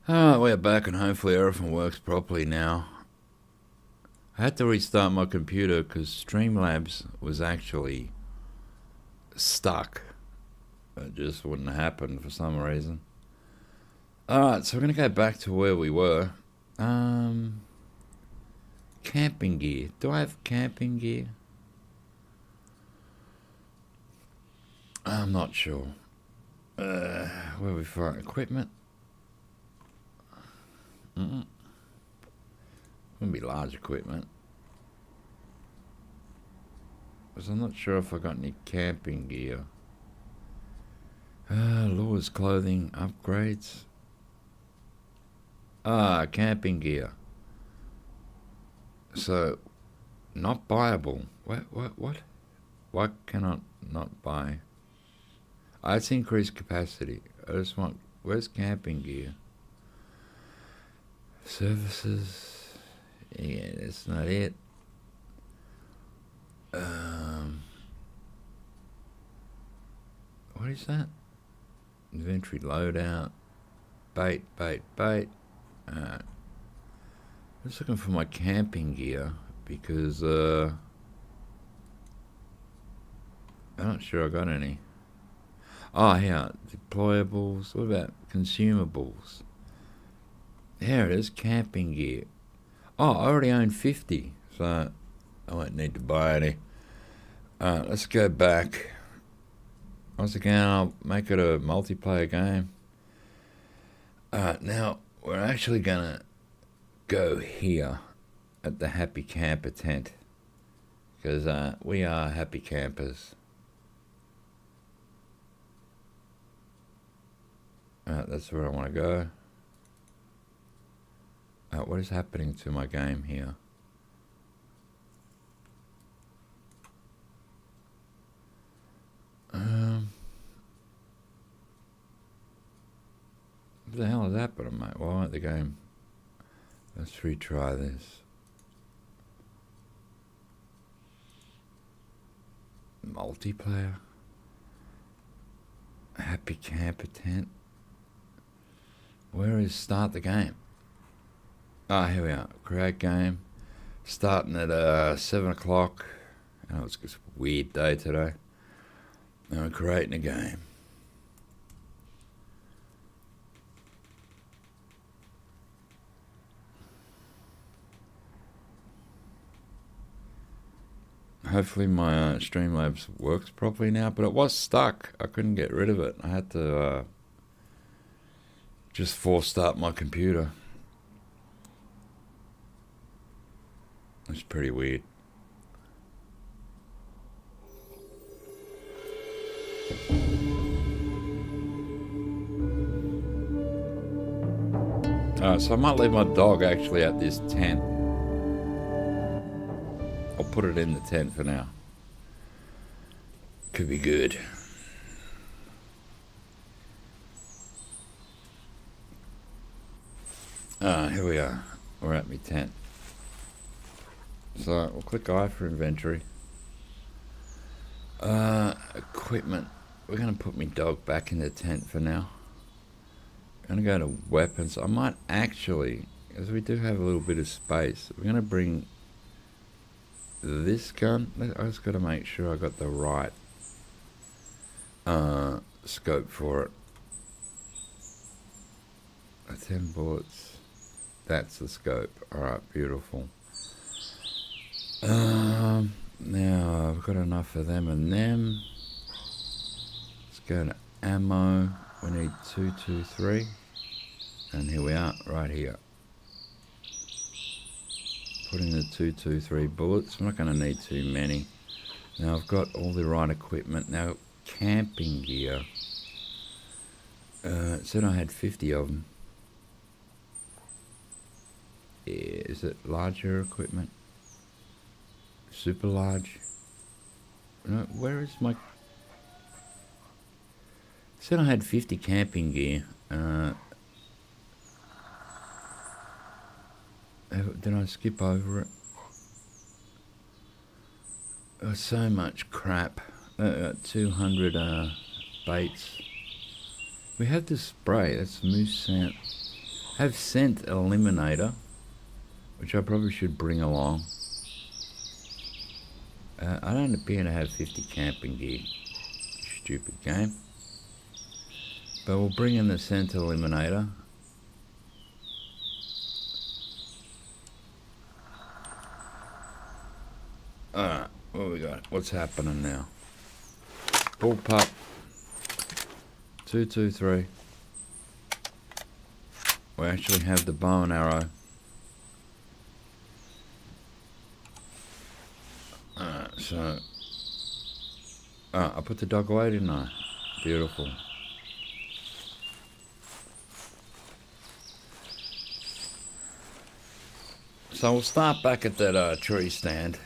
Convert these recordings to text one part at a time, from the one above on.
Alright, we're back and hopefully everything works properly now. I had to restart my computer because Streamlabs was actually stuck. It just wouldn't happen for some reason. Alright, so we're going to go back to where we were. Camping gear. Do I have camping gear? I'm not sure. Where are we for equipment? Wouldn't be large equipment. Because I'm not sure if I got any camping gear. Lures, clothing, upgrades. Camping gear. So, not buyable. What? Why can I not buy? It's increased capacity. I just want... Where's camping gear? Services. Yeah, that's not it. What is that? Inventory loadout. Bait. I'm just looking for my camping gear because I'm not sure I got any. Oh, yeah, deployables. What about consumables? There it is, camping gear. Oh, I already own 50, so I won't need to buy any. Let's go back. Once again, I'll make it a multiplayer game. Now, we're actually going to go here at the Happy Camper tent. Because we are happy campers. That's where I want to go. What is happening to my game here? What the hell is happening, mate? Why won't the game... Let's retry this. Multiplayer. Happy camper tent. Where is start the game? Here we are. Create game. Starting at 7 o'clock. Oh, it's just a weird day today. And we're creating a game. Hopefully my Streamlabs works properly now, but it was stuck. I couldn't get rid of it. I had to just force start my computer. It's pretty weird. So I might leave my dog actually at this tent. I'll put it in the tent for now. Could be good. Here we are. We're at my tent. So we'll click I for inventory. Equipment. We're going to put my dog back in the tent for now. I'm going to go to weapons. I might actually, as we do have a little bit of space, we're going to bring this gun. I just got to make sure I got the right scope for it. 10 bullets. That's the scope. Alright, beautiful. Now I've got enough of them and them. Let's go to ammo. We need 223. And here we are, right here. Putting the 223 bullets. I'm not going to need too many. Now I've got all the right equipment. Now, camping gear. It said I had 50 of them. Yeah, is it larger equipment? Super large? No, where is my... It said I had 50 camping gear. Did I skip over it? Oh, so much crap. 200 baits. We have this spray. That's moose scent. Have scent eliminator, which I probably should bring along. I don't appear to have 50 camping gear. Stupid game. But we'll bring in the scent eliminator. Alright, what we got? What's happening now? Bull pup. 223. We actually have the bow and arrow. So I put the dog away, didn't I? Beautiful. So we'll start back at that tree stand.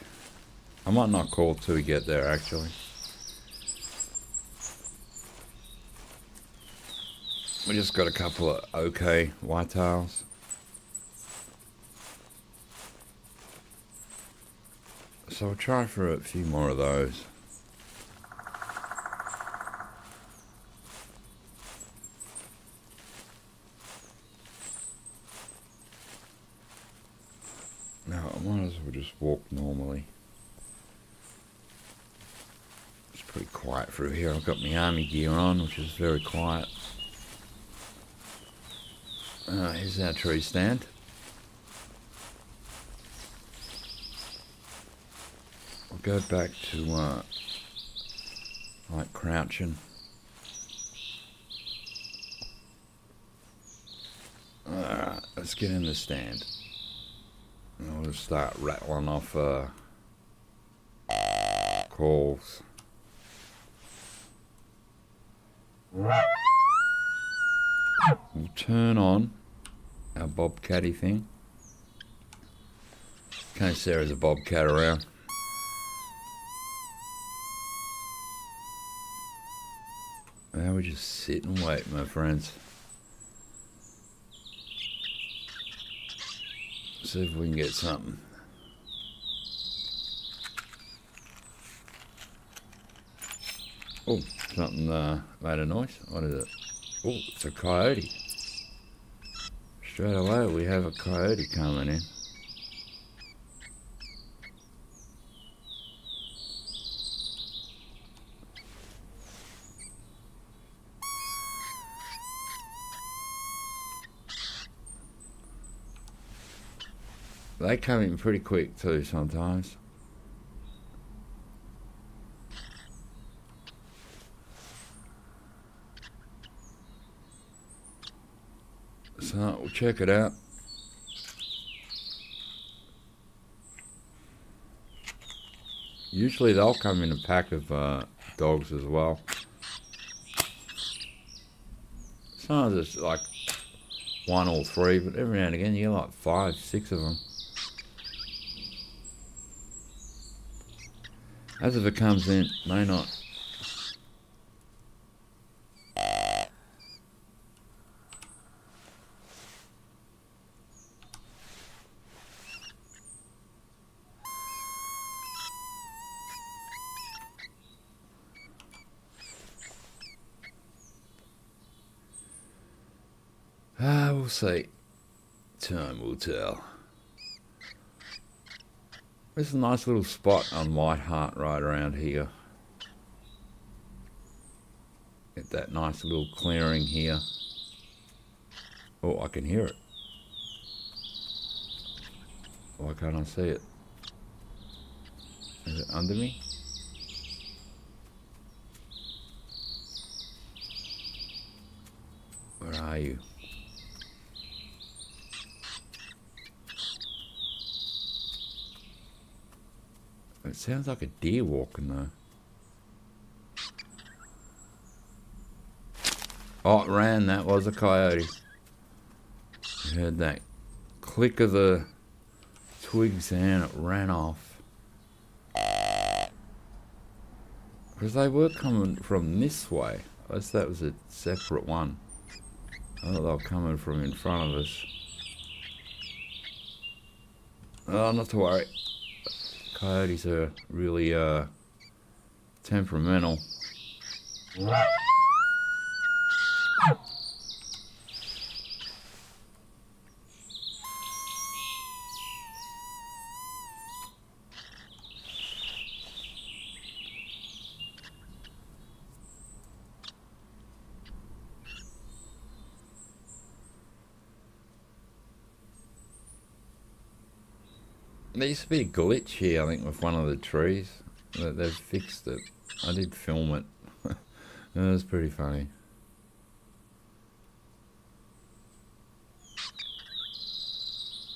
I might not call till we get there, actually. We just got a couple of okay whitetails. So we'll try for a few more of those. Now I might as well just walk normally. It's pretty quiet through here. I've got my army gear on, which is very quiet. Here's our tree stand. We'll go back to like crouching. Alright, let's get in the stand. And we'll just start rattling off calls. We'll turn on our bobcatty thing. In case there is a bobcat around. Now we just sit and wait, my friends. See if we can get something. Oh, something made a noise. What is it? Oh, it's a coyote. Straight away we have a coyote coming in. They come in pretty quick too sometimes. So we'll check it out. Usually they'll come in a pack of dogs as well. Sometimes it's like one or three, but every now and again you get like 5, 6 of them. As if it comes in, may not. We'll see. Time will tell. There's a nice little spot on White Hart right around here. Get that nice little clearing here. Oh, I can hear it. Why can't I see it? Is it under me? Where are you? It sounds like a deer walking though. Oh, it ran. That was a coyote. You heard that click of the twigs and it ran off. Because they were coming from this way. I guess that was a separate one. I thought they were coming from in front of us. Oh, not to worry. Coyotes are really temperamental. There used to be a glitch here, I think, with one of the trees. They've fixed it. I did film it. It was pretty funny.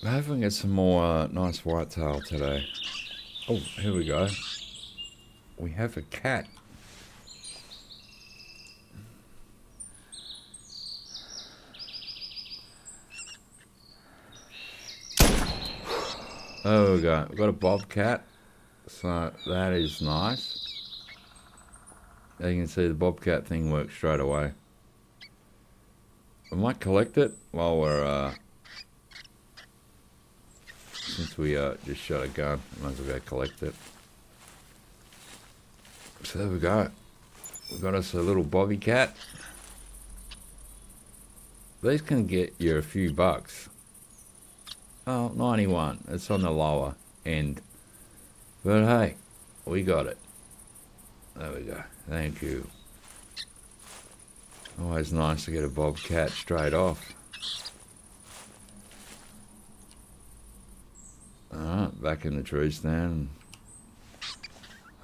I hope we can get some more nice whitetail today. Oh, here we go. We have a cat. There we go. We've got a bobcat. So that is nice. As you can see, the bobcat thing works straight away. I might collect it while we're since we just shot a gun. Might as well go collect it. So there we go. We've got us a little bobby cat. These can get you a few bucks. Oh, 91. It's on the lower end. But hey, we got it. There we go. Thank you. Always nice to get a bobcat straight off. Alright, back in the tree stand.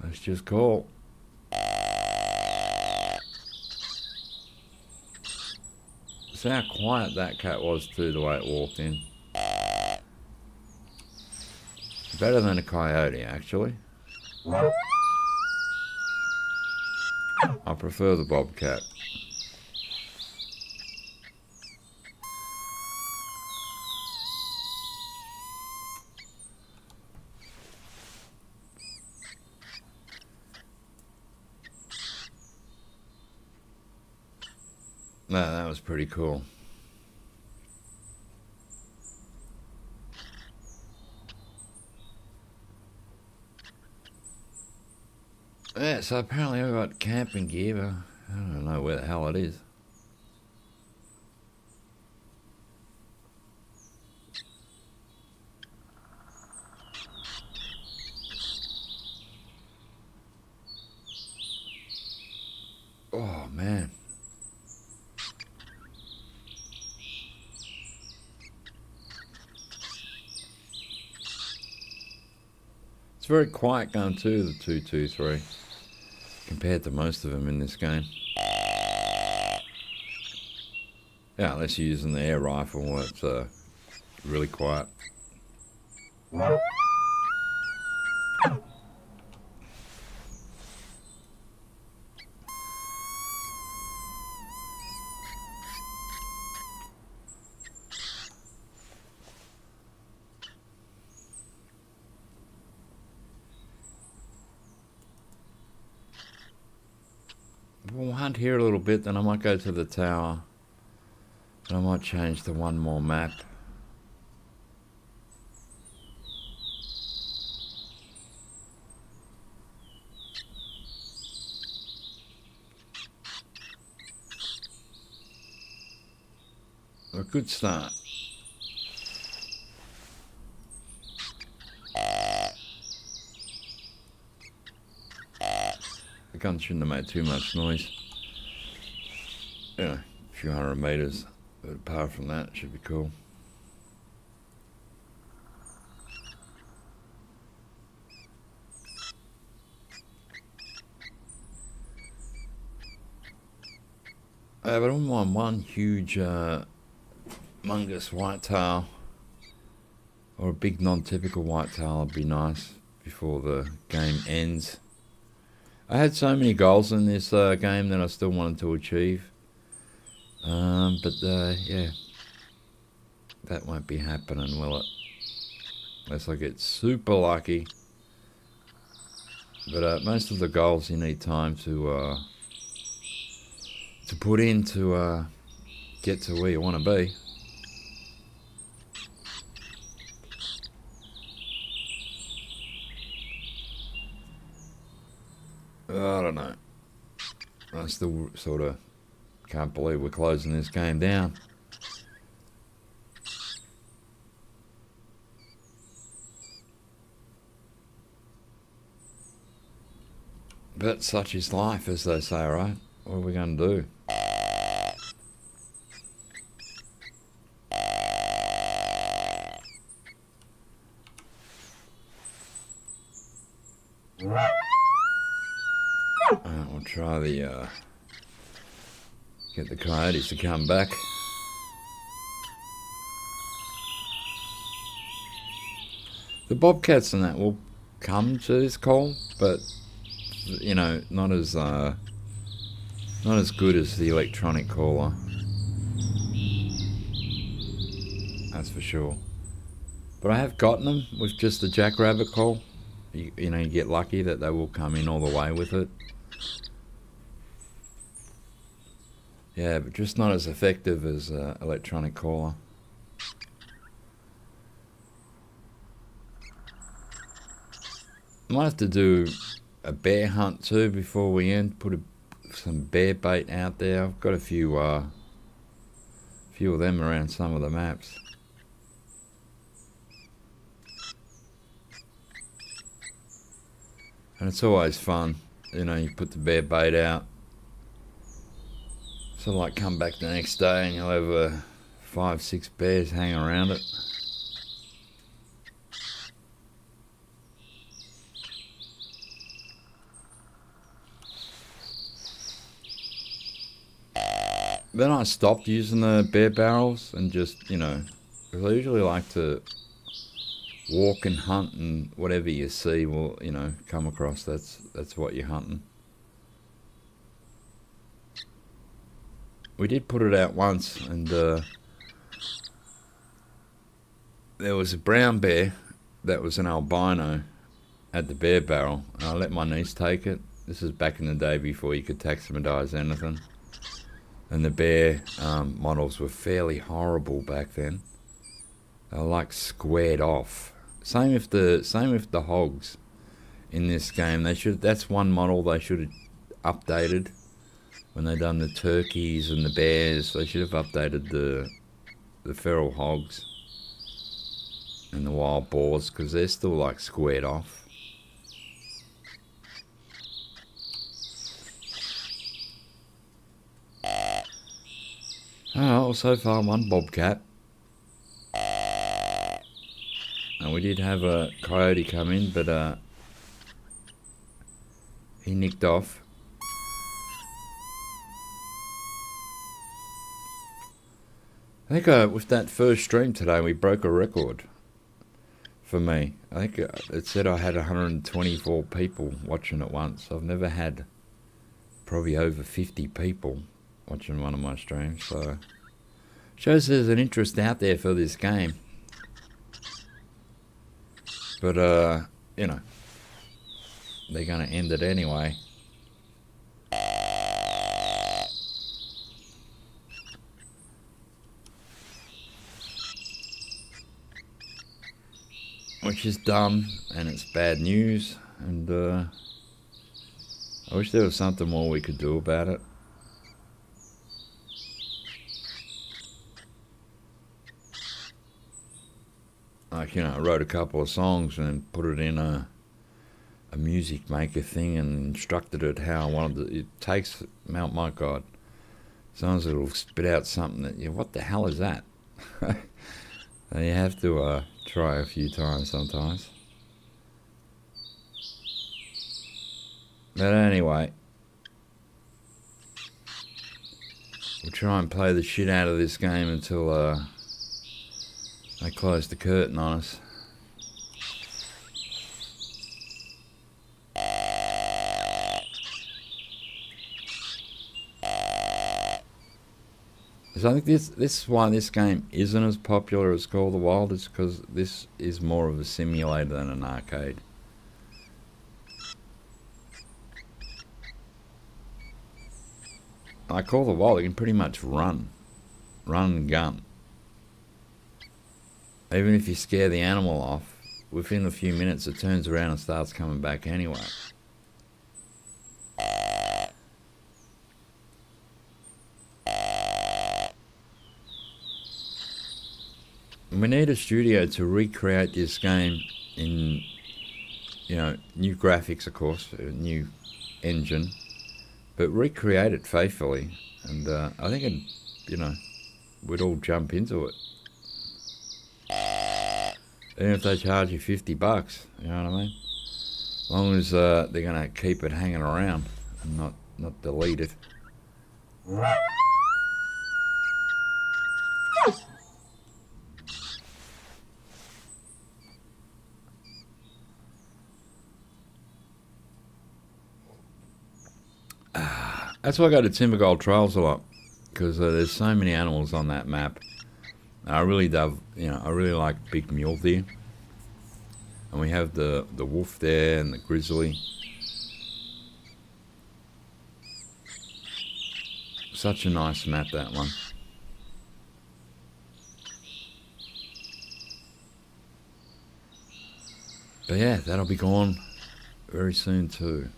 That's just cool. See how quiet that cat was too, the way it walked in. Better than a coyote, actually. I prefer the bobcat. No, that was pretty cool. Yeah, so apparently I've got camping gear, but I don't know where the hell it is. Oh, man. It's very quiet going to the 223 compared to most of them in this game. Yeah, unless you're using the air rifle, it's really quiet. We'll hunt here a little bit, then I might go to the tower. And I might change to one more map. A good start. The gun shouldn't have made too much noise. Yeah, a few 100 meters. But apart from that, it should be cool. But I don't mind one huge mungus whitetail or a big non-typical whitetail would be nice before the game ends. I had so many goals in this game that I still wanted to achieve. Yeah, that won't be happening, will it? Unless I get super lucky. But most of the goals you need time to put in to get to where you want to be. I don't know. I still sort of can't believe we're closing this game down. But such is life, as they say, right? What are we going to do? We'll try the, get the coyotes to come back. The bobcats and that will come to this call, but, you know, not as good as the electronic caller. That's for sure. But I have gotten them with just the jackrabbit call. You know, you get lucky that they will come in all the way with it. Yeah, but just not as effective as electronic caller. Might have to do a bear hunt too before we end. Put some bear bait out there. I've got a few of them around some of the maps. And it's always fun, you know, you put the bear bait out. So like come back the next day and you'll have 5-6 bears hanging around it. Then I stopped using the bear barrels and just, you know, because I usually like to walk and hunt, and whatever you see will, you know, come across. That's what you're hunting. We did put it out once, and there was a brown bear that was an albino at the bear barrel, and I let my niece take it. This is back in the day before you could taximatize anything, and the bear models were fairly horrible back then. They were like squared off. Same with the hogs in this game. That's one model they should have updated when they done the turkeys and the bears. They should have updated the feral hogs and the wild boars, because they're still like squared off. Oh, well, so far one bobcat. And we did have a coyote come in, but he nicked off. I think with that first stream today, we broke a record for me. I think it said I had 124 people watching at once. I've never had probably over 50 people watching one of my streams, so shows there's an interest out there for this game. But you know, they're gonna end it anyway. Which is dumb, and it's bad news, and I wish there was something more we could do about it. Like, you know, I wrote a couple of songs and put it in a music maker thing and instructed it how I wanted it. It takes, oh my God, sometimes it'll spit out something that, what the hell is that? And you have to try a few times sometimes. But anyway, we'll try and play the shit out of this game until they close the curtain on us. So I think this is why this game isn't as popular as Call of the Wild, is because this is more of a simulator than an arcade. Like Call of the Wild, you can pretty much run and gun. Even if you scare the animal off, within a few minutes it turns around and starts coming back anyway. We need a studio to recreate this game in, you know, new graphics, of course, a new engine, but recreate it faithfully. And I think, you know, we'd all jump into it. Even if they charge you $50, you know what I mean? long as they're going to keep it hanging around and not delete it. That's why I go to Timbergold Trails a lot, because there's so many animals on that map. I really love, I really like big mule deer, and we have the wolf there and the grizzly. Such a nice map, that one. But yeah, that'll be gone very soon too.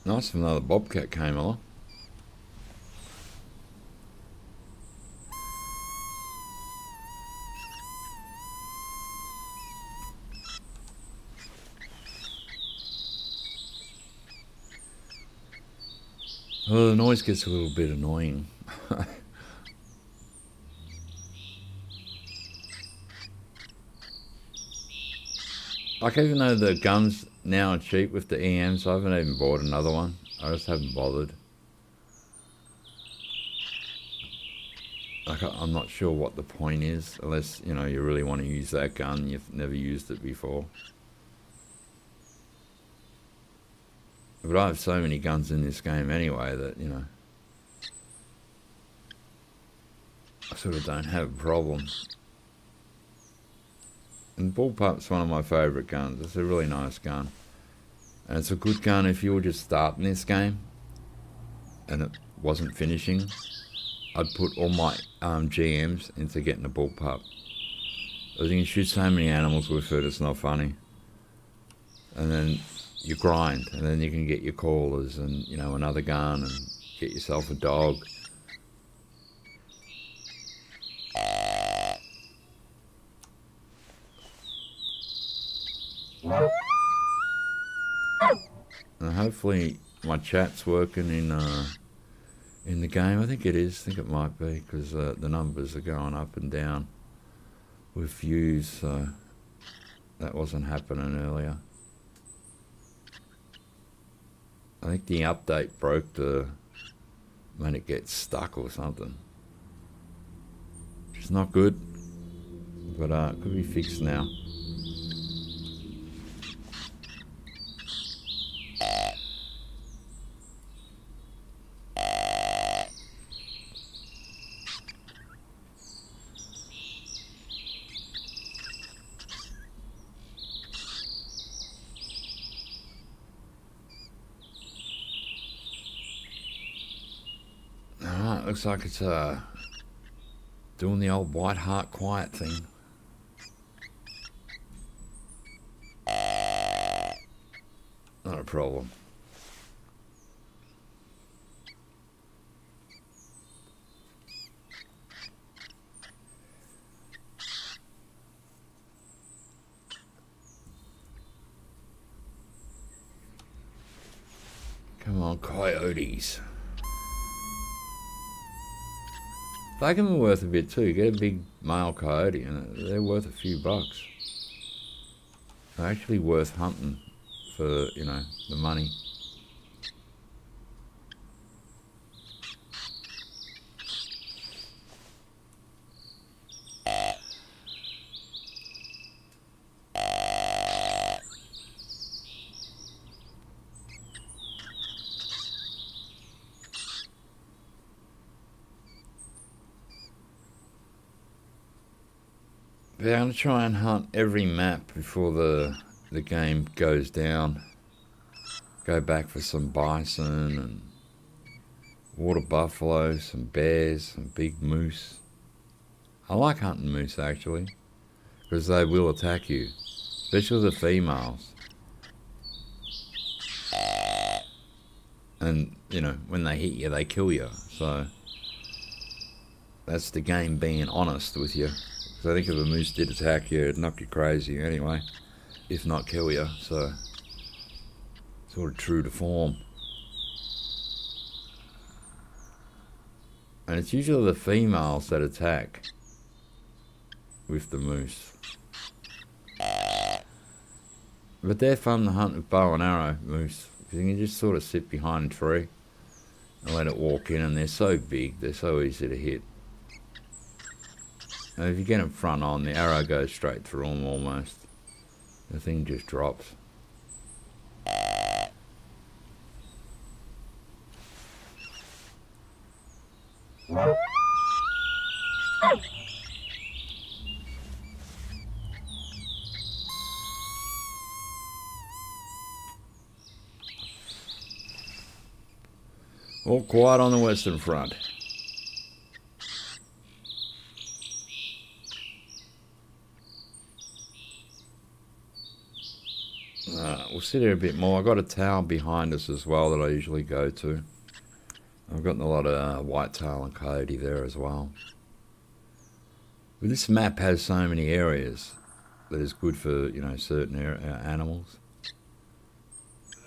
Nice if another bobcat came along. Well, the noise gets a little bit annoying. Like, even though the guns now are cheap with the EMs, I haven't even bought another one. I just haven't bothered. Like, I'm not sure what the point is, unless, you really want to use that gun, you've never used it before. But I have so many guns in this game anyway that, I sort of don't have a problem. And bullpup's one of my favourite guns. It's a really nice gun. And it's a good gun if you were just starting this game and it wasn't finishing. I'd put all my GMs into getting a bullpup. Because you can shoot so many animals with it, it's not funny. And then you grind, and then you can get your callers and, another gun and get yourself a dog. And hopefully my chat's working in the game. I think it is. I think it might be, because the numbers are going up and down with views, so that wasn't happening earlier. I think the update broke when it gets stuck or something. It's not good, but it could be fixed now. Looks like it's doing the old White Heart quiet thing. Not a problem. Come on, coyotes. They can be worth a bit too. Get a big male coyote and they're worth a few bucks. They're actually worth hunting for, the money. But I'm going to try and hunt every map before the game goes down. Go back for some bison and water buffalo, some bears, some big moose. I like hunting moose actually, because they will attack you, especially the females. And, you know, when they hit you, they kill you. So that's the game being honest with you. Because I think if a moose did attack you, it'd knock you crazy anyway, if not kill you. So sort of true to form. And it's usually the females that attack with the moose. But they're fun to hunt with bow and arrow, moose. You can just sort of sit behind a tree and let it walk in, and they're so big, they're so easy to hit. And if you get them front on, the arrow goes straight through them almost. The thing just drops. All quiet on the Western Front. We'll sit here a bit more. I've got a tower behind us as well that I usually go to. I've got a lot of whitetail and coyote there as well. But this map has so many areas that is good for, you know, certain animals.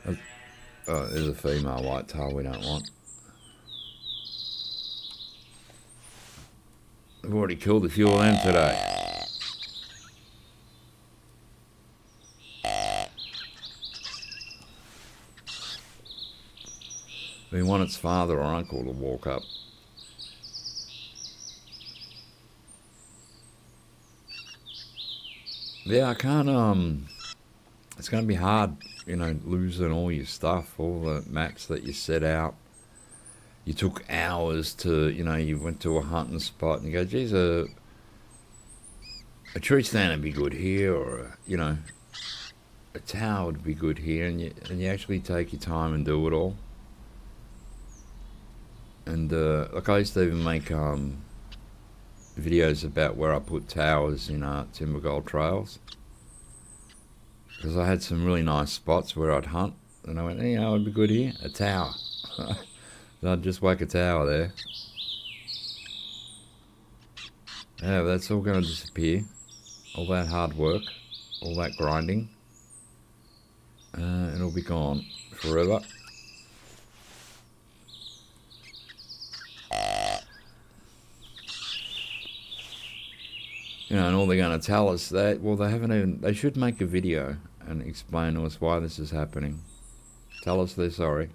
Oh, there's a female whitetail we don't want. I've already killed a few of them today. We want its father or uncle to walk up. Yeah, I can't, it's going to be hard, you know, losing all your stuff, all the maps that you set out. You took hours to, you know, you went to a hunting spot and you go, geez, a tree stand would be good here, or, you know, a tower would be good here, and you actually take your time and do it all. And, like, I used to even make, videos about where I put towers in, Timber Gold Trails. Because I had some really nice spots where I'd hunt, and I went, hey, you know, it'd be good here, a tower. So I'd just whack a tower there. Yeah, that's all going to disappear. All that hard work, all that grinding, it'll be gone forever. You know, and all they're going to tell us that, well, they haven't even, they should make a video and explain to us why this is happening. Tell us they're sorry.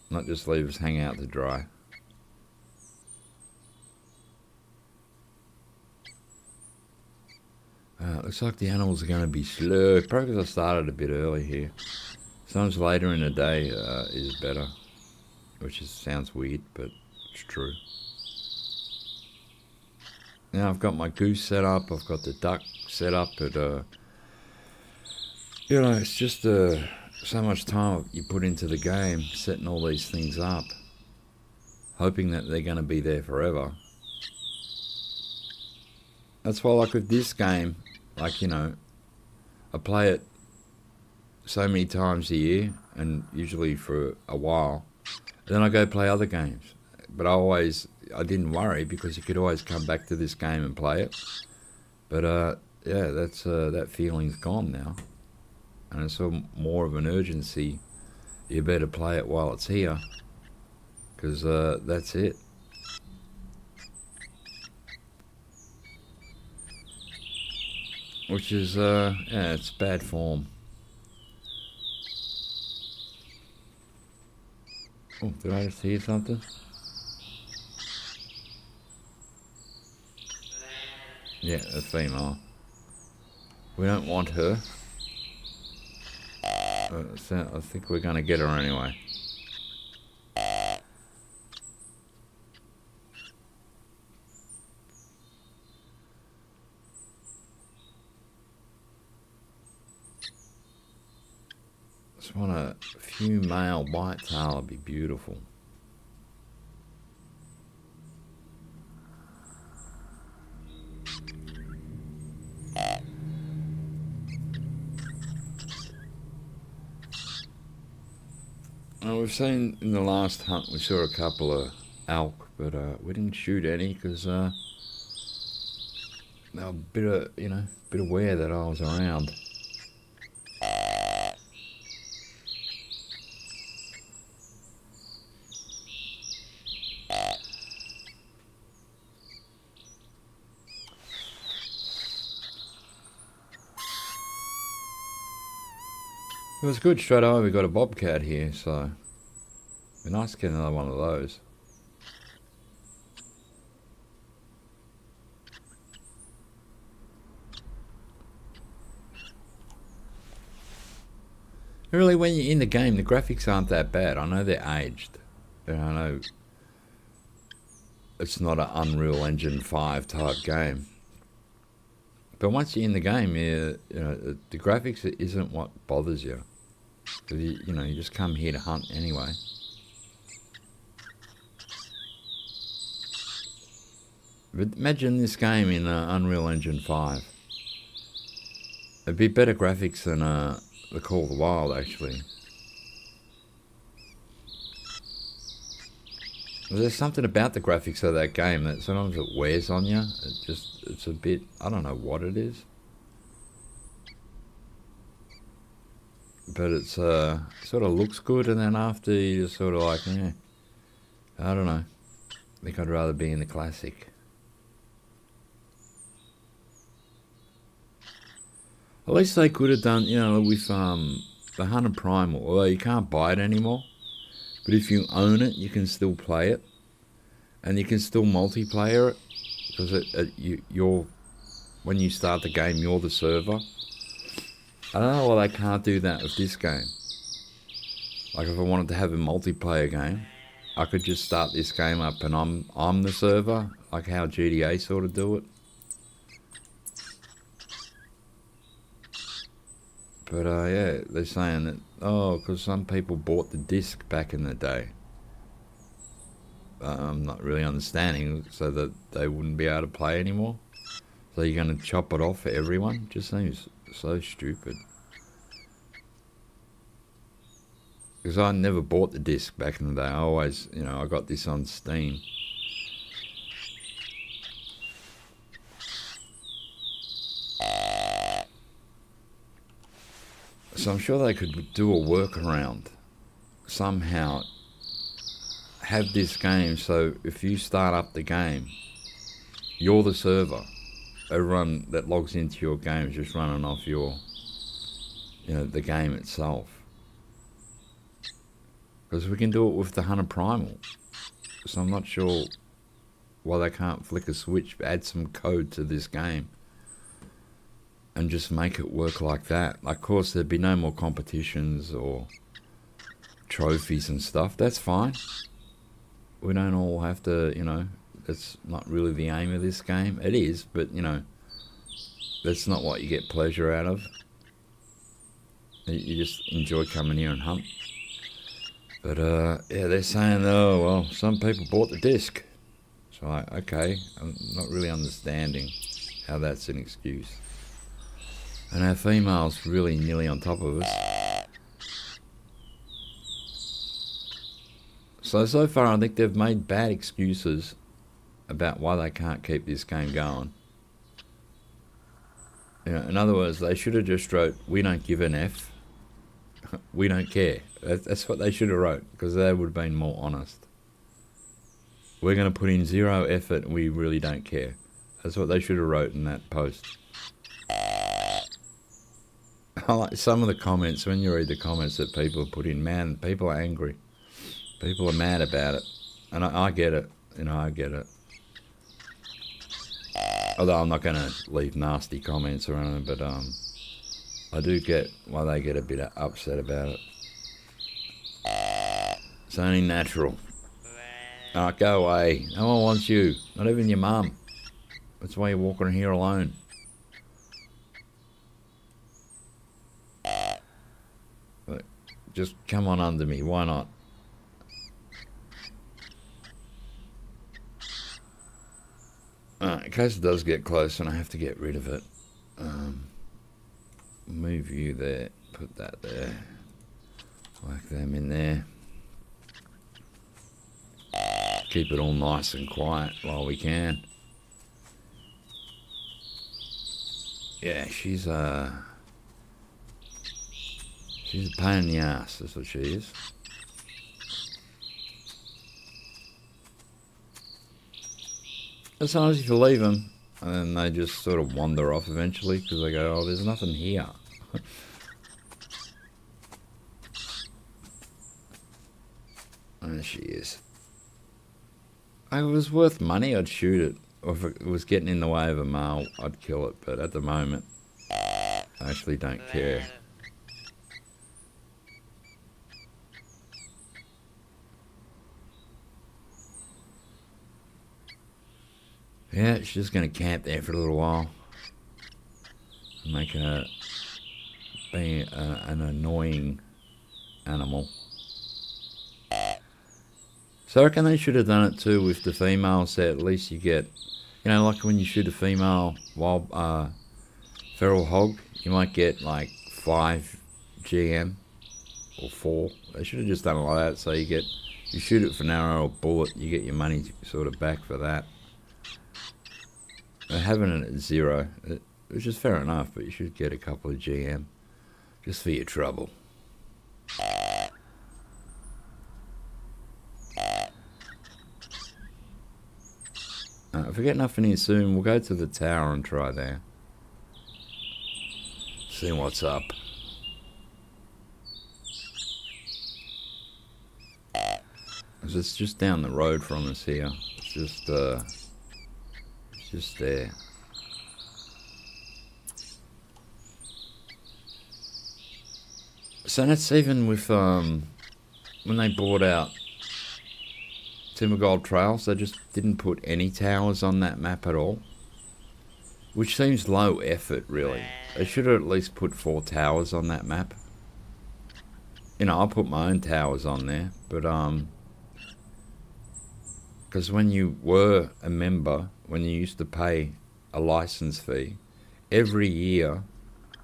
Not just leave us hang out to dry. Looks like the animals are going to be slow. Probably because I started a bit early here. Sometimes later in the day is better. Which sounds weird, but it's true. Now I've got my goose set up. I've got the duck set up. But, you know, it's just so much time you put into the game setting all these things up. Hoping that they're going to be there forever. That's why, like with this game, like, you know, I play it so many times a year, and usually for a while. Then I go play other games. But I didn't worry, because you could always come back to this game and play it. But, yeah, that feeling's gone now. And it's more of an urgency. You better play it while it's here. Because that's it. Which is, yeah, it's bad form. Oh, did I just hear something? Yeah, a female. We don't want her. So I think we're going to get her anyway. Just want a few male whitetail, would be beautiful. we've seen in the last hunt, we saw a couple of elk, but we didn't shoot any because they were a bit aware that I was around. It was good straight away. We got a bobcat here, so it'd be nice to get another one of those. Really, when you're in the game, the graphics aren't that bad. I know they're aged. I know it's not an Unreal Engine 5 type game. But once you're in the game, the graphics isn't what bothers you. Because you just come here to hunt anyway. But imagine this game in Unreal Engine 5. It'd be better graphics than the Call of the Wild, actually. There's something about the graphics of that game that sometimes it wears on you. It's a bit, I don't know what it is. But it's sort of looks good, and then after you're sort of like, yeah, I don't know. I think I'd rather be in the classic. At least they could have done, with the Hunter Primal, although you can't buy it anymore. But if you own it, you can still play it. And you can still multiplayer it. Because when you start the game, you're the server. I don't know why they can't do that with this game. Like if I wanted to have a multiplayer game, I could just start this game up and I'm the server, like how GTA sort of do it. But yeah, they're saying that, because some people bought the disc back in the day. I'm not really understanding, so that they wouldn't be able to play anymore. So you're going to chop it off for everyone? Just seems so stupid. Because I never bought the disc back in the day. I always, I got this on Steam. So I'm sure they could do a workaround. Somehow have this game so if you start up the game, you're the server. Everyone that logs into your game is just running off your, the game itself. Because we can do it with the Hunter Primal. So I'm not sure why they can't flick a switch, add some code to this game, and just make it work like that. Like, of course, there'd be no more competitions or trophies and stuff. That's fine. We don't all have to, that's not really the aim of this game. It is, but, that's not what you get pleasure out of. You just enjoy coming here and hunt. But, yeah, they're saying, oh, well, some people bought the disc. So, okay, I'm not really understanding how that's an excuse. And our female's really nearly on top of us. So far I think they've made bad excuses about why they can't keep this game going. In other words, they should have just wrote, we don't give an F. We don't care. That's what they should have wrote, because they would have been more honest. We're going to put in 0 effort and we really don't care. That's what they should have wrote in that post. I like some of the comments, when you read the comments that people put in, man, people are angry. People are mad about it. And I get it. I get it. Although I'm not going to leave nasty comments or anything, but I do get why they get a bit upset about it. It's only natural. Go away. No one wants you. Not even your mum. That's why you're walking here alone. Just come on under me. Why not? In case it does get close and I have to get rid of it. Move you there. Put that there. Whack them in there. keep it all nice and quiet while we can. Yeah, she's a pain in the ass, that's what she is. As long as you leave them, and then they just sort of wander off eventually because they go, oh, there's nothing here. And there she is. If it was worth money, I'd shoot it. Or if it was getting in the way of a male, I'd kill it. But at the moment, I actually don't care. Yeah, she's just going to camp there for a little while. Make her be an annoying animal. So I reckon they should have done it too with the females, so at least you get, you know, like when you shoot a female wild feral hog, you might get like 5 GM or 4. They should have just done it like that, so you shoot it for an arrow or bullet, you get your money sort of back for that. Having it at 0, which is fair enough, but you should get a couple of GM just for your trouble. If we get nothing here soon, we'll go to the tower and try there. See what's up. It's just down the road from us here. It's just there. So that's even with when they bought out Timber Gold Trails, they just didn't put any towers on that map at all, which seems low effort really. They should have at least put 4 towers on that map. You know, I'll put my own towers on there, but because when you were a member, when you used to pay a license fee, every year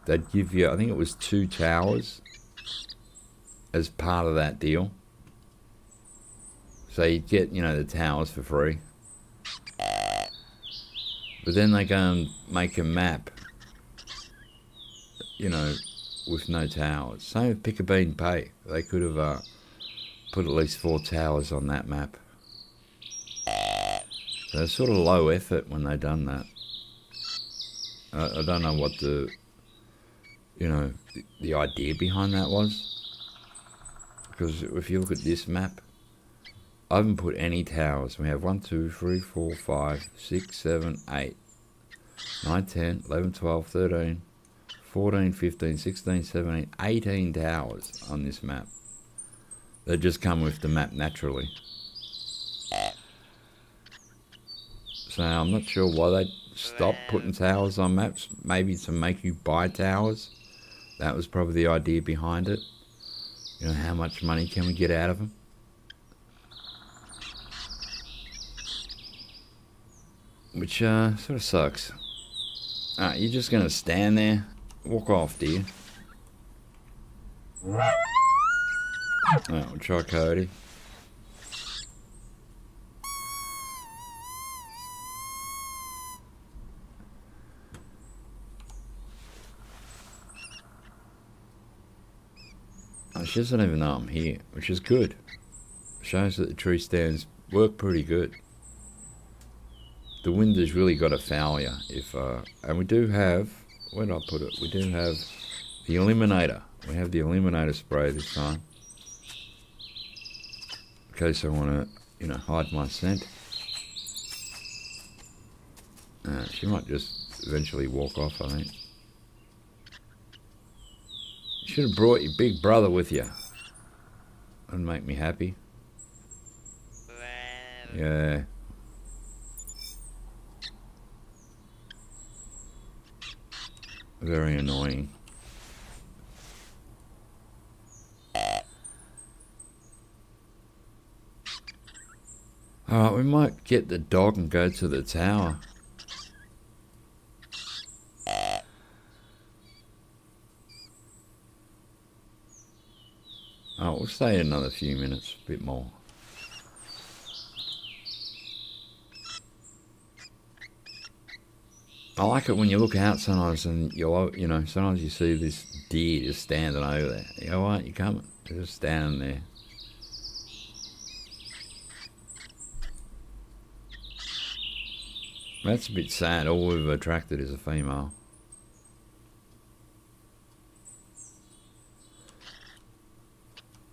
they'd give you, I think it was 2 towers as part of that deal. So you'd get, you know, the towers for free. But then they go and make a map, you know, with no towers. Same with Pick a Bean Pay. They could have put at least 4 towers on that map. So it's sort of low effort when they done that. I don't know what the, you know, the idea behind that was. Because if you look at this map, I haven't put any towers. We have 1, 2, 3, 4, 5, 6, 7, 8, 9, 10, 11, 12, 13, 14, 15, 16, 17, 18 towers on this map. They just come with the map naturally. So I'm not sure why they stopped putting towers on maps. Maybe to make you buy towers. That was probably the idea behind it. You know, how much money can we get out of them? Which sort of sucks. Alright, you're just gonna stand there? Walk off, do you? Alright, we'll try Cody. Oh, she doesn't even know I'm here, which is good. Shows that the tree stands work pretty good. The wind has really got a failure. And we do have, where did I put it? We do have the Eliminator. We have the Eliminator spray this time. In case I want to, you know, hide my scent. She might just eventually walk off, I think. You should have brought your big brother with you. That'd make me happy. Yeah. Very annoying. Alright, we might get the dog and go to the tower. Oh, we'll stay another few minutes, a bit more. I like it when you look out sometimes and you know, sometimes you see this deer just standing over there. You go, what, you coming? They're just standing there. That's a bit sad. All we've attracted is a female.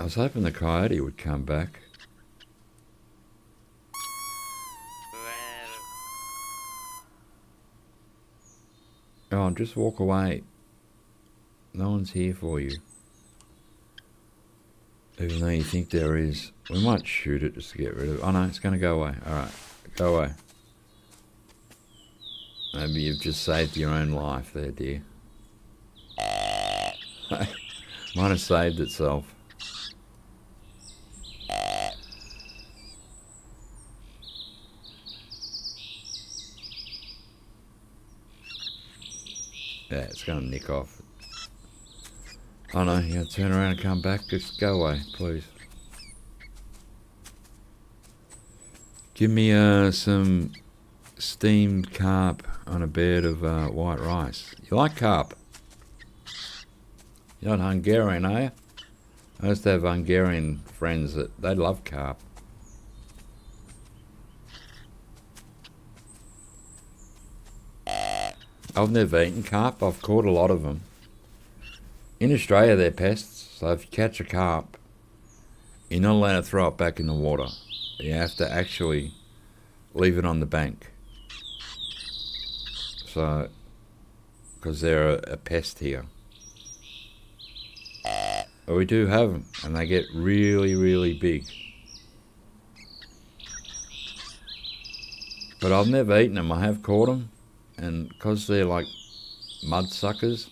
I was hoping the coyote would come back. Oh, just walk away. No one's here for you. Even though you think there is. We might shoot it just to get rid of it. Oh no, it's going to go away. Alright, go away. Maybe you've just saved your own life there, dear. Might have saved itself. Yeah, it's going to nick off. Oh no, you gotta turn around and come back. Just go away, please. Give me some steamed carp on a bed of white rice. You like carp? You're not Hungarian, are you? I used to have Hungarian friends that they love carp. I've never eaten carp. I've caught a lot of them. In Australia, they're pests, so if you catch a carp, you're not allowed to throw it back in the water. You have to actually leave it on the bank. So, because they're a pest here. But we do have them, and they get really, really big. But I've never eaten them. I have caught them, and because they're like mud suckers,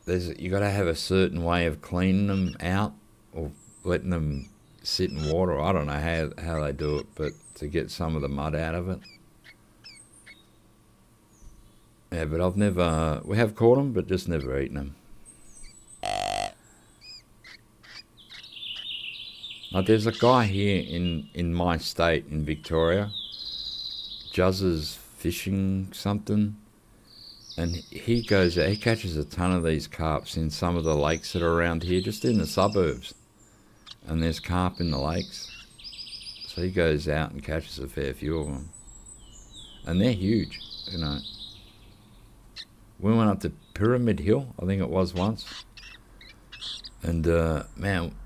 you got to have a certain way of cleaning them out or letting them sit in water. I don't know how they do it, but to get some of the mud out of it. Yeah, but I've never. We have caught them, but just never eaten them. Like there's a guy here in my state in Victoria, Juzz's Fishing something, and he goes out, he catches a ton of these carps in some of the lakes that are around here, just in the suburbs, and there's carp in the lakes, so he goes out and catches a fair few of them, and they're huge, you know. We went up to Pyramid Hill, I think it was once, and man,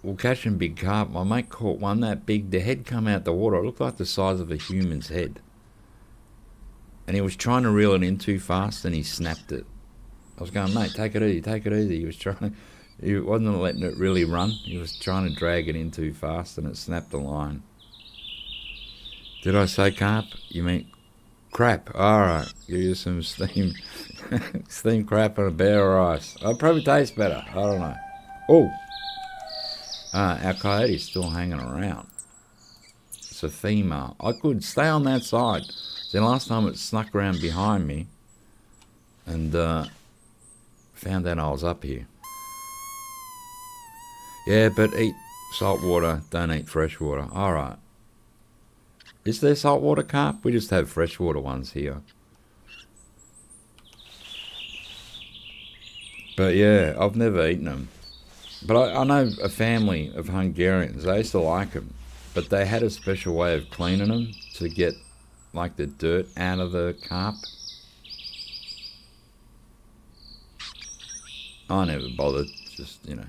we're catching big carp. My mate caught one that big, the head come out the water, it looked like the size of a human's head. And he was trying to reel it in too fast and he snapped it. I was going, mate, take it easy, take it easy. He wasn't letting it really run. He was trying to drag it in too fast and it snapped the line. Did I say carp? You mean crap? Alright, give you some steamed crap and a bear of rice. It'll probably taste better. I don't know. Oh! Our coyote's still hanging around. It's a female. I could stay on that side. Then last time it snuck around behind me and found out I was up here. Yeah, but eat salt water, don't eat fresh water. Alright. Is there saltwater carp? We just have freshwater ones here. But yeah, I've never eaten them. But I know a family of Hungarians, they used to like them. But they had a special way of cleaning them to get like the dirt out of the carp. I never bothered, just, you know.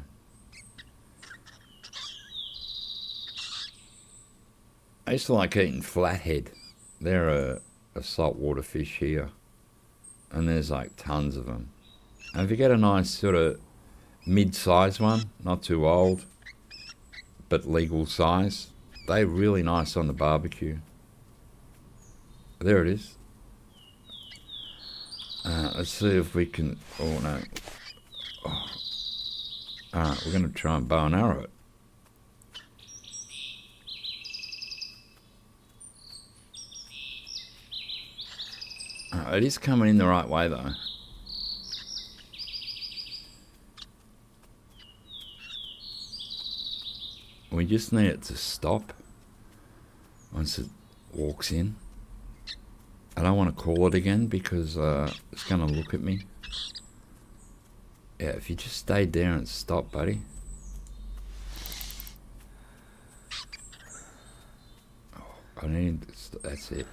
I used to like eating flathead. They're a saltwater fish here. And there's like tons of them. And if you get a nice sort of mid-sized one, not too old, but legal size, they're really nice on the barbecue. There it is. Let's see if we can... Oh, no. Oh. Alright, we're going to try and bow and arrow it. It is coming in the right way, though. We just need it to stop once it walks in. I don't want to call it again because it's going to look at me. Yeah, if you just stayed there and stop, buddy. Oh, I need... That's it.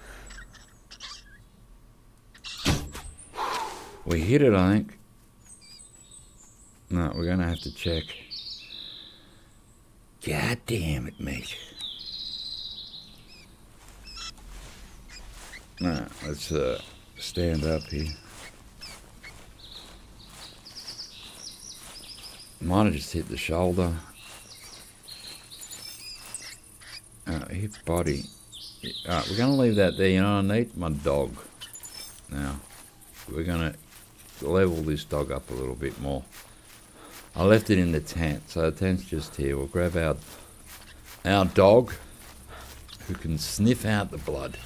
We hit it, I think. No, we're going to have to check. God damn it, mate. No, let's stand up here. Might have just hit the shoulder. Hip body. Alright, we're going to leave that there. You know, I need my dog. Now, we're going to level this dog up a little bit more. I left it in the tent, so the tent's just here. We'll grab our dog, who can sniff out the blood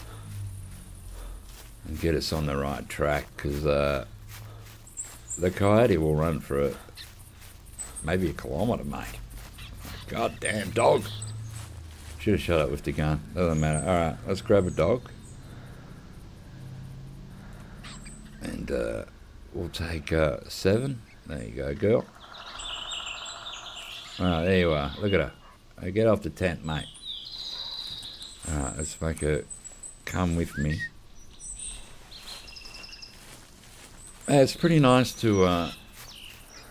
and get us on the right track, because the coyote will run for maybe a kilometre, mate. Goddamn dog. Should have shot it with the gun. Doesn't matter. Alright, let's grab a dog. And we'll take 7. There you go, girl. Alright, there you are. Look at her. Hey, get off the tent, mate. Alright, let's make her come with me. Yeah, it's pretty nice to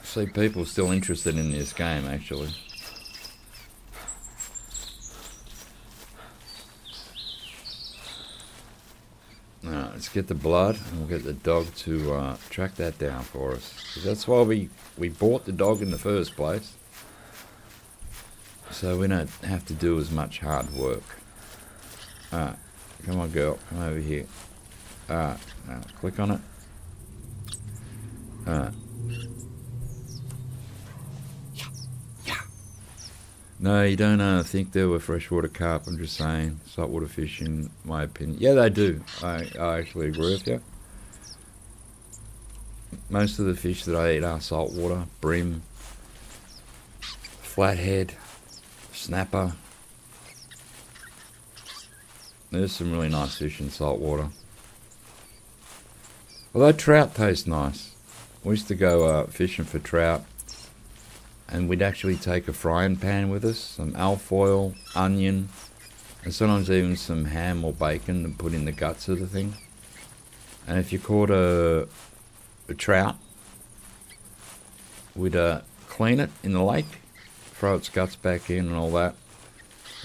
see people still interested in this game, actually. Alright, let's get the blood and we'll get the dog to track that down for us. 'Cause that's why we bought the dog in the first place. So we don't have to do as much hard work. Alright, come on girl, come over here. Alright, now click on it. Alright. No, you don't think there were freshwater carp. I'm just saying, saltwater fish, in my opinion. Yeah, they do. I actually agree with you. Most of the fish that I eat are saltwater. Bream, flathead, snapper. There's some really nice fish in saltwater. Although trout taste nice. We used to go fishing for trout. And we'd actually take a frying pan with us, some alfoil, onion, and sometimes even some ham or bacon to put in the guts of the thing. And if you caught a trout, we'd clean it in the lake, throw its guts back in and all that,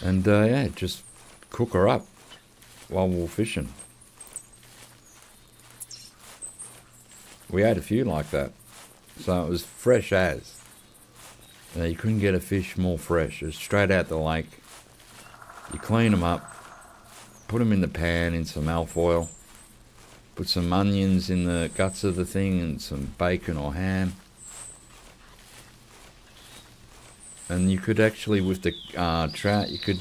and yeah, just cook her up while we were fishing. We ate a few like that, so it was fresh as. You couldn't get a fish more fresh. It was straight out the lake. You clean them up, put them in the pan in some alfoil, put some onions in the guts of the thing and some bacon or ham. And you could actually, with the trout, you could,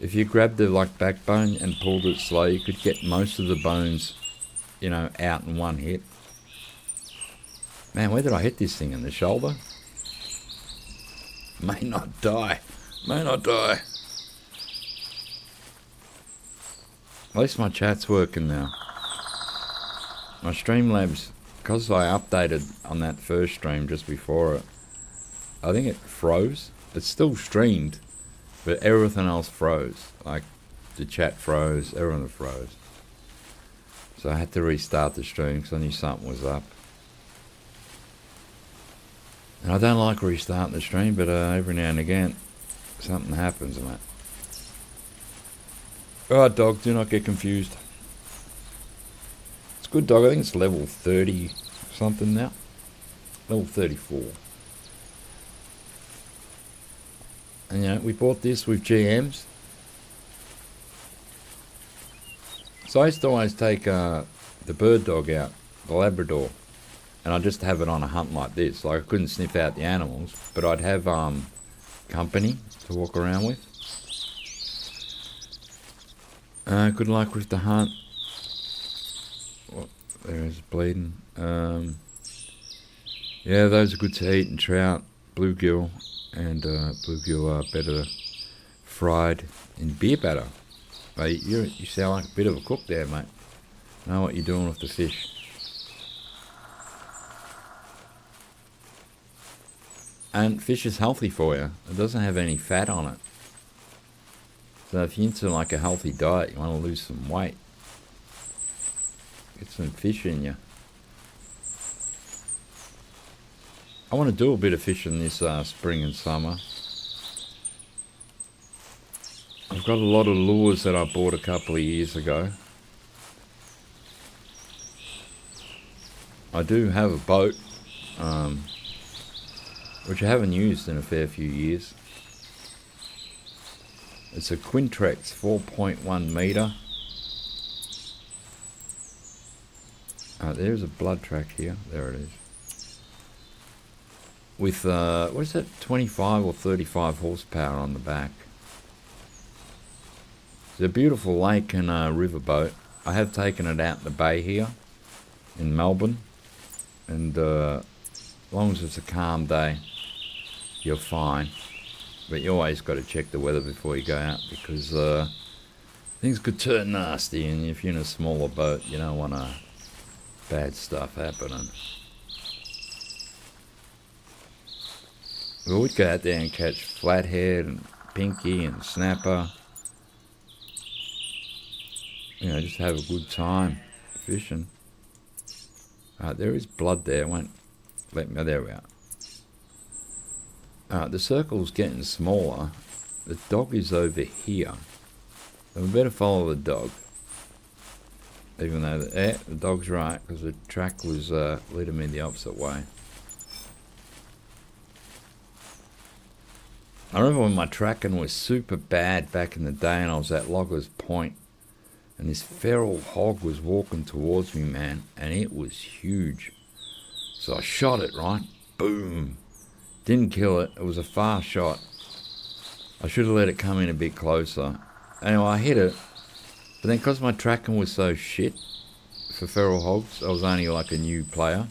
if you grabbed the backbone and pulled it slow, you could get most of the bones, out in one hit. Man, where did I hit this thing? In the shoulder? May not die. May not die. At least my chat's working now. My Streamlabs, because I updated on that first stream just before it, I think it froze. It's still streamed, but everything else froze. Like, the chat froze, everything froze. So I had to restart the stream because I knew something was up. And I don't like restarting the stream, but every now and again, something happens in that. Alright, dog, do not get confused. It's a good dog. I think it's level 30 something now. Level 34. And we bought this with GMs. So I used to always take the bird dog out, the Labrador. And I'd just have it on a hunt like this. Like, I couldn't sniff out the animals, but I'd have company to walk around with. Good luck with the hunt. Oh, there is bleeding. Yeah, those are good to eat, and trout, bluegill, and bluegill are better fried in beer batter. You sound like a bit of a cook there, mate. Know what you're doing with the fish. And fish is healthy for you. It doesn't have any fat on it. So if you're into like a healthy diet, you want to lose some weight, get some fish in you. I want to do a bit of fishing this spring and summer. I've got a lot of lures that I bought a couple of years ago. I do have a boat, which I haven't used in a fair few years. It's a Quintrex 4.1 metre. There's a blood track here. There it is. With, what is that, 25 or 35 horsepower on the back. It's a beautiful lake and river boat. I have taken it out in the bay here in Melbourne. And as long as it's a calm day, you're fine. But you always got to check the weather before you go out, because things could turn nasty, and if you're in a smaller boat, you don't want bad stuff happening. We would go out there and catch flathead and pinky and snapper. You know, just have a good time fishing. There is blood there. It won't let me. There we are. The circle's getting smaller. The dog is over here. So we better follow the dog. Even though the dog's right, because the track was leading me the opposite way. I remember when my tracking was super bad back in the day, and I was at Loggers Point, and this feral hog was walking towards me, man, and it was huge. So I shot it, right? Boom. Didn't kill it. It was a far shot. I should have let it come in a bit closer. Anyway, I hit it. But then because my tracking was so shit for feral hogs, I was only like a new player,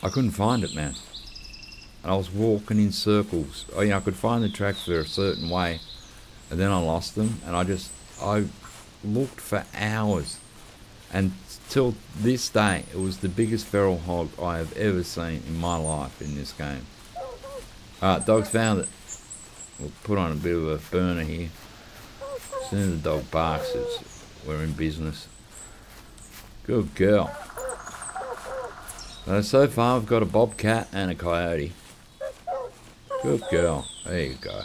I couldn't find it, man. And I was walking in circles. I could find the tracks for a certain way, and then I lost them. And I looked for hours. And till this day, it was the biggest feral hog I have ever seen in my life in this game. Alright, dog's found it. We'll put on a bit of a burner here. As soon as the dog barks, we're in business. Good girl. So far, we've got a bobcat and a coyote. Good girl. There you go.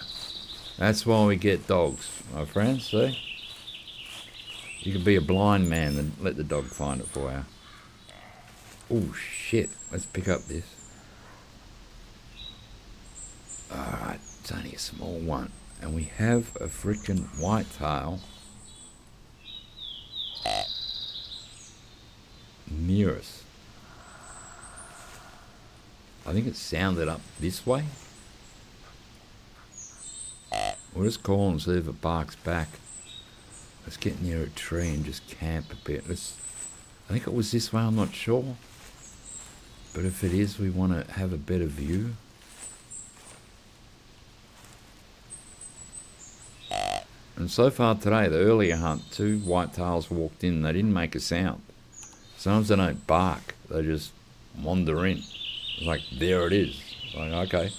That's why we get dogs, my friends, see? You can be a blind man and let the dog find it for you. Oh, shit. Let's pick up this. Alright, it's only a small one. And we have a freaking whitetail near us. I think it sounded up this way. We'll just call and see if it barks back. Let's get near a tree and just camp a bit. I think it was this way, I'm not sure. But if it is, we want to have a better view. And so far today, the earlier hunt, 2 whitetails walked in. They didn't make a sound. Sometimes they don't bark. They just wander in. It's like, there it is. It's like, okay.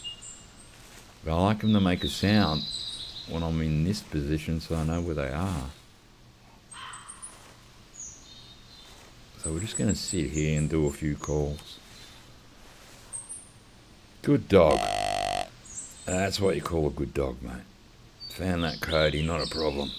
But I like them to make a sound when I'm in this position so I know where they are. So we're just going to sit here and do a few calls. Good dog. That's what you call a good dog, mate. Found that coyote, not a problem.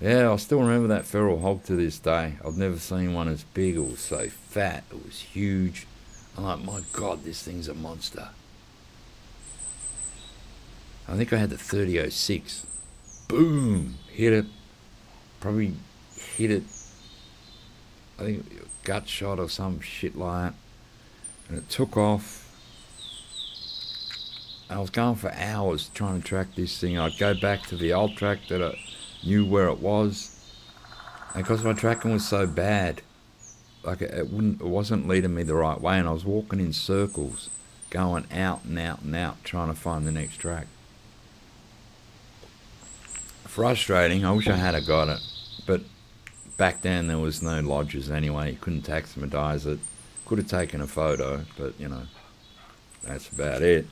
Yeah, I still remember that feral hog to this day. I've never seen one as big. It was so fat. It was huge. I'm like, my God, this thing's a monster. I think I had the 30-06. Boom! Hit it. Probably hit it. I think gut shot or some shit like that. And it took off. And I was going for hours trying to track this thing. I'd go back to the old track that I knew where it was. And because my tracking was so bad, like it wasn't leading me the right way, and I was walking in circles, going out and out and out, trying to find the next track. Frustrating. I wish I had got it. But back then there was no lodges anyway. You couldn't taxidermize it. Could have taken a photo, but you know, that's about it.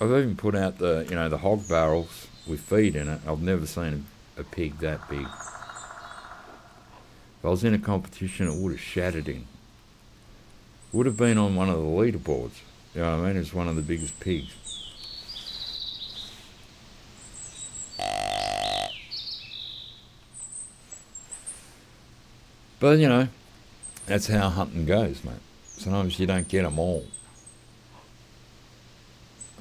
I've even put out the, you know, the hog barrels with feed in it. I've never seen a pig that big. If I was in a competition, it would have shattered him. Would have been on one of the leaderboards. You know what I mean? It's one of the biggest pigs. But, you know, that's how hunting goes, mate. Sometimes you don't get them all.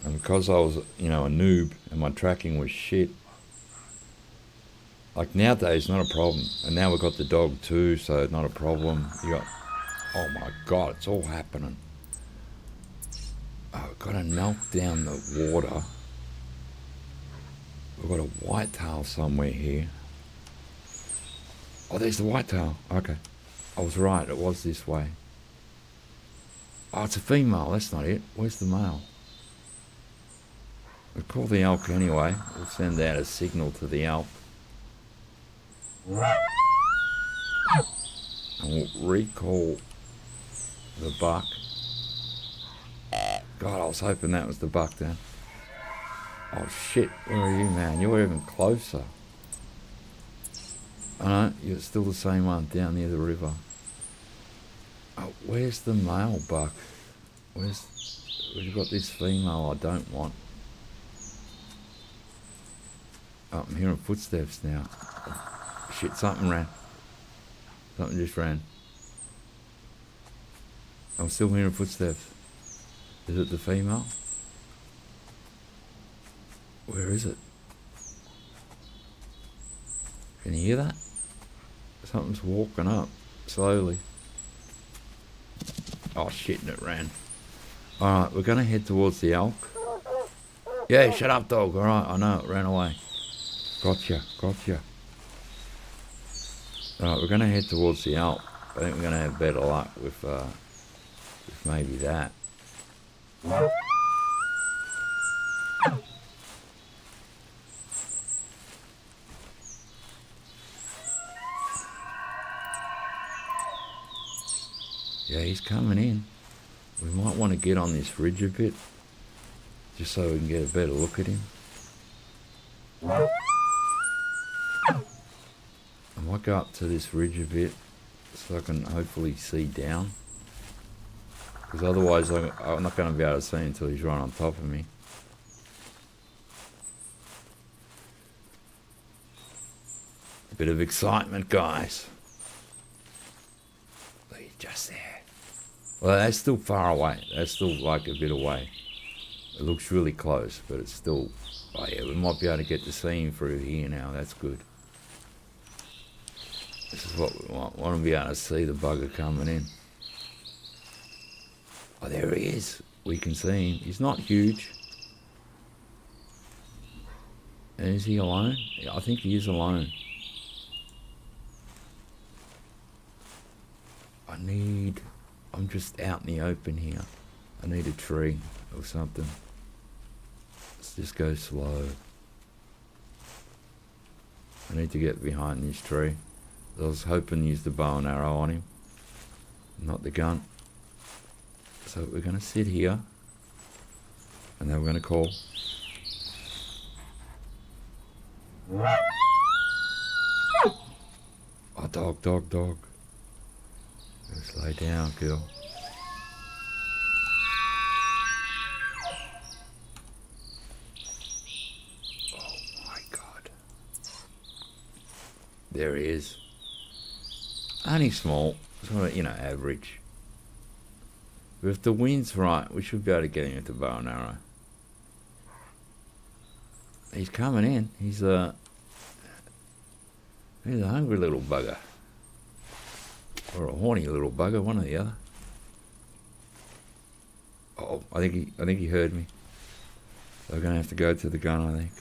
And because I was, you know, a noob and my tracking was shit, like nowadays, not a problem. And now we've got the dog too, so not a problem. You got, oh my God, it's all happening. Oh, I've got to knock down the water. We've got a whitetail somewhere here. Oh, there's the whitetail. Okay. I was right, it was this way. Oh, it's a female, that's not it. Where's the male? We'll call the elk anyway. We'll send out a signal to the elk. And we'll recall the buck. God, I was hoping that was the buck then. Oh shit, where are you, man? You're even closer. I know, you're still the same one down near the river. Oh, where's the male buck? We've got this female I don't want. Oh, I'm hearing footsteps now. Oh, shit, something ran. Something just ran. I'm still hearing footsteps. Is it the female? Where is it? Can you hear that? Something's walking up slowly. Oh shit, and it ran. Alright, we're gonna head towards the elk. Yeah, shut up, dog. Alright, I know, it ran away. Gotcha. Alright, we're gonna head towards the elk. I think we're gonna have better luck with maybe that. Yeah, he's coming in. We might want to get on this ridge a bit, just so we can get a better look at him. I might go up to this ridge a bit, so I can hopefully see down. Because otherwise I'm not going to be able to see until he's right on top of me. A bit of excitement, guys. Look, he's just there. Well, that's still far away. That's still like a bit away. It looks really close, but it's still... Oh yeah, we might be able to get to see him through here now. That's good. This is what we want. We want to be able to see the bugger coming in. Oh, there he is. We can see him. He's not huge. And is he alone? Yeah, I think he is alone. I'm just out in the open here. I need a tree or something. Let's just go slow. I need to get behind this tree. I was hoping to use the bow and arrow on him, not the gun. So we're going to sit here, and then we're going to call. Oh, dog. Just lay down, girl. Oh my God. There he is. Only small, sort of, you know, average. But if the wind's right, we should be able to get him with the bow and arrow. He's coming in. He's a hungry little bugger. Or a horny little bugger, one or the other. Oh, I think he heard me. So we're gonna have to go to the gun, I think.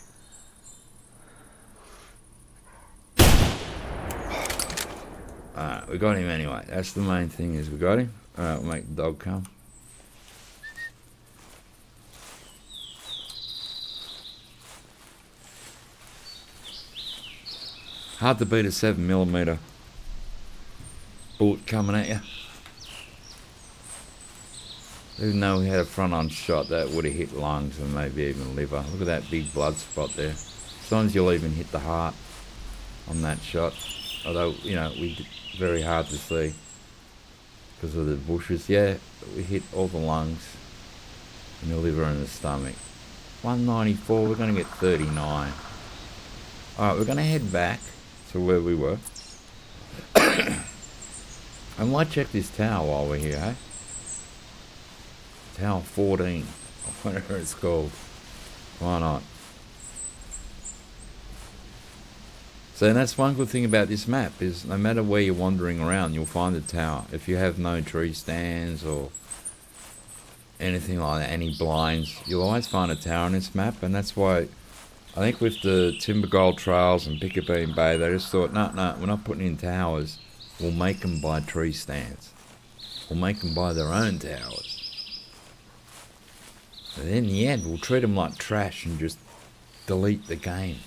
Alright, we got him anyway. That's the main thing, is we got him. Alright, we'll make the dog come. Hard to beat a 7mm bullet coming at you. Even though we had a front-on shot, that would have hit lungs and maybe even liver. Look at that big blood spot there. Sometimes you'll even hit the heart on that shot. Although, you know, very hard to see because of the bushes. Yeah, we hit all the lungs and the liver and the stomach. 194, we're going to get 39. Alright, we're going to head back to where we were. I might check this tower while we're here, eh? Tower 14, or whatever it's called. Why not? So that's one good thing about this map, is no matter where you're wandering around, you'll find a tower. If you have no tree stands or anything like that, any blinds, you'll always find a tower on this map. And that's why I think with the Timber Gold Trails and Piccabeen Bay, they just thought, no, we're not putting in towers. We'll make them by tree stands. We'll make them by their own towers. And in the end, we'll treat them like trash and just delete the game.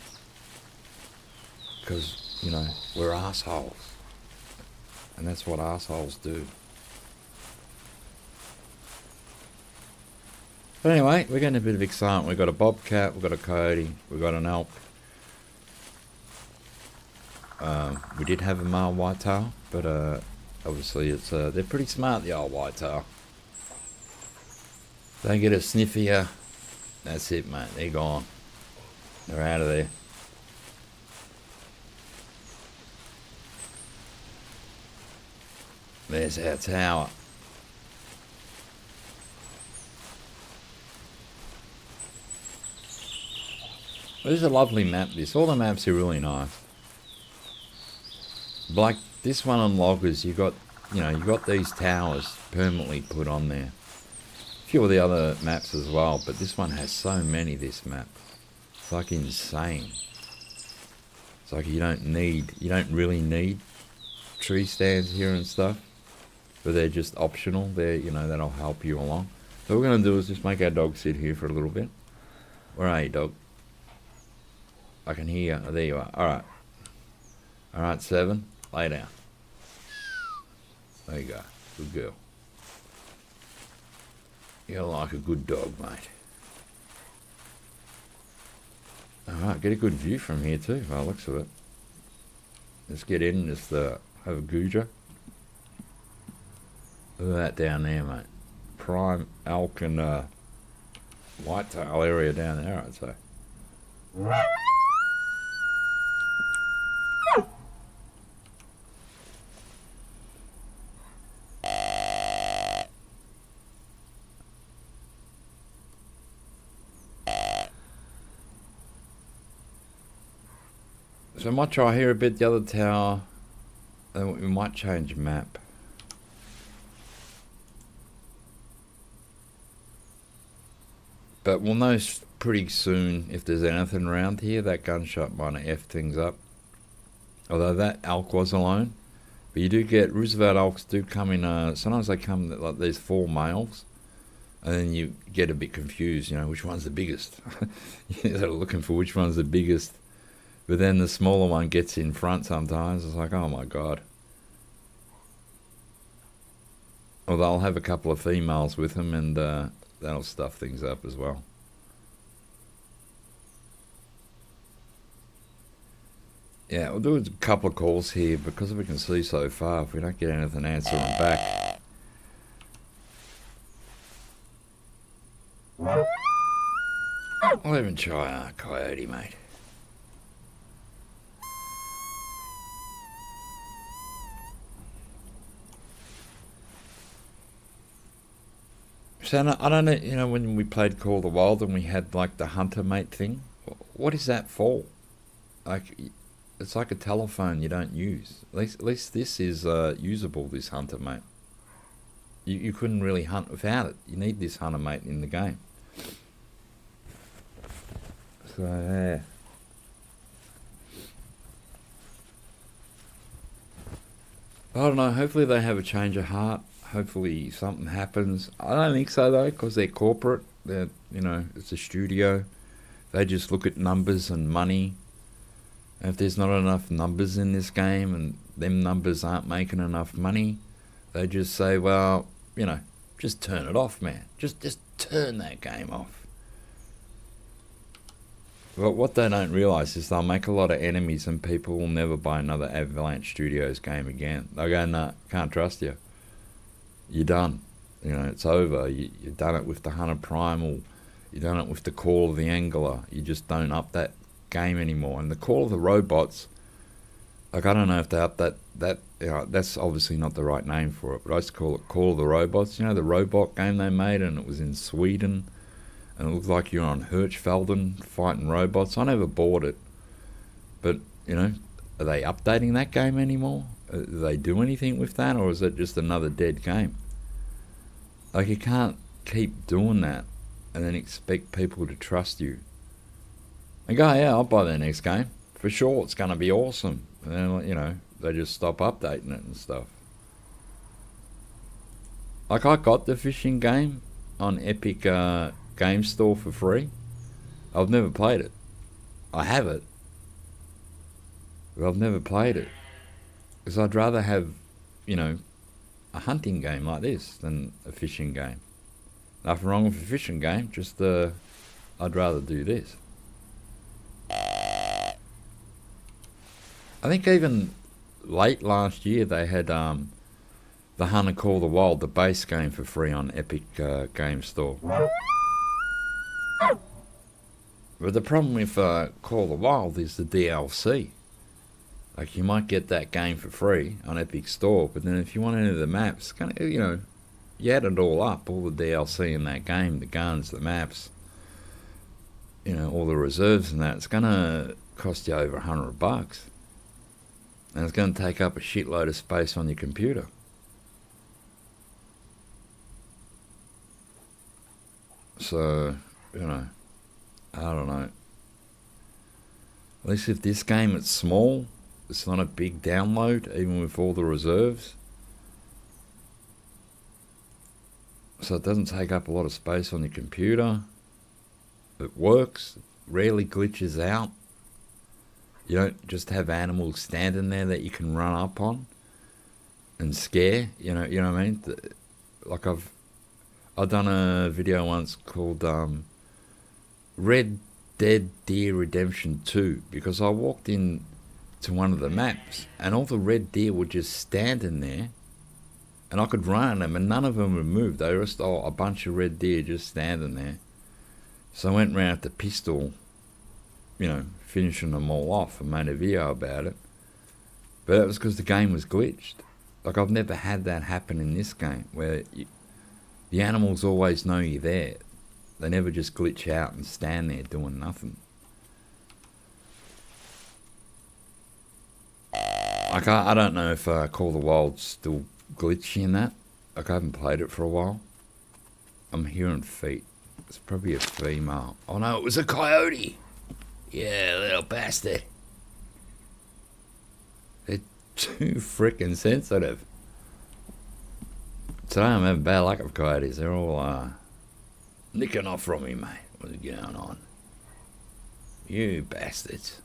Because, you know, we're assholes. And that's what assholes do. But anyway, we're getting a bit of excitement. We've got a bobcat, we've got a coyote, we've got an elk. We did have a male whitetail, but obviously it's they're pretty smart, the old whitetail. They get a sniff of you, that's it, mate. They're gone. They're out of there. There's our tower. This is a lovely map, this. All the maps are really nice. Like this one on Loggers, you got these towers permanently put on there. A few of the other maps as well, but this one has so many, this map. It's like insane. It's like you don't really need tree stands here and stuff, but they're just optional. That'll help you along. So what we're going to do is just make our dog sit here for a little bit. Where are you, dog? I can hear you. Oh, there you are. Alright. Alright, 7. Lay down. There you go. Good girl. You're like a good dog, mate. Alright, get a good view from here too, by the looks of it. Let's get in and just have a googer. Look at that down there, mate. Prime elk and whitetail area down there, I'd say. So I might try here a bit, the other tower, and we might change map. But we'll know pretty soon if there's anything around here. That gunshot might have effed things up. Although that elk was alone. But you do get, Roosevelt elks do come in, sometimes they come, like there's 4 males. And then you get a bit confused, which one's the biggest. You're sort of looking for which one's the biggest. But then the smaller one gets in front sometimes. It's like, oh my God. Or they'll have a couple of females with them, and that'll stuff things up as well. Yeah, we'll do a couple of calls here because we can see so far. If we don't get anything answering back. I'll even try a coyote, mate. So I don't know, when we played Call of the Wild and we had like the hunter mate thing, what is that for? Like, it's like a telephone you don't use. At least this is usable, this hunter mate. You couldn't really hunt without it. You need this hunter mate in the game. So, yeah. I don't know, hopefully they have a change of heart. Hopefully something happens. I don't think so though, because they're corporate. It's a studio. They just look at numbers and money. And if there's not enough numbers in this game and them numbers aren't making enough money, they just say, well, you know, just turn it off, man. Just turn that game off. But what they don't realise is they'll make a lot of enemies and people will never buy another Avalanche Studios game again. They'll go, nah, can't trust you. You're done. You know, it's over. You've done it with the Hunter Primal. You've done it with the Call of the Angler. You just don't up that game anymore. And the Call of the Robots, like, I don't know if they up that you know, that's obviously not the right name for it, but I used to call it Call of the Robots. You know, the robot game they made, and it was in Sweden, and it looked like you're on Hirschfelden fighting robots. I never bought it, but, you know, are they updating that game anymore? Do they do anything with that, or is it just another dead game? Like, you can't keep doing that and then expect people to trust you. And go, yeah, I'll buy their next game. For sure, it's going to be awesome. And then, you know, they just stop updating it and stuff. Like, I got the fishing game on Epic Game Store for free. I've never played it. I have it, but I've never played it. Because I'd rather have, you know, a hunting game like this than a fishing game. Nothing wrong with a fishing game, just I'd rather do this. I think even late last year they had the Hunter Call the Wild, the base game, for free on Epic Game Store. But the problem with Call the Wild is the DLC. Like, you might get that game for free on Epic Store, but then if you want any of the maps, kind of, you know, you add it all up, all the DLC in that game, the guns, the maps, you know, all the reserves and that, it's going to cost you over $100. And it's going to take up a shitload of space on your computer. So, you know, I don't know. At least if this game, it's small, it's not a big download, even with all the reserves. So it doesn't take up a lot of space on your computer. It works, rarely glitches out. You don't just have animals standing there that you can run up on and scare. You know what I mean? Like, I've done a video once called Red Dead Deer Redemption 2, because I walked in to one of the maps and all the red deer were just standing there, and I could run at them and none of them would move. They were just a bunch of red deer just standing there. So I went round with the pistol, you know, finishing them all off, and made a video about it. But that was because the game was glitched. Like, I've never had that happen in this game, where the animals always know you're there. They never just glitch out and stand there doing nothing. Like, I don't know if Call of the Wild's still glitchy in that. Like, I haven't played it for a while. I'm hearing feet. It's probably a female. Oh no, it was a coyote! Yeah, little bastard. They're too frickin' sensitive. Today I'm having bad luck with coyotes. They're all nicking off from me, mate. What's going on? You bastards.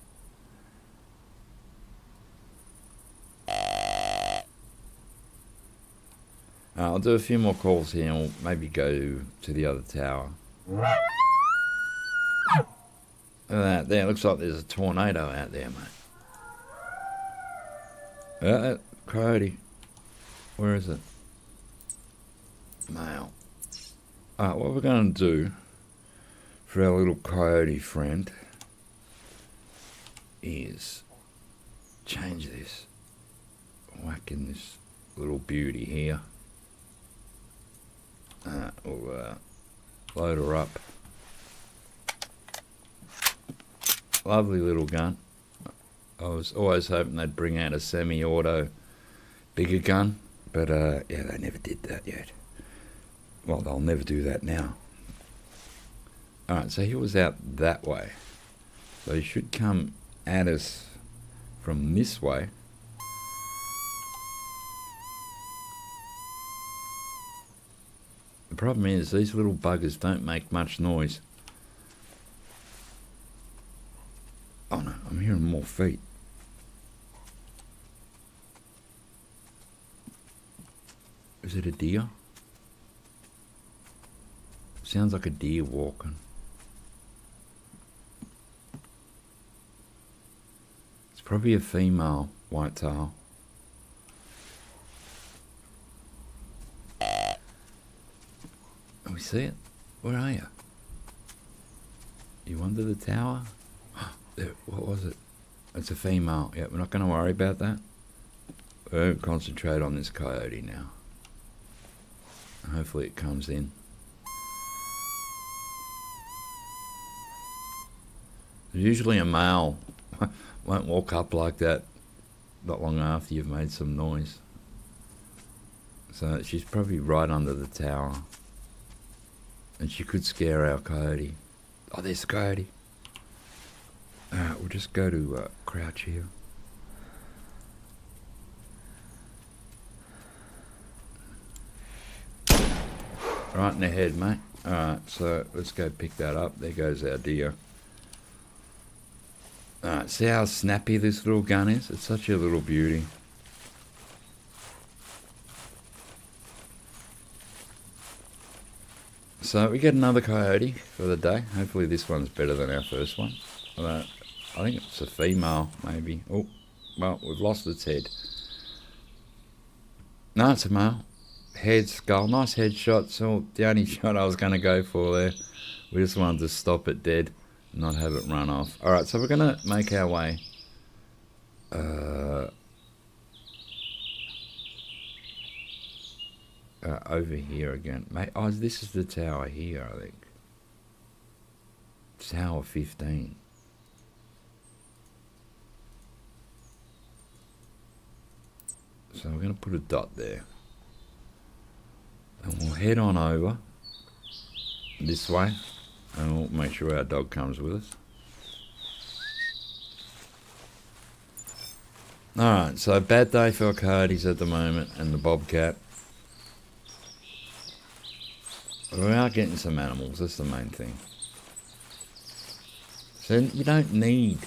I'll do a few more calls here and we'll maybe go to the other tower. Look at that. There, looks like there's a tornado out there, mate. Coyote. Where is it? Male. Alright, what we're going to do for our little coyote friend is change this. Whack in this little beauty here. We'll load her up. Lovely little gun. I was always hoping they'd bring out a semi-auto bigger gun, but yeah, they never did that yet. Well, they'll never do that now. Alright, so he was out that way. So he should come at us from this way. The problem is these little buggers don't make much noise. Oh no, I'm hearing more more feet. Is it a deer? Sounds like a deer walking. It's probably a female whitetail. Can we see it? Where are you? You under the tower? There, what was it? It's a female. Yeah, we're not going to worry about that. We'll concentrate on this coyote now. Hopefully it comes in. Usually a male won't walk up like that not long after you've made some noise. So she's probably right under the tower. And she could scare our coyote. Oh, there's the coyote. Alright, we'll just go to crouch here. Right in the head, mate. Alright, so let's go pick that up. There goes our deer. Alright, see how snappy this little gun is? It's such a little beauty. So we get another coyote for the day. Hopefully this one's better than our first one. I think it's a female, maybe. Oh, well, we've lost its head. No, it's a male. Head, skull, nice headshot. So the only shot I was going to go for there. We just wanted to stop it dead, not have it run off. Alright, so we're going to make our way over here again. Mate, oh, this is the tower here, I think. Tower 15. So we're going to put a dot there. And we'll head on over this way. And we'll make sure our dog comes with us. Alright, so bad day for our coyotes at the moment and the bobcat. We are getting some animals, that's the main thing. So you don't need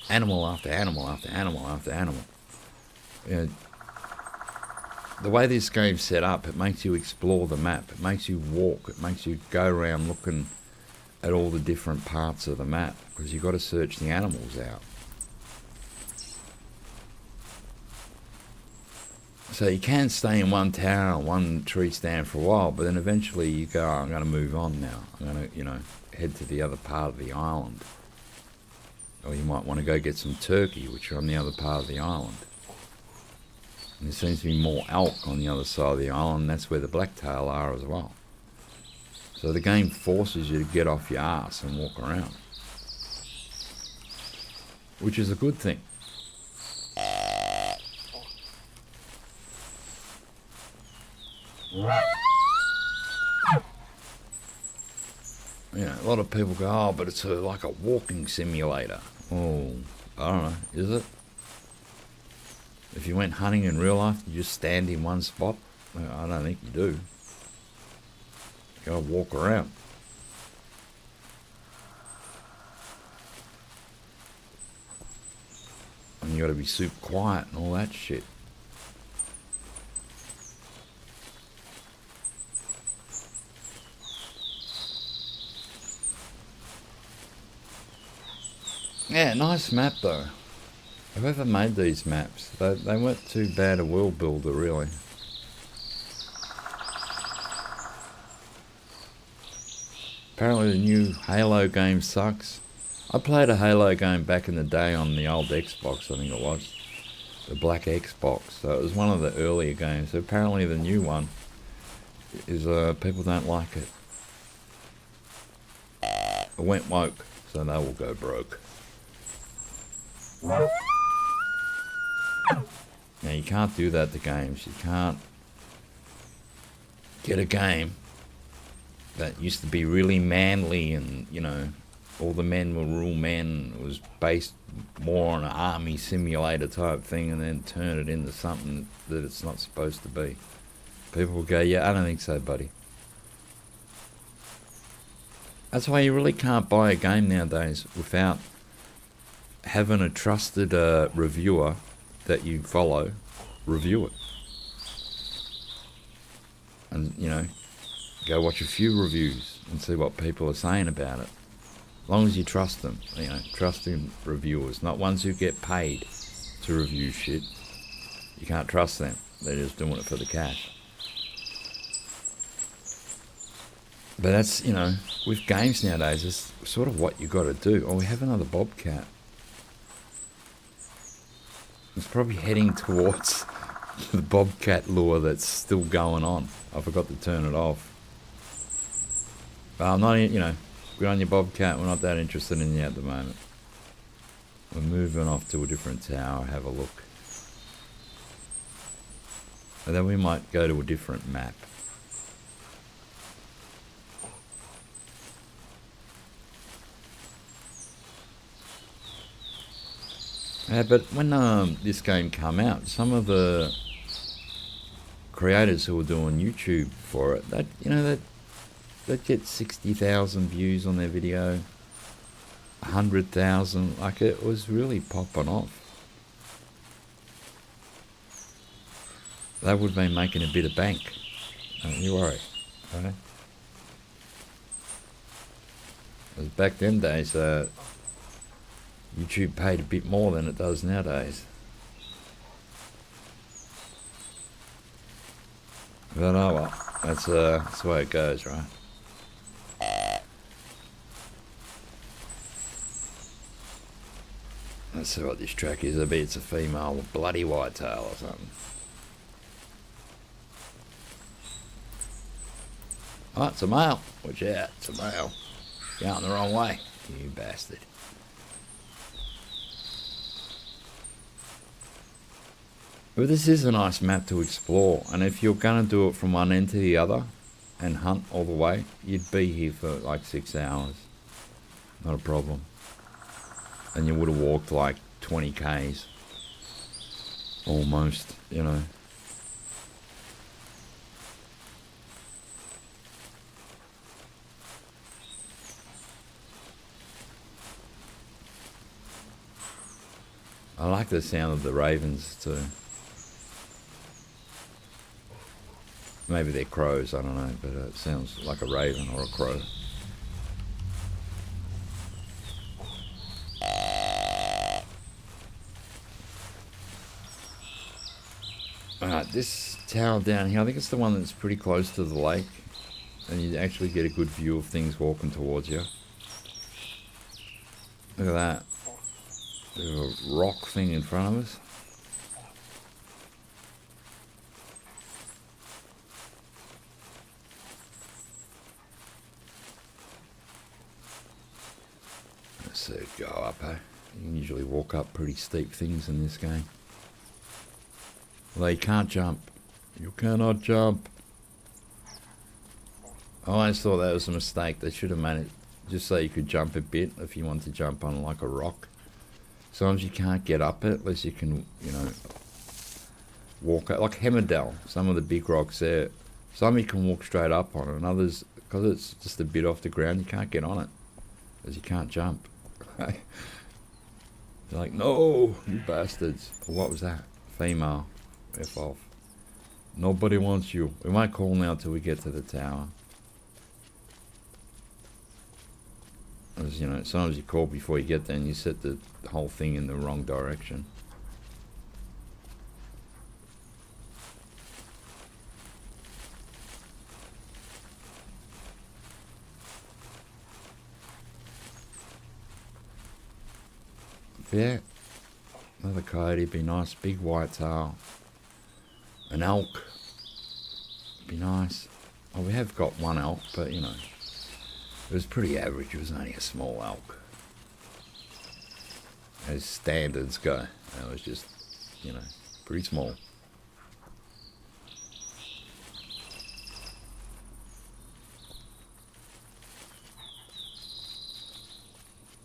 animal after animal after animal after animal. You know, the way this game's set up, it makes you explore the map. It makes you walk. It makes you go around looking at all the different parts of the map because you've got to search the animals out. So you can stay in one tower, one tree stand for a while, but then eventually you go, oh, I'm going to move on now. I'm going to, head to the other part of the island. Or you might want to go get some turkey, which are on the other part of the island. And there seems to be more elk on the other side of the island. That's where the blacktail are as well. So the game forces you to get off your ass and walk around, which is a good thing. A lot of people go, oh, but it's like a walking simulator. Oh, I don't know, is it? If you went hunting in real life, you just stand in one spot? I don't think you do. You gotta walk around. And you gotta be super quiet and all that shit. Yeah, nice map though. Whoever made these maps, they weren't too bad a world builder, really. Apparently the new Halo game sucks. I played a Halo game back in the day on the old Xbox, I think it was. The black Xbox. So it was one of the earlier games. So apparently the new one is, people don't like it. It went woke, so they will go broke. Now you can't do that to games. You can't get a game that used to be really manly and, all the men will rule men. It was based more on an army simulator type thing and then turn it into something that it's not supposed to be. People will go, yeah, I don't think so, buddy. That's why you really can't buy a game nowadays without having a trusted reviewer that you follow review it. And, you know, go watch a few reviews and see what people are saying about it. As long as you trust them, you know, trusting reviewers, not ones who get paid to review shit. You can't trust them. They're just doing it for the cash. But that's, you know, with games nowadays, it's sort of what you got to do. Oh, we have another bobcat. It's probably heading towards the bobcat lure that's still going on. I forgot to turn it off. But I'm not, you know, good on your bobcat. We're not that interested in you at the moment. We're moving off to a different tower, have a look. And then we might go to a different map. Yeah, but when this game came out, some of the creators who were doing YouTube for it, that, you know, they'd get 60,000 views on their video, 100,000. Like, it was really popping off. They would have been making a bit of bank. Don't you worry, right? Because back them days, YouTube paid a bit more than it does nowadays. But oh well, that's the way it goes, right? Let's see what this track is. I bet it's a female bloody whitetail or something. Oh, it's a male. Watch out, it's a male. Going the wrong way, you bastard. But this is a nice map to explore, and if you're going to do it from one end to the other and hunt all the way, you'd be here for like 6 hours. Not a problem. And you would have walked like 20 Ks. Almost, you know. I like the sound of the ravens too. Maybe they're crows, I don't know, but it sounds like a raven or a crow. Alright, this tower down here, I think it's the one that's pretty close to the lake. And you actually get a good view of things walking towards you. Look at that. There's a rock thing in front of us. Let's see it go up, eh? You can usually walk up pretty steep things in this game. Although you can't jump. You cannot jump. I always thought that was a mistake. They should have made it just so you could jump a bit if you want to jump on like a rock. Sometimes you can't get up it unless you can, you know, walk out. Like Hemmerdell, some of the big rocks there. Some you can walk straight up on, and others, because it's just a bit off the ground, you can't get on it. Because you can't jump. They're like, no, you bastards. What was that? Female. F off. Nobody wants you. We might call now till we get to the tower. As you know, sometimes you call before you get there and you set the whole thing in the wrong direction. Yeah, another coyote, be nice. Big whitetail. An elk, be nice. Oh, we have got one elk, but you know, it was pretty average. It was only a small elk. As standards go, it was just, you know, pretty small.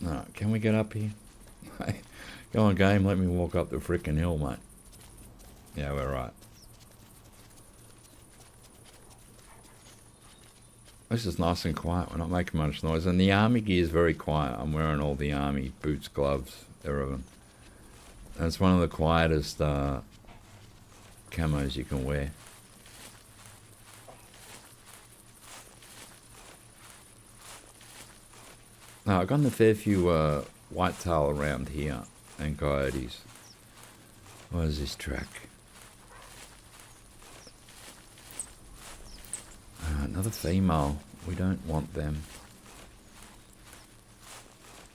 Alright, can we get up here? Go on, game, let me walk up the frickin' hill, mate. Yeah, we're right. This is nice and quiet. We're not making much noise. And the army gear is very quiet. I'm wearing all the army boots, gloves, everything. And it's one of the quietest camos you can wear. Now, I've gotten a fair few whitetail around here and coyotes. What is this track? Another female. We don't want them.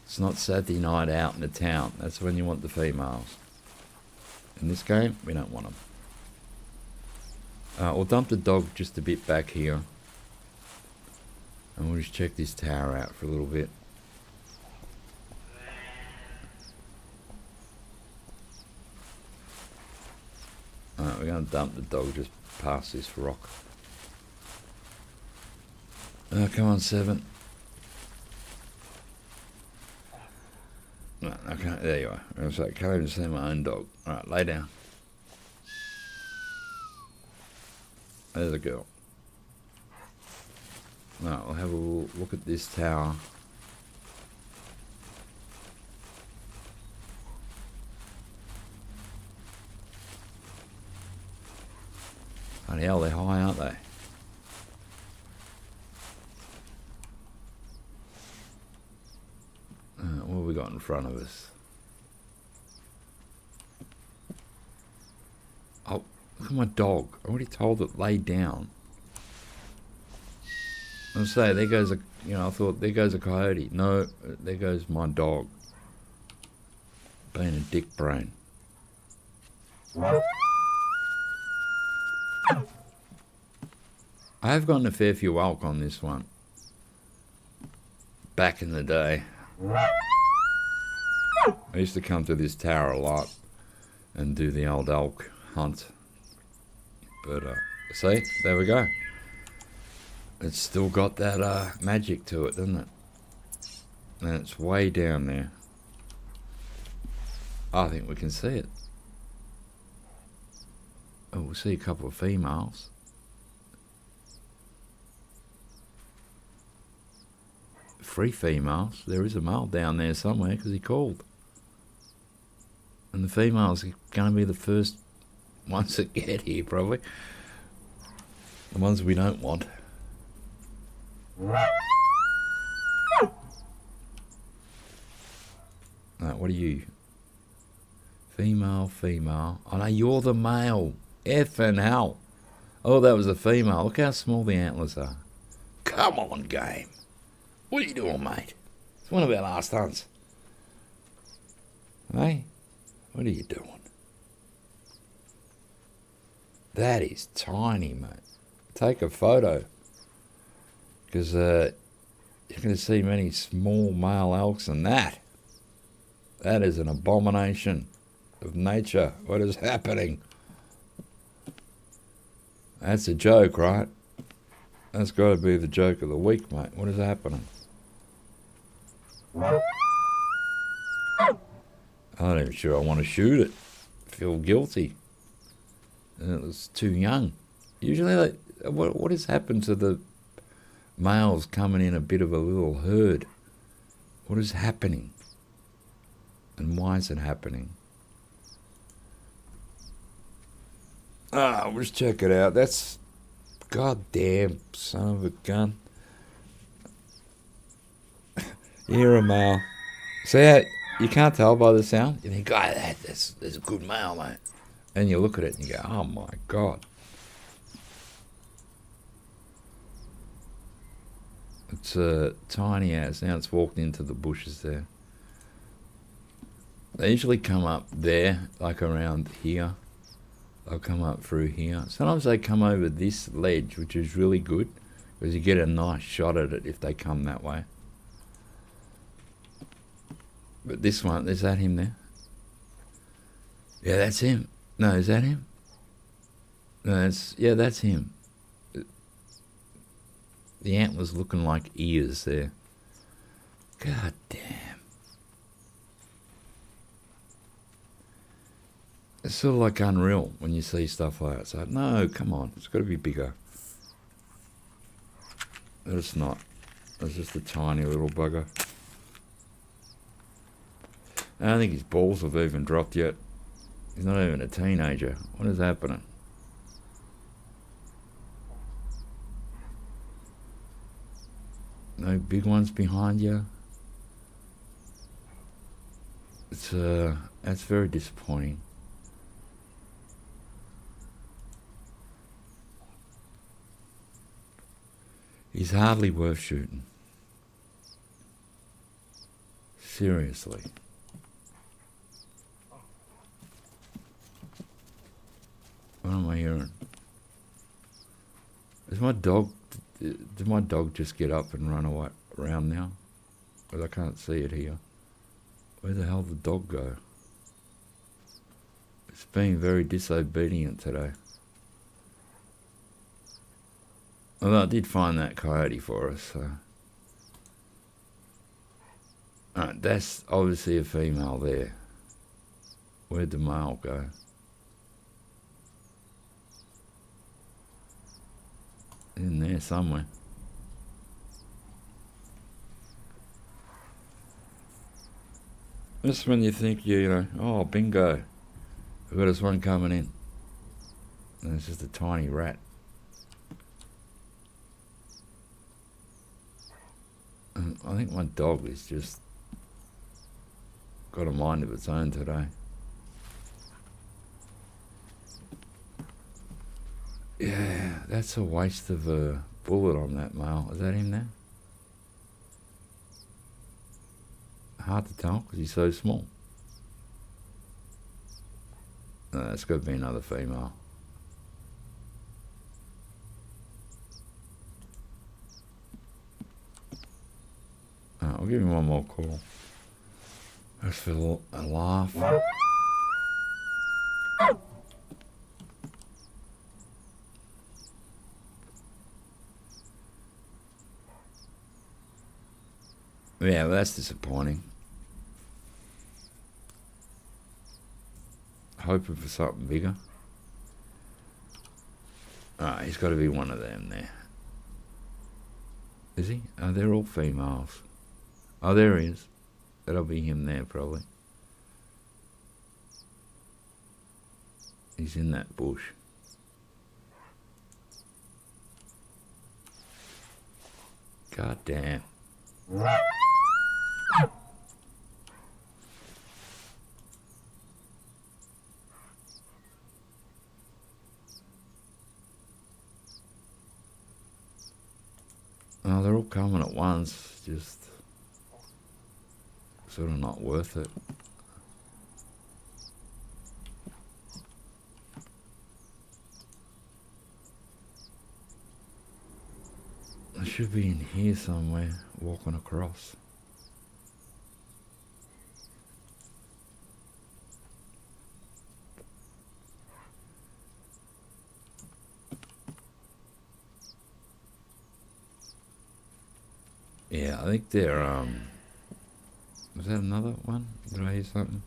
It's not Saturday night out in the town. That's when you want the females. In this game, we don't want them. We'll dump the dog just a bit back here. And we'll just check this tower out for a little bit. Alright, we're going to dump the dog just past this rock. Come on, 7. No, okay, there you are. I was like, can't even see my own dog. Alright, lay down. There's a girl. Alright, we'll have a look at this tower. Bloody hell, they're high, aren't they? What have we got in front of us? Oh, look at my dog. I already told it lay down. I was saying, there goes a, I thought, there goes a coyote. No, there goes my dog. Being a dick brain. I have gotten a fair few elk on this one. Back in the day. I used to come to this tower a lot and do the old elk hunt. But, see, there we go. It's still got that magic to it, doesn't it? And it's way down there. I think we can see it. Oh, we'll see a couple of females. Three females. There is a male down there somewhere because he called. And the females are going to be the first ones that get here, probably. The ones we don't want. What are you? Female, female. Oh no, you're the male. Effing hell. Oh, that was a female. Look how small the antlers are. Come on, game. What are you doing, mate? It's one of our last hunts. Hey? What are you doing? That is tiny, mate. Take a photo. Because you're going to see many small male elks than that. That is an abomination of nature. What is happening? That's a joke, right? That's got to be the joke of the week, mate. What is happening? I'm not even sure I want to shoot it. I feel guilty. It was too young. Usually, what has happened to the males coming in a bit of a little herd? What is happening? And why is it happening? We'll just check it out. That's goddamn son of a gun. You hear a male. See how you can't tell by the sound? You think, that's a good male, mate. And you look at it and you go, oh my God. It's a tiny ass. Now it's walked into the bushes there. They usually come up there, like around here. They'll come up through here. Sometimes they come over this ledge, which is really good, because you get a nice shot at it if they come that way. But this one, is that him there? Yeah, that's him. No, is that him? No, that's him. The antlers looking like ears there. God damn. It's sort of like unreal when you see stuff like that. It's like, no, come on, it's got to be bigger. It's not. It's just a tiny little bugger. I don't think his balls have even dropped yet. He's not even a teenager. What is happening? No big ones behind you? It's that's very disappointing. He's hardly worth shooting. Seriously. What am I hearing? Is my dog... Did my dog just get up and run away around now? Because I can't see it here. Where the hell did the dog go? It's being very disobedient today. Although I did find that coyote for us, so... Alright, that's obviously a female there. Where'd the male go? In there somewhere. Just when you think, you know, oh, bingo. We've got us one coming in. And it's just a tiny rat. And I think my dog is just got a mind of its own today. Yeah, that's a waste of a bullet on that male. Is that him there? Hard to tell because he's so small. No, it's got to be another female. I'll give him one more call. Just for a laugh. Yeah, well, that's disappointing. Hoping for something bigger. He's got to be one of them there. Is he? Oh, they're all females. Oh, there he is. That'll be him there, probably. He's in that bush. God damn. Oh, they're all coming at once. Just sort of not worth it. I should be in here somewhere, walking across. Yeah, I think they're, was that another one? Did I hear something?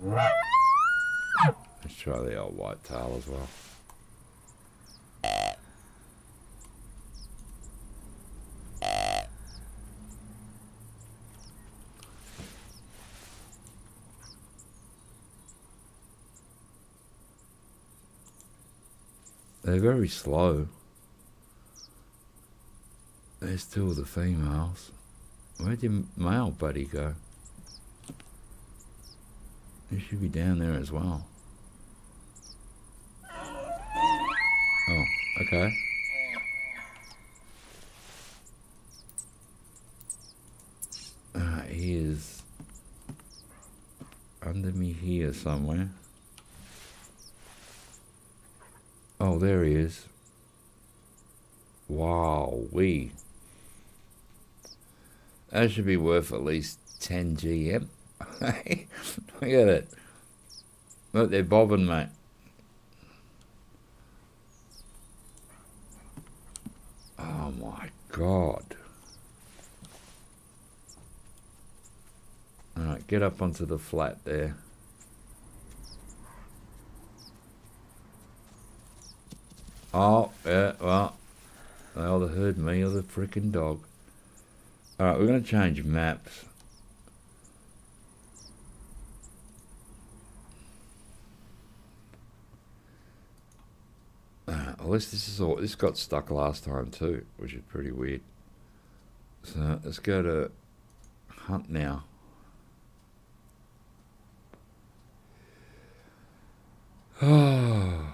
Let's try the old white tail as well. They're very slow. There's two of the females. Where'd your male buddy go? He should be down there as well. Oh, okay. He is under me here somewhere. Oh, there he is. Wow-wee. That should be worth at least 10 GM. Look at it. Look, they're bobbing, mate. Oh my God. Alright, get up onto the flat there. Oh, yeah, well, they either heard me or the freaking dog. Alright, we're going to change maps. At least this got stuck last time too, which is pretty weird. So let's go to hunt now. Oh,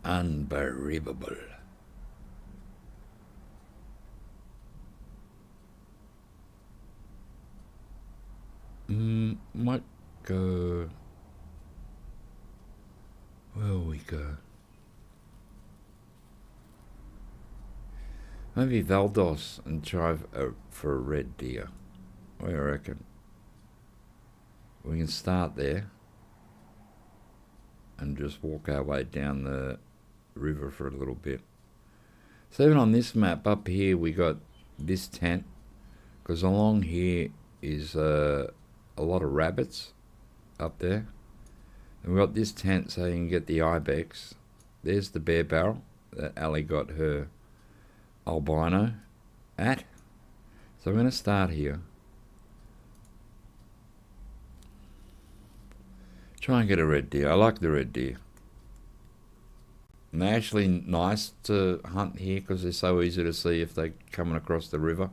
unbelievable. Might go. Where will we go? Maybe Valdos and try for a red deer. What do you reckon? We can start there and just walk our way down the river for a little bit. So even on this map up here, we got this tent, because along here is a lot of rabbits up there. And we got this tent so you can get the ibex. There's the bear barrel that Ali got her albino at. So we're going to start here. Try and get a red deer. I like the red deer. And they're actually nice to hunt here because they're so easy to see if they're coming across the river.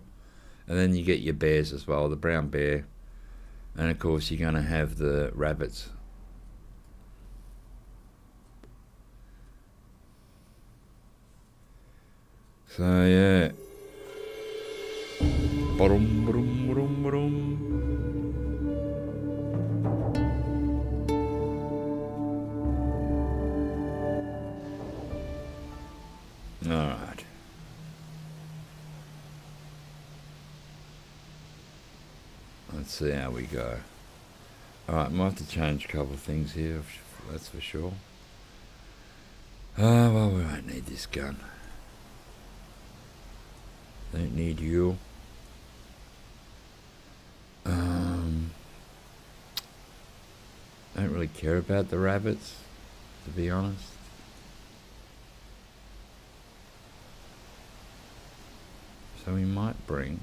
And then you get your bears as well, the brown bear. And of course you're going to have the rabbits. So yeah. Ba-dum, ba-dum, ba-dum, ba-dum. Alright. Let's see how we go. Alright, might have to change a couple of things here, that's for sure. Well, we won't need this gun. Don't need you. Don't really care about the rabbits, to be honest. So we might bring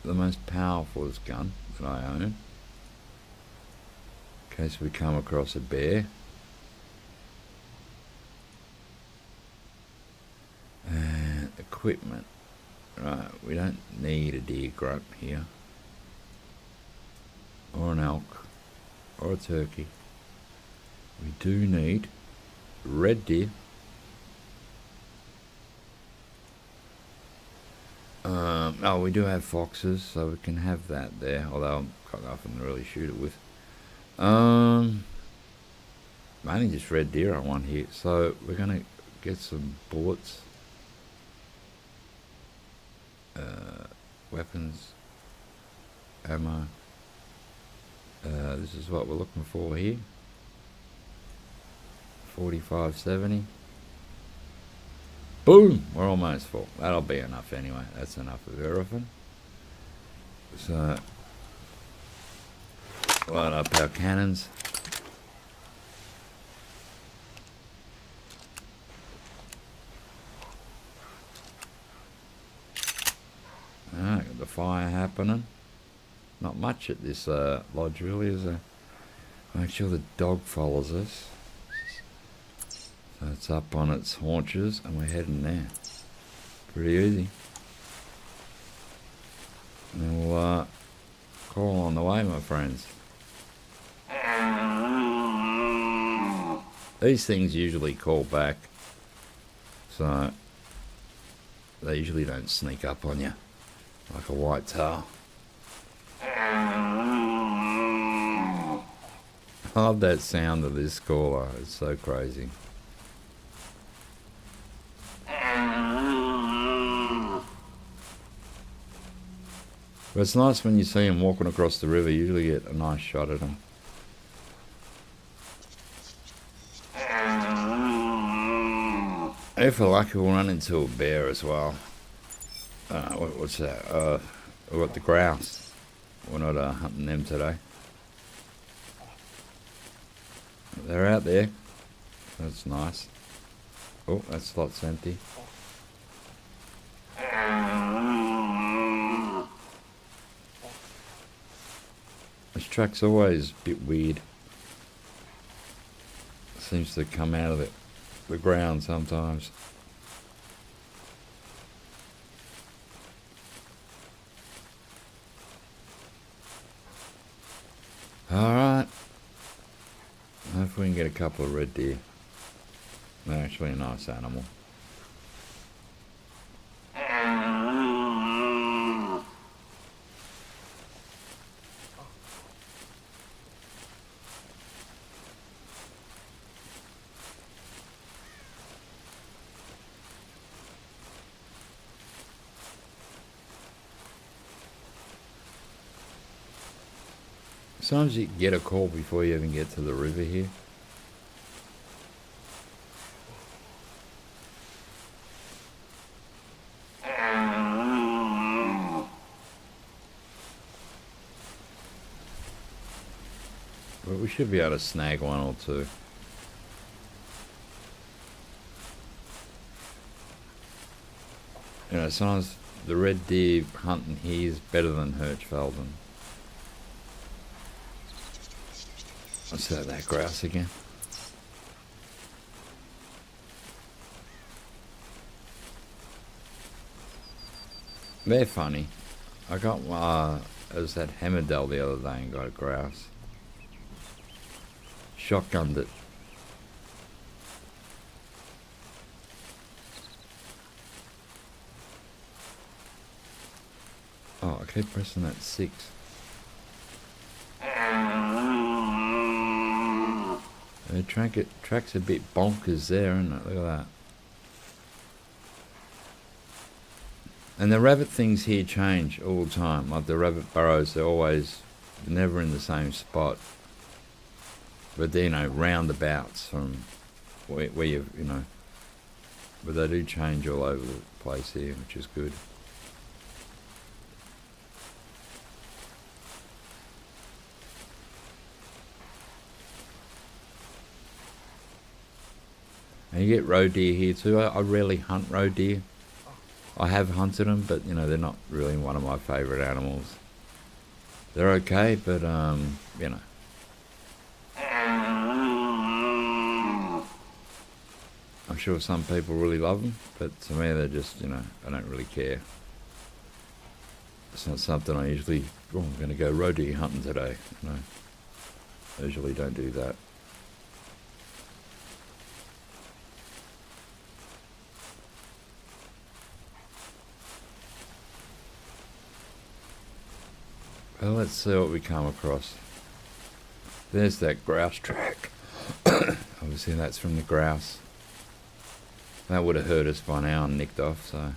the most powerful gun that I own, in case we come across a bear. And equipment. Right, we don't need a deer grunt here, or an elk, or a turkey. We do need red deer. Oh, we do have foxes, so we can have that there, although I've got nothing to really shoot it with. Mainly just red deer I want here, so we're going to get some bullets. Weapons, ammo. This is what we're looking for here. 4570. Boom! We're almost full. That'll be enough anyway. That's enough of everything. So, load up our cannons. Alright, got the fire happening. Not much at this lodge really, is there? Make sure the dog follows us. So it's up on its haunches and we're heading there. Pretty easy. And we'll call on the way, my friends. These things usually call back, so they usually don't sneak up on you like a white tail. I love that sound of this caller. It's so crazy. But it's nice when you see him walking across the river. You usually get a nice shot at him. If we're lucky, we'll run into a bear as well. What's that? We've got the grouse. We're not hunting them today. They're out there. That's nice. Oh, that slot's empty. This track's always a bit weird. Seems to come out of the ground sometimes. Alright. Hopefully we can get a couple of red deer. They're actually a nice animal. Sometimes you can get a call before you even get to the river here. But we should be able to snag one or two. You know, sometimes the red deer hunting here is better than Hirschfelden. What's that grouse again? They're funny. I got it was that Hemmerdell the other day and got a grouse. Shotgunned it. Oh, I keep pressing that 6. The track's a bit bonkers there, isn't it? Look at that. And the rabbit things here change all the time. Like the rabbit burrows, they're never in the same spot. But they're, you know, roundabouts from where you know. But they do change all over the place here, which is good. And you get roe deer here too. I rarely hunt roe deer. I have hunted them, but you know, they're not really one of my favourite animals. They're okay, but you know. I'm sure some people really love them, but to me they're just, you know, I don't really care. It's not something I usually, I'm going to go roe deer hunting today. You know, I usually don't do that. Well, let's see what we come across. There's that grouse track. Obviously that's from the grouse. That would have hurt us by now and nicked off, so.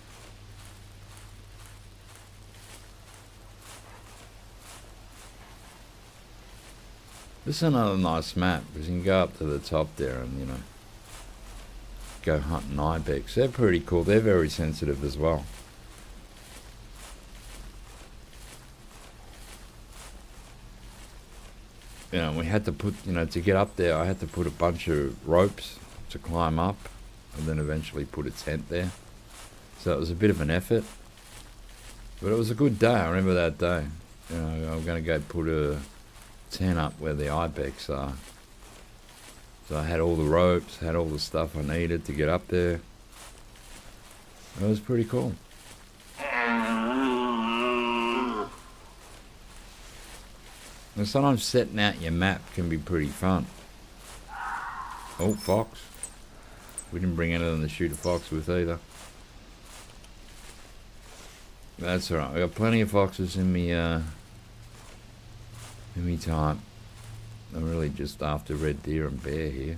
This is another nice map, because you can go up to the top there and, you know, go hunting ibex. They're pretty cool. They're very sensitive as well. You know, we had to put, you know, to get up there, I had to put a bunch of ropes to climb up and then eventually put a tent there. So it was a bit of an effort. But it was a good day. I remember that day. You know, I'm going to go put a tent up where the ibex are. So I had all the ropes, had all the stuff I needed to get up there. It was pretty cool. And sometimes setting out your map can be pretty fun. Oh, fox. We didn't bring anything to shoot a fox with either. That's alright. We got plenty of foxes in me time. I'm really just after red deer and bear here.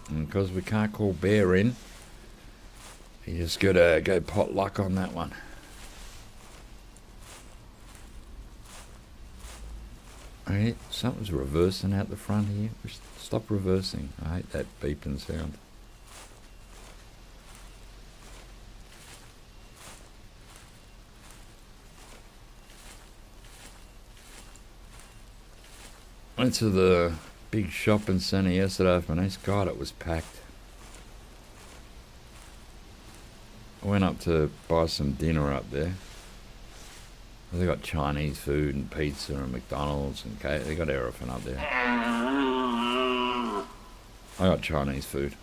And because we can't call bear in, you just gotta go pot luck on that one. Alright, something's reversing out the front here. Stop reversing. I hate that beeping sound. Went to the big shopping centre yesterday for my niece. God, it was packed. I went up to buy some dinner up there. They got Chinese food and pizza and McDonald's and cake. They got everything up there. I got Chinese food.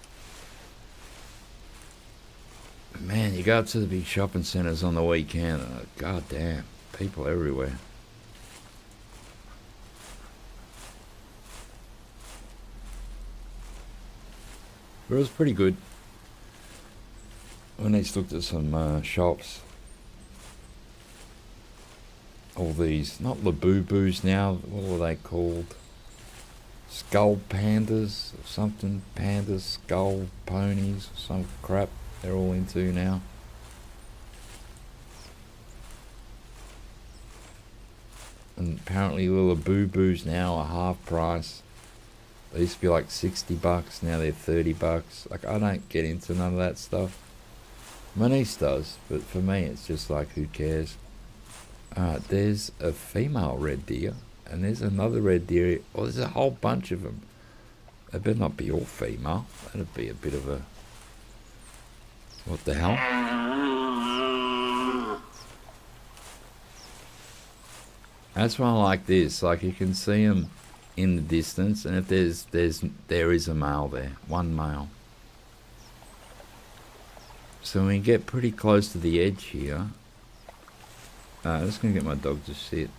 But man, you go up to the big shopping centres on the weekend and god damn, people everywhere. But it was pretty good. When they looked at some shops, all these, not Labubus now, what were they called? Skull pandas or something, pandas, skull ponies, or some crap they're all into now. And apparently the Labubus now are half price. They used to be like $60, now they're $30. Like, I don't get into none of that stuff. My niece does, but for me it's just like, who cares? There's a female red deer, and there's another red deer. Oh, there's a whole bunch of them. They better not be all female. That'd be a bit of a... what the hell? That's why I like this. Like, you can see them in the distance, and if there is a male there, one male. So when we get pretty close to the edge here, I'm just gonna get my dog to sit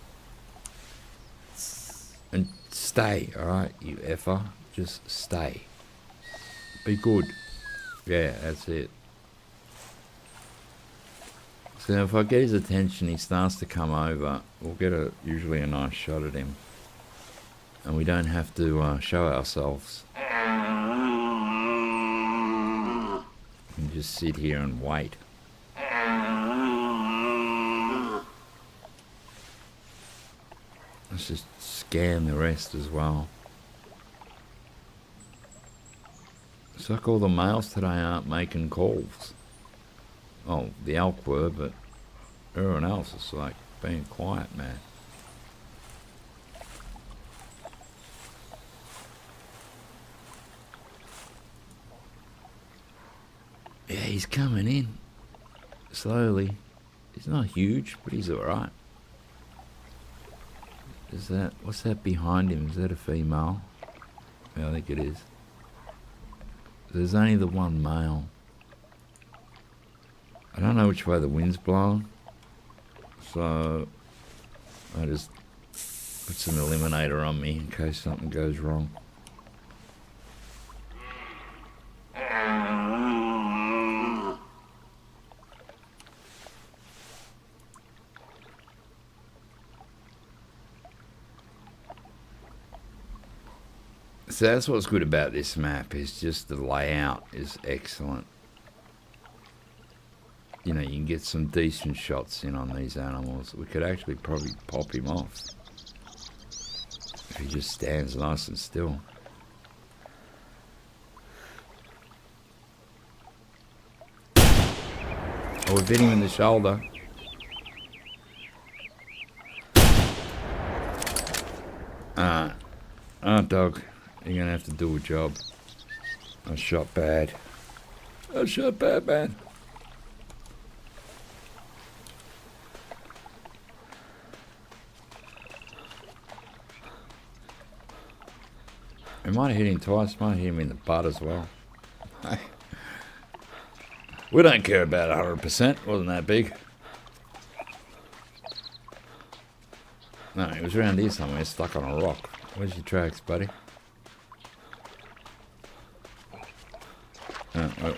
and stay. All right, you effer, just stay. Be good. Yeah, that's it. So if I get his attention, he starts to come over. We'll get usually a nice shot at him, and we don't have to show ourselves. We can just sit here and wait. Let's just scan the rest as well. It's like all the males today aren't making calls. Oh, the elk were, but everyone else is like being quiet, man. Yeah, he's coming in slowly. He's not huge, but he's alright. Is that, what's that behind him? Is that a female? Yeah, I think it is. There's only the one male. I don't know which way the wind's blowing, so I just put some eliminator on me in case something goes wrong. So that's what's good about this map, is just the layout is excellent. You know, you can get some decent shots in on these animals. We could actually probably pop him off if he just stands nice and still. Oh, we've hit him in the shoulder. Dog. You're gonna have to do a job. I shot bad. I shot bad, man. I might have hit him twice. Might have hit him in the butt as well. We don't care about 100%. Wasn't that big. No, he was around here somewhere, stuck on a rock. Where's your tracks, buddy?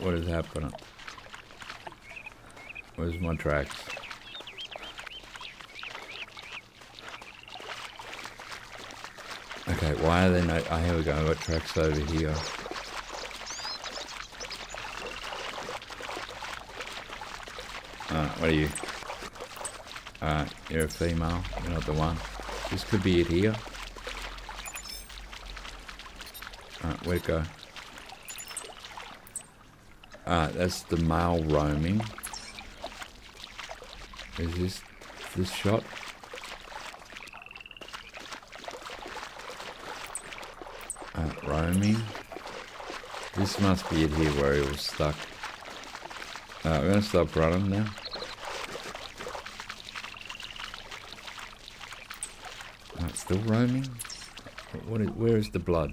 What is happening? Where's my tracks? Okay, why are they not... Oh, here we go. I've got tracks over here. What are you? You're a female. You're not the one. This could be it here. Where'd it go? That's the male roaming. Is this shot? Roaming. This must be it here where he was stuck. We're going to stop running now. It's still roaming? Where is the blood?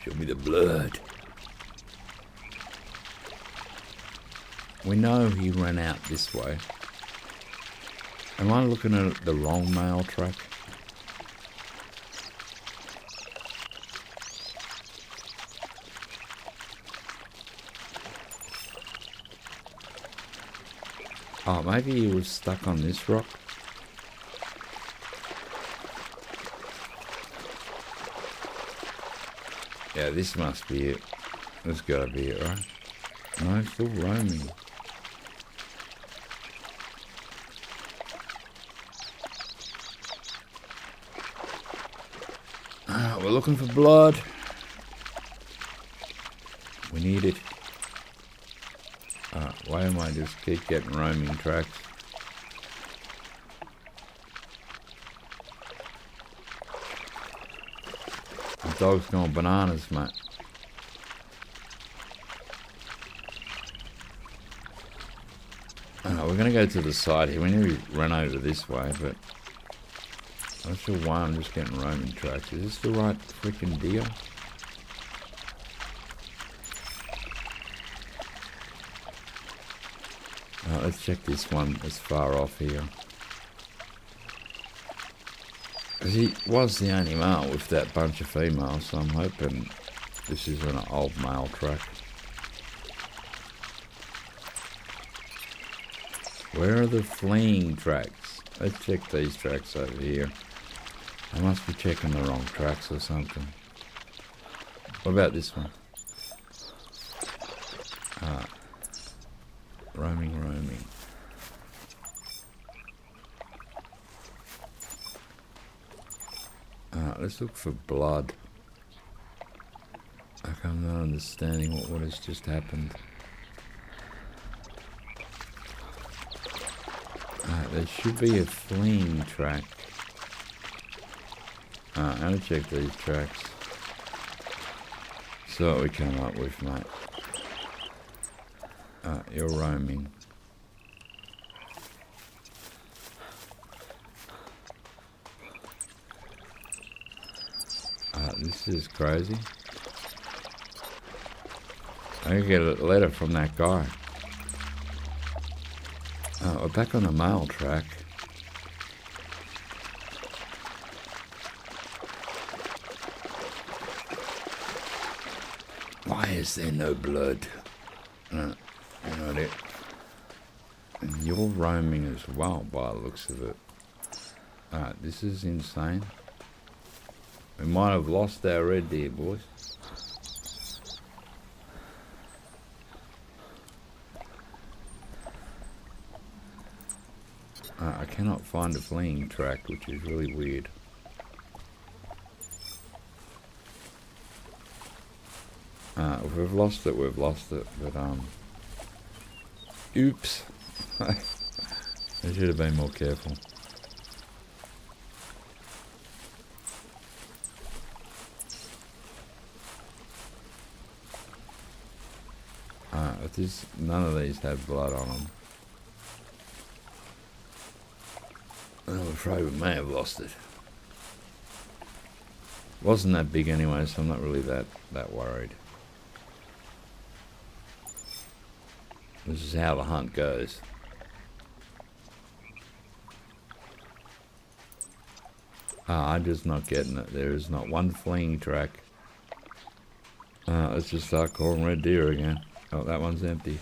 Show me the blood. We know he ran out this way. Am I looking at the wrong mail track? Oh, maybe he was stuck on this rock. Yeah, this must be it. That's gotta be it, right? No, still roaming. We're looking for blood. We need it. Why am I just keep getting roaming tracks? The dog's going bananas, mate. We're gonna go to the side here. We nearly ran over this way, but I'm not sure why I'm just getting roaming tracks. Is this the right freaking deal? Let's check this one that's far off here. Because he was the only male with that bunch of females, so I'm hoping this is an old male track. Where are the fleeing tracks? Let's check these tracks over here. I must be checking the wrong tracks or something. What about this one? Roaming. Let's look for blood. I'm not understanding what has just happened. There should be a fleeing track. I'm gonna check these tracks. So what we come up with, mate. You're roaming. This is crazy. I can get a letter from that guy. We're back on the mail track. Why is there no blood? Not it. And you're roaming as well by the looks of it. This is insane. We might have lost our red deer, boys. I cannot find a fleeing track, which is really weird. If we've lost it, we've lost it, but oops. I should have been more careful. None of these have blood on them. I'm afraid we may have lost it. Wasn't that big anyway, so I'm not really that worried. This is how the hunt goes. I'm just not getting it. There is not one fleeing track. Let's just start calling red deer again. Oh, that one's empty.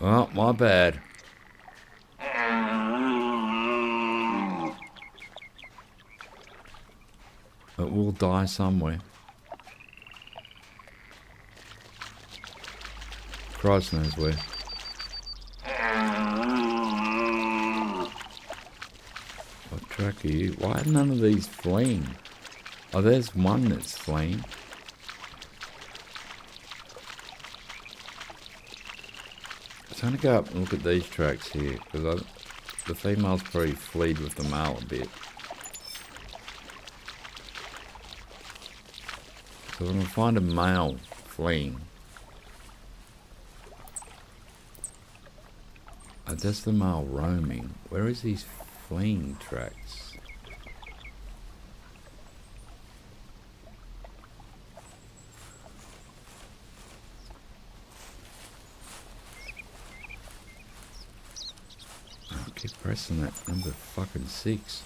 Well, my bad. It will die somewhere. Christ knows where. What track are you? Why are none of these fleeing? Oh, there's one that's fleeing. trying to go up and look at these tracks here, because the female's probably fleed with the male a bit. So I'm going to find a male fleeing. Oh, that's the male roaming. Where is these fleeing tracks? I keep pressing that number fucking 6.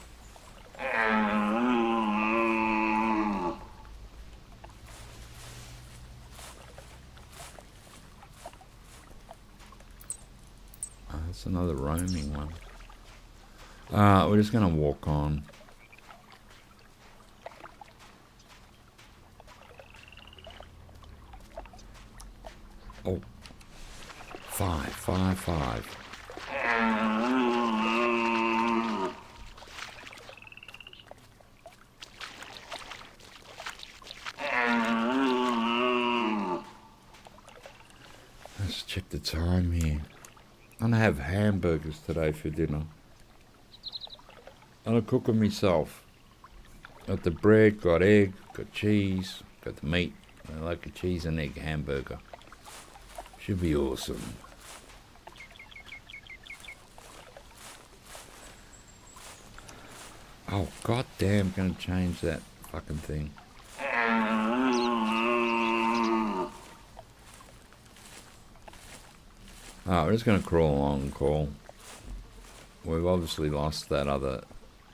That's another roaming one. We're just going to walk on. Oh. 5. Let's check the time here. I'm gonna have hamburgers today for dinner. I'm gonna cook them myself. Got the bread, got egg, got cheese, got the meat. I like a cheese and egg hamburger. Should be awesome. Oh, goddamn, gonna change that fucking thing. Oh, we're just going to crawl along and call. We've obviously lost that other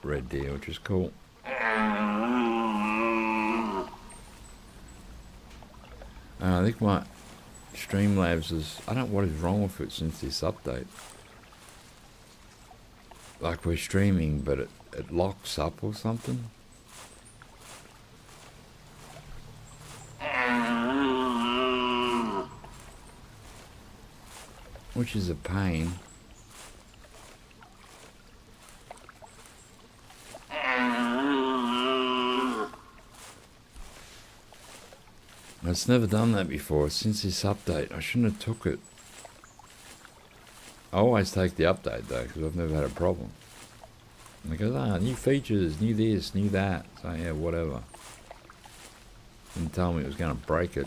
red deer, which is cool. I think my Streamlabs is... I don't know what is wrong with it since this update. Like we're streaming, but it locks up or something. Which is a pain. It's never done that before since this update. I shouldn't have took it. I always take the update though, because I've never had a problem. And they go, new features, new this, new that. So yeah, whatever. Didn't tell me it was going to break it.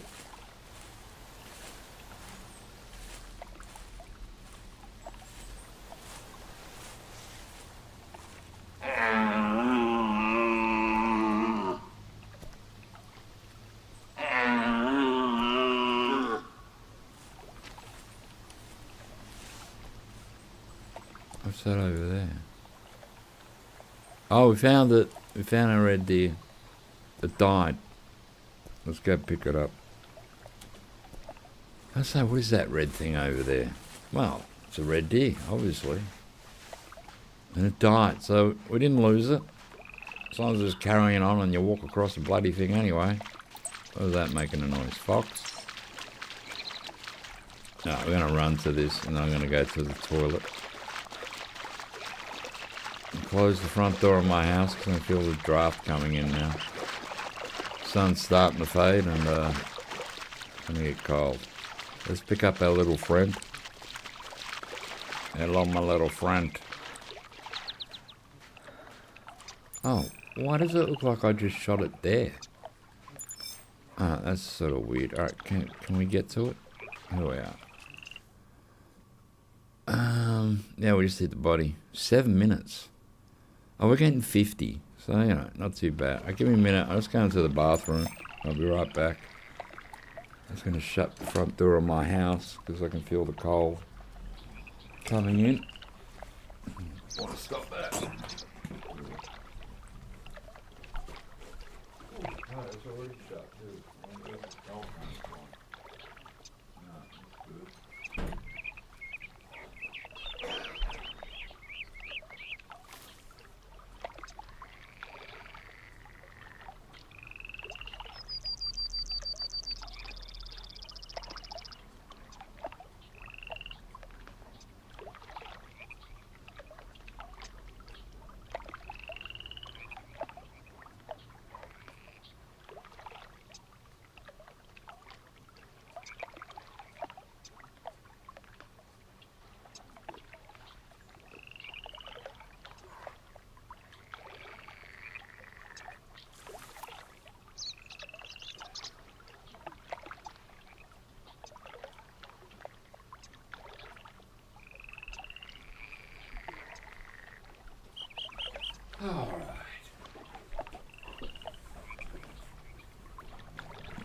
What's that over there? Oh, we found it. We found a red deer. It died. Let's go pick it up. I say, what is that red thing over there? Well, it's a red deer, obviously. And it died, so we didn't lose it. As long as it's carrying on and you walk across the bloody thing anyway. What was that making a noise? Fox? No, we're going to run to this and I'm going to go to the toilet. Close the front door of my house because I feel the draft coming in now. Sun's starting to fade and it's going to get cold. Let's pick up our little friend. Hello, my little friend. Oh, why does it look like I just shot it there? Ah, that's sort of weird. Alright, can we get to it? Here we are. Yeah, we just hit the body. 7 minutes. Oh, we're getting 50. So, you know, not too bad. Right, give me a minute. I'm just going to the bathroom. I'll be right back. I'm just going to shut the front door of my house because I can feel the cold coming in. I want to stop that. Oh, it's already shut too.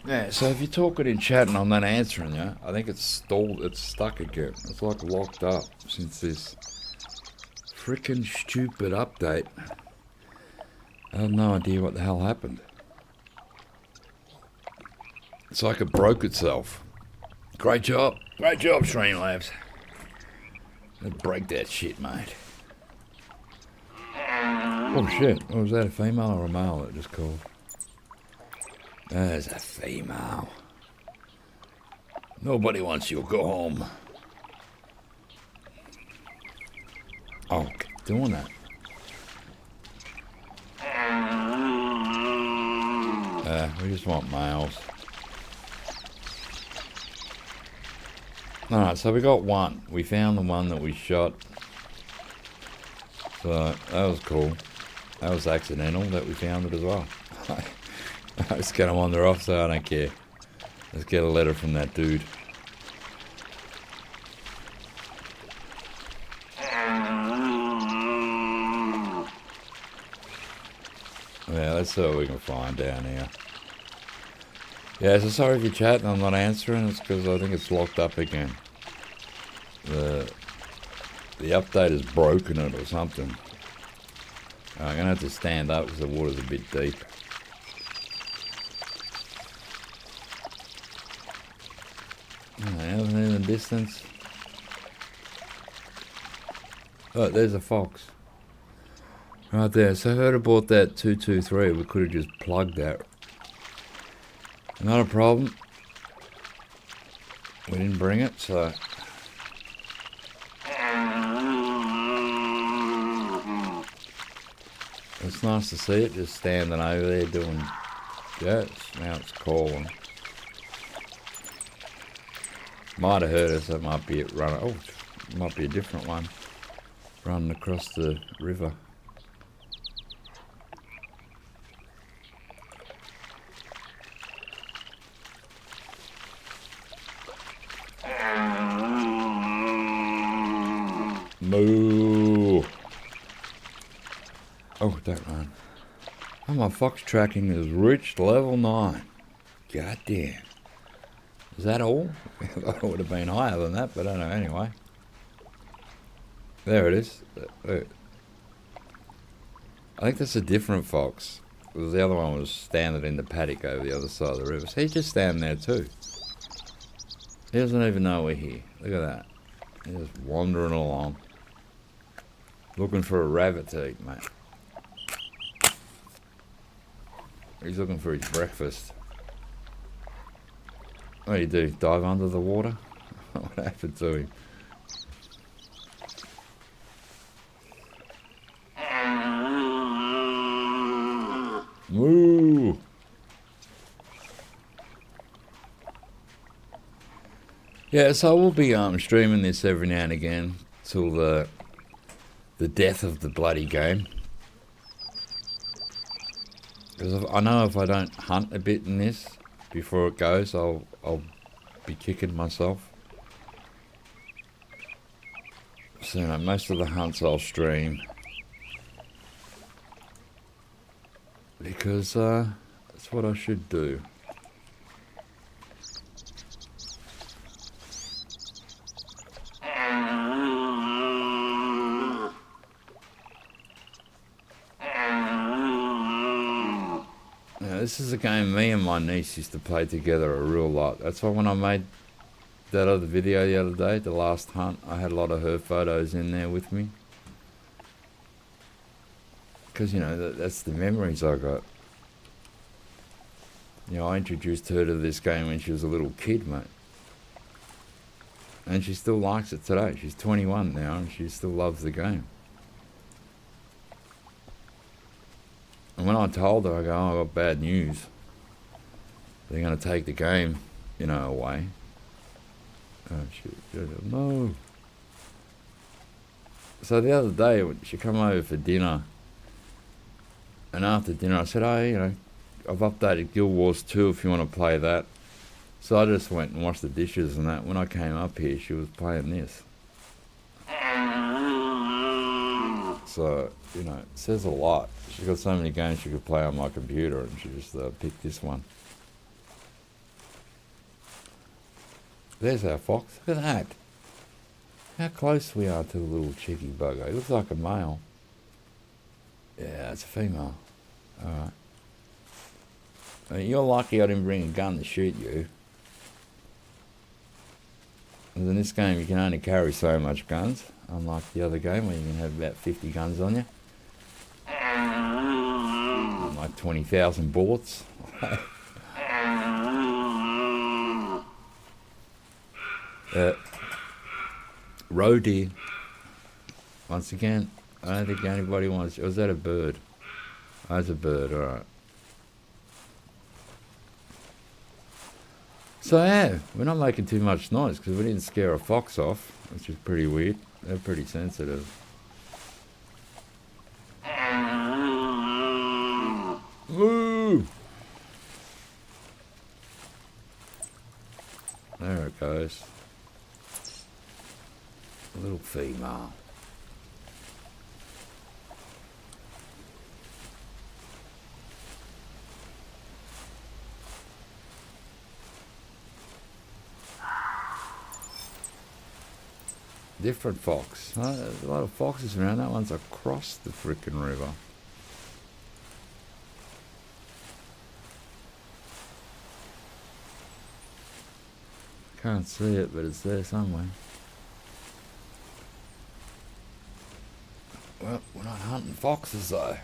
Yeah, so if you're talking in chat and I'm not answering you, I think it's stalled, it's stuck again. It's like locked up since this freaking stupid update. I have no idea what the hell happened. It's like it broke itself. Great job, Streamlabs. Let's break that shit, mate. Oh shit, was that a female or a male that just called? There's a female. Nobody wants you, go home. Oh, keep doing that. We just want males. Alright, so we got one. We found the one that we shot. So, that was cool. That was accidental that we found it as well. I just get them on their off, so I don't care. Let's get a letter from that dude. Yeah, let's see what we can find down here. Yeah, so sorry if you're chatting, I'm not answering. It's because I think it's locked up again. The update has broken it or something. I'm going to have to stand up because the water's a bit deep. Anything in the distance? Oh, there's a fox. Right there. So whoever bought that 223, we could have just plugged that. Not a problem. We didn't bring it, so... It's nice to see it just standing over there doing... Yes, now it's calling. Might have heard us, that might be it running... Oh, it might be a different one. Running across the river. Moo! Oh, don't run. Oh, my fox tracking has reached level 9. God damn. Is that all? I thought it would have been higher than that, but I don't know anyway. There it is. I think that's a different fox. Because the other one was standing in the paddock over the other side of the river. So he's just standing there too. He doesn't even know we're here. Look at that. He's just wandering along. Looking for a rabbit to eat, mate. He's looking for his breakfast. What do you do? Dive under the water? What happened to him? Moo! Yeah, so we'll be streaming this every now and again till the death of the bloody game. Because I know if I don't hunt a bit in this before it goes, I'll be kicking myself. So you know, most of the hunts I'll stream because that's what I should do. This is a game me and my niece used to play together a real lot. That's why when I made that other video the other day, the last hunt, I had a lot of her photos in there with me. Because, you know, that's the memories I got. You know, I introduced her to this game when she was a little kid, mate. And she still likes it today. She's 21 now and she still loves the game. And when I told her, I go, oh, I got bad news. They're going to take the game, you know, away. Oh, shit. No. So the other day, she come over for dinner. And after dinner, I said, oh, you know, I've updated Guild Wars 2 if you want to play that. So I just went and washed the dishes and that. When I came up here, she was playing this. fox, you know, says a lot. She's got so many games she could play on my computer, and she just picked this one. There's our fox. Look at that. How close we are to the little cheeky bugger. He looks like a male. Yeah, it's a female. Alright. You're lucky I didn't bring a gun to shoot you. And in this game you can only carry so much guns, unlike the other game where you can have about 50 guns on you. Like 20,000 bullets. Roe deer. Once again, I don't think anybody wants... Was that a bird? Oh, that's a bird, alright. So yeah, we're not making too much noise because we didn't scare a fox off, which is pretty weird. They're pretty sensitive. Woo! There it goes. A little female. Different fox. There's a lot of foxes around. That one's across the frickin' river. Can't see it, but it's there somewhere. Well, we're not hunting foxes though.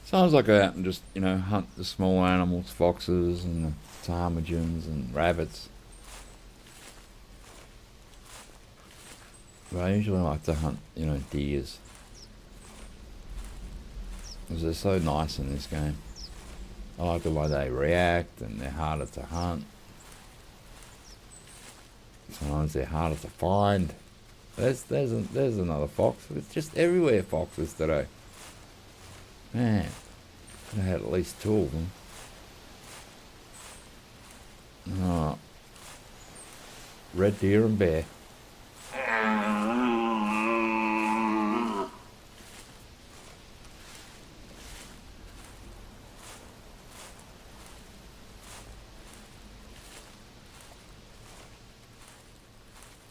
Sometimes I go out and just, you know, hunt the small animals, foxes and the ptarmigans and rabbits. But I usually like to hunt, you know, deers. Because they're so nice in this game. I like the way they react and they're harder to hunt. Sometimes they're harder to find. There's another fox. It's just everywhere foxes today. Man, I had at least 2 of them. Oh. Red deer and bear.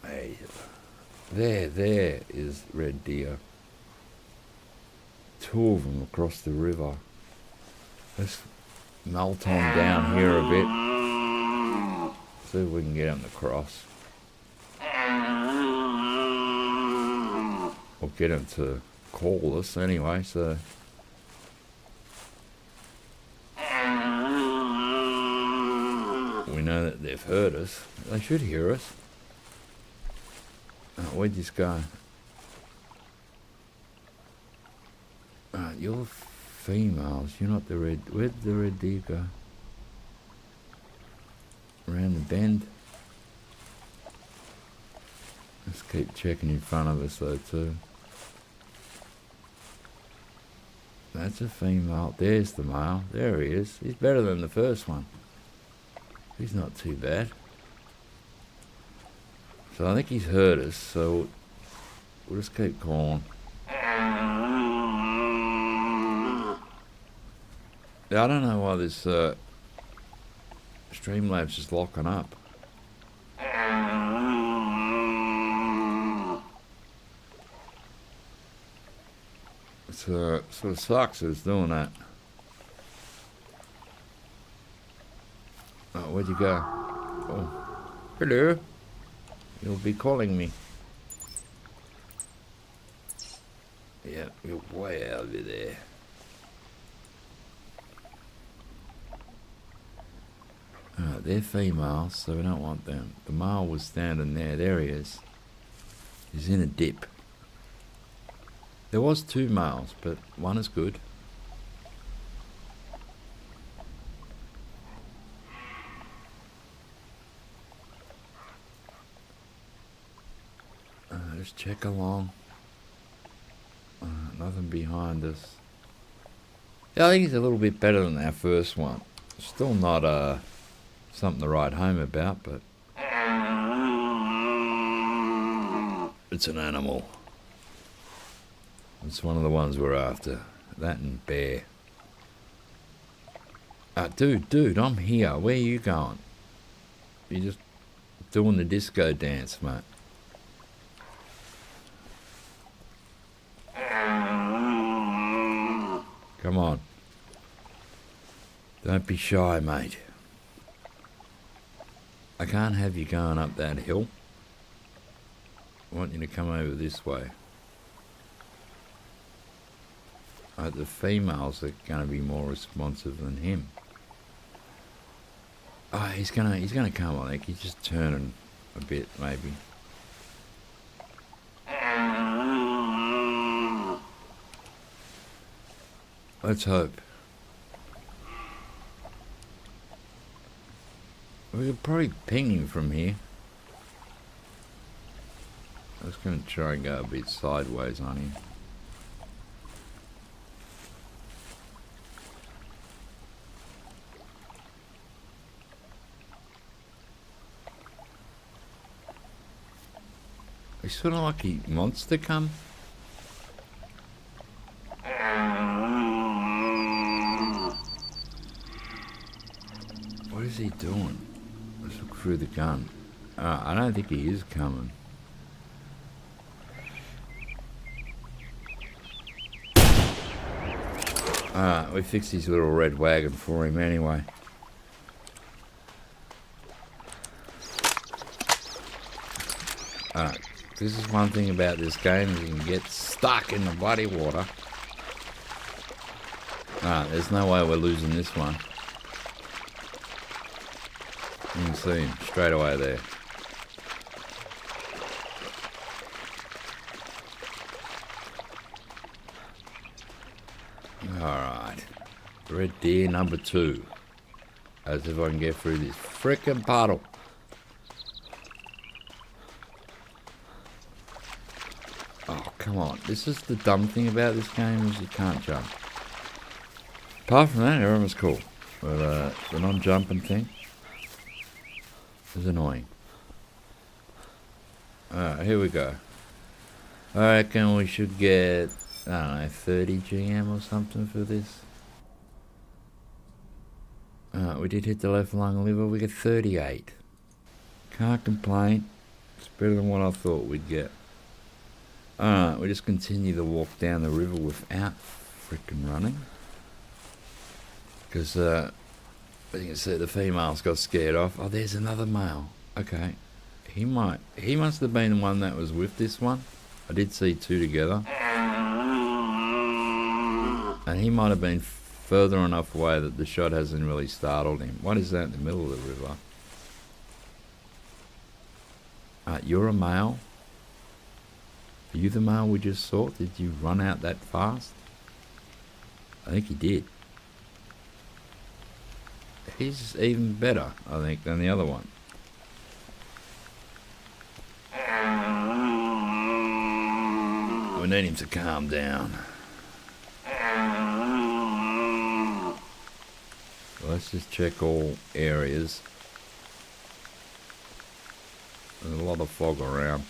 Hey, there is red deer. 2 of them across the river. Let's melt on down here a bit. See if we can get them to cross. Or get them to call us anyway, so... we know that they've heard us. They should hear us. Oh, where'd this go? You're females, you're not the red... Where'd the red deer go? Around the bend? Let's keep checking in front of us though too. That's a female. There's the male. There he is. He's better than the first one. He's not too bad. So I think he's heard us, so we'll just keep calling. I don't know why this Streamlabs is locking up. It sort of sucks that it's doing that. Oh, where'd you go? Oh, hello. You'll be calling me. Yeah, you're way over there. They're females, so we don't want them. The male was standing there. There he is. He's in a dip. There was 2 males, but one is good. Just check along. Nothing behind us. Yeah, I think he's a little bit better than our first one. Still not Something to write home about, but it's an animal. It's one of the ones we're after. That and bear. Dude, I'm here. Where are you going? You're just doing the disco dance, mate. Come on. Don't be shy, mate. I can't have you going up that hill. I want you to come over this way. The females are going to be more responsive than him. Oh, he's gonna come. I think he's just turning a bit, maybe. Let's hope. We could probably ping him from here. I was going to try and go a bit sideways on him. He's sort of like he wants to come. What is he doing? Let's look through the gun. I don't think he is coming. Alright, we fixed his little red wagon for him anyway. Alright, this is one thing about this game, is you can get stuck in the bloody water. Alright, there's no way we're losing this one. You can see him straight away there. Alright. Red deer number 2. As if I can get through this frickin' puddle. Oh, come on. This is the dumb thing about this game, is you can't jump. Apart from that, everyone was cool. But the non-jumping thing is annoying. Alright, here we go. I reckon we should get, I don't know, 30 GM or something for this. We did hit the left lung liver, we get 38. Can't complain. It's better than what I thought we'd get. Alright, we just continue the walk down the river without frickin' running. Because, as you can see, the females got scared off. Oh, there's another male. Okay. He must have been the one that was with this one. I did see 2 together. And he might have been further enough away that the shot hasn't really startled him. What is that in the middle of the river? You're a male? Are you the male we just saw? Did you run out that fast? I think he did. He's even better, I think, than the other one. We need him to calm down. Let's just check all areas. There's a lot of fog around.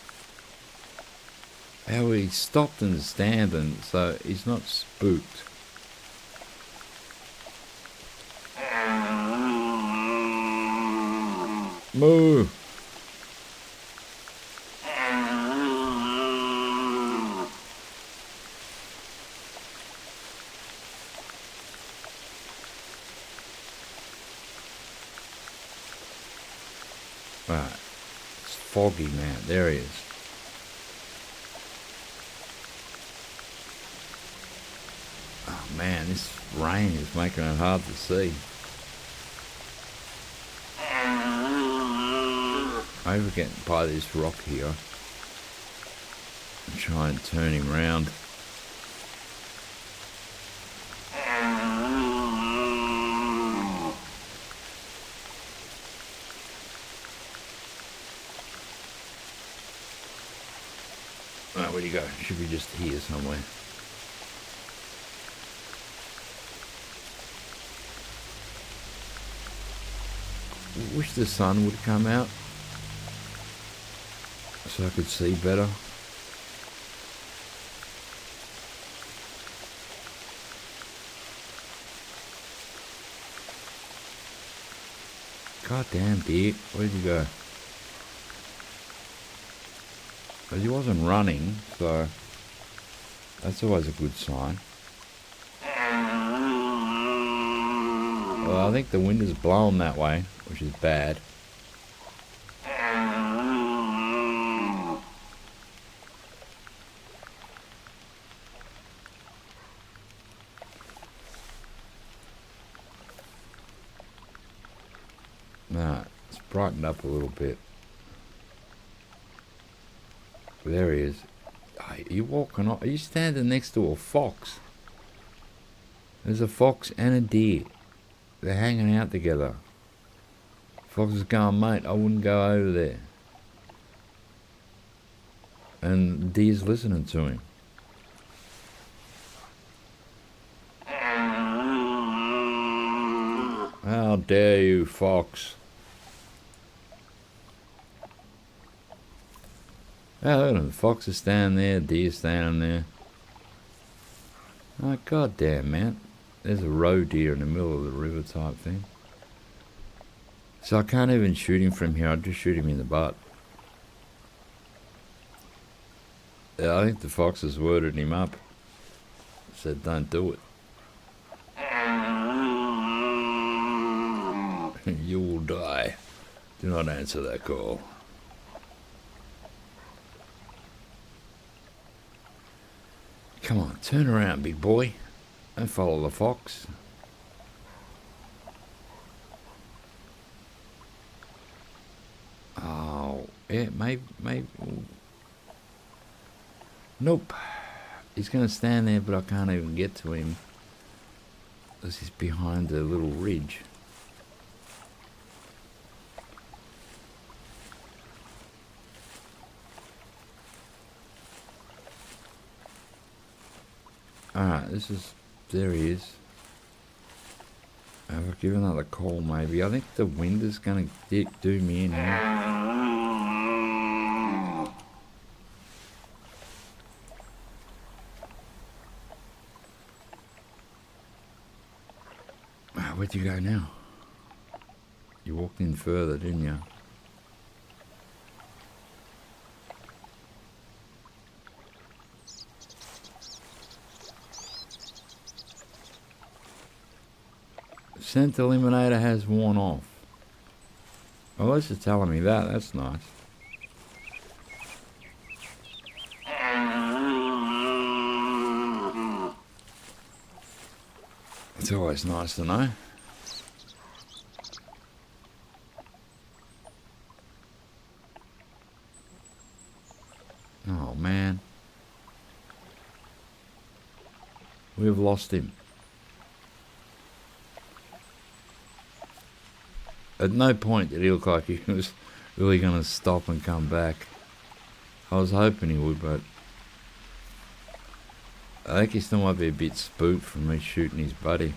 How he stopped and standing, so he's not spooked. Moo! Right. It's foggy now. There he is. Oh man, this rain is making it hard to see. Maybe we're getting by this rock here and try and turn him round. Right, where'd he go? Should be just here somewhere. wish the sun would come out so I could see better. God damn, deer. Where'd you go? But he wasn't running, so that's always a good sign. Well, I think the wind is blowing that way, which is bad. Nah, it's brightened up a little bit. There he is. Are you walking off? Are you standing next to a fox? There's a fox and a deer. They're hanging out together. Fox is going, mate, I wouldn't go over there. And the deer's listening to him. How dare you, fox? Oh, look at him. The fox is standing there, deer standing there. Oh, goddamn, man. There's a roe deer in the middle of the river type thing. So I can't even shoot him from here. I'll just shoot him in the butt. Yeah, I think the fox has worded him up. Said, don't do it. You will die. Do not answer that call. Come on, turn around, big boy. Don't follow the fox. Oh, yeah, maybe. Nope. He's going to stand there, but I can't even get to him. Because he's behind a little ridge. Alright, there he is. I'll give another call maybe. I think the wind is going to do me in here. Where'd you go now? You walked in further, didn't you? Scent eliminator has worn off. Well, at least it's telling me that. That's nice. It's always nice to know. Oh, man. We've lost him. At no point did he look like he was really going to stop and come back. I was hoping he would, but I think he still might be a bit spooked from me shooting his buddy.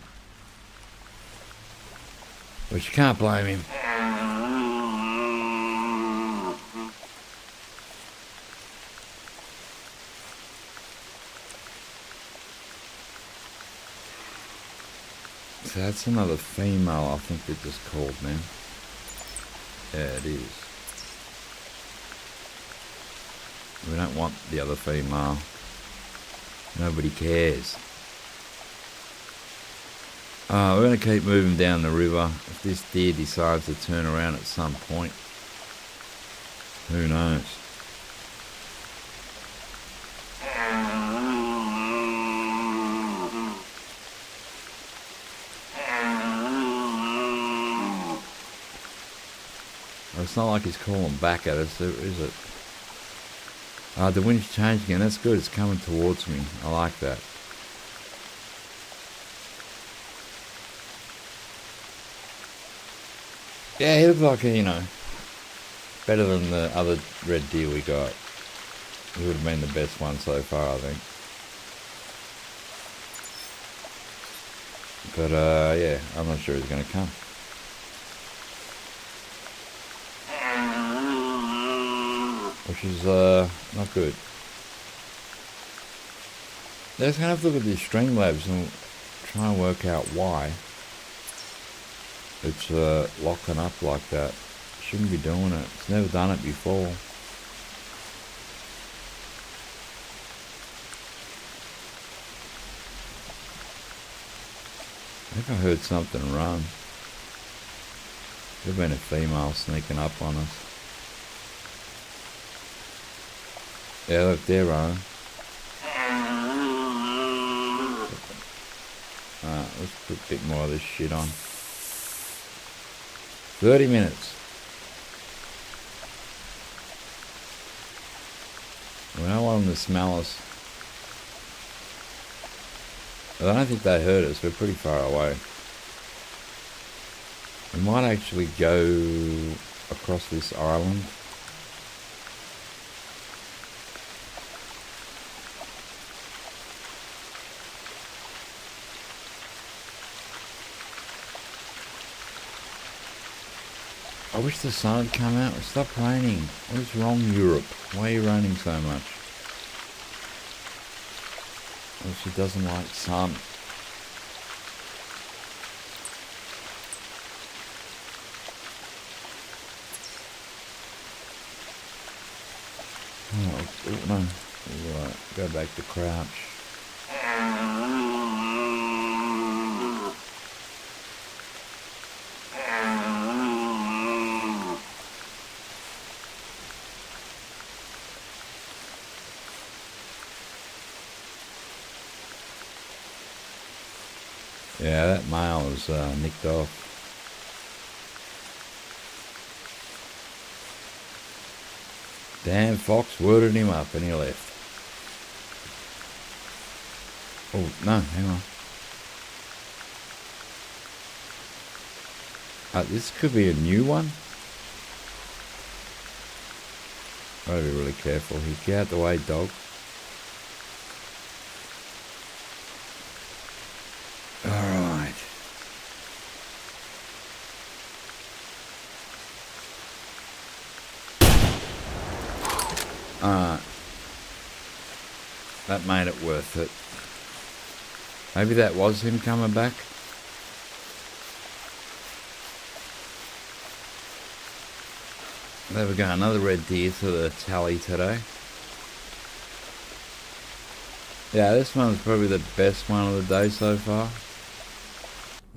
But you can't blame him. So that's another female, I think they just called, man. Yeah, it is. We don't want the other female. Nobody cares. We're going to keep moving down the river. If this deer decides to turn around at some point, who knows? It's not like he's calling back at us, is it? The wind's changing again. That's good. It's coming towards me. I like that. Yeah, he looked like, better than the other red deer we got. He would have been the best one so far, I think. But, yeah, I'm not sure he's going to come. which is not good. Let's have a look at the Streamlabs and try and work out why it's locking up like that. Shouldn't be doing it. It's never done it before. I think I heard something run. Could have been a female sneaking up on us. Yeah, look, they're running. Let's put a bit more of this shit on. 30 minutes. We don't want them to smell us. I don't think they heard us. We're pretty far away. We might actually go across this island. I wish the sun had come out. Stop raining. What is wrong, Europe? Why are you raining so much? Well, she doesn't like sun. Oh no. Right, go back to crouch. Yeah, that male is nicked off. Damn fox worded him up and he left. Oh, no, hang on. This could be a new one. Gotta be really careful here. Get out the way, dog. Alright. That made it worth it. Maybe that was him coming back. There we go, another red deer to the tally today. Yeah, this one's probably the best one of the day so far.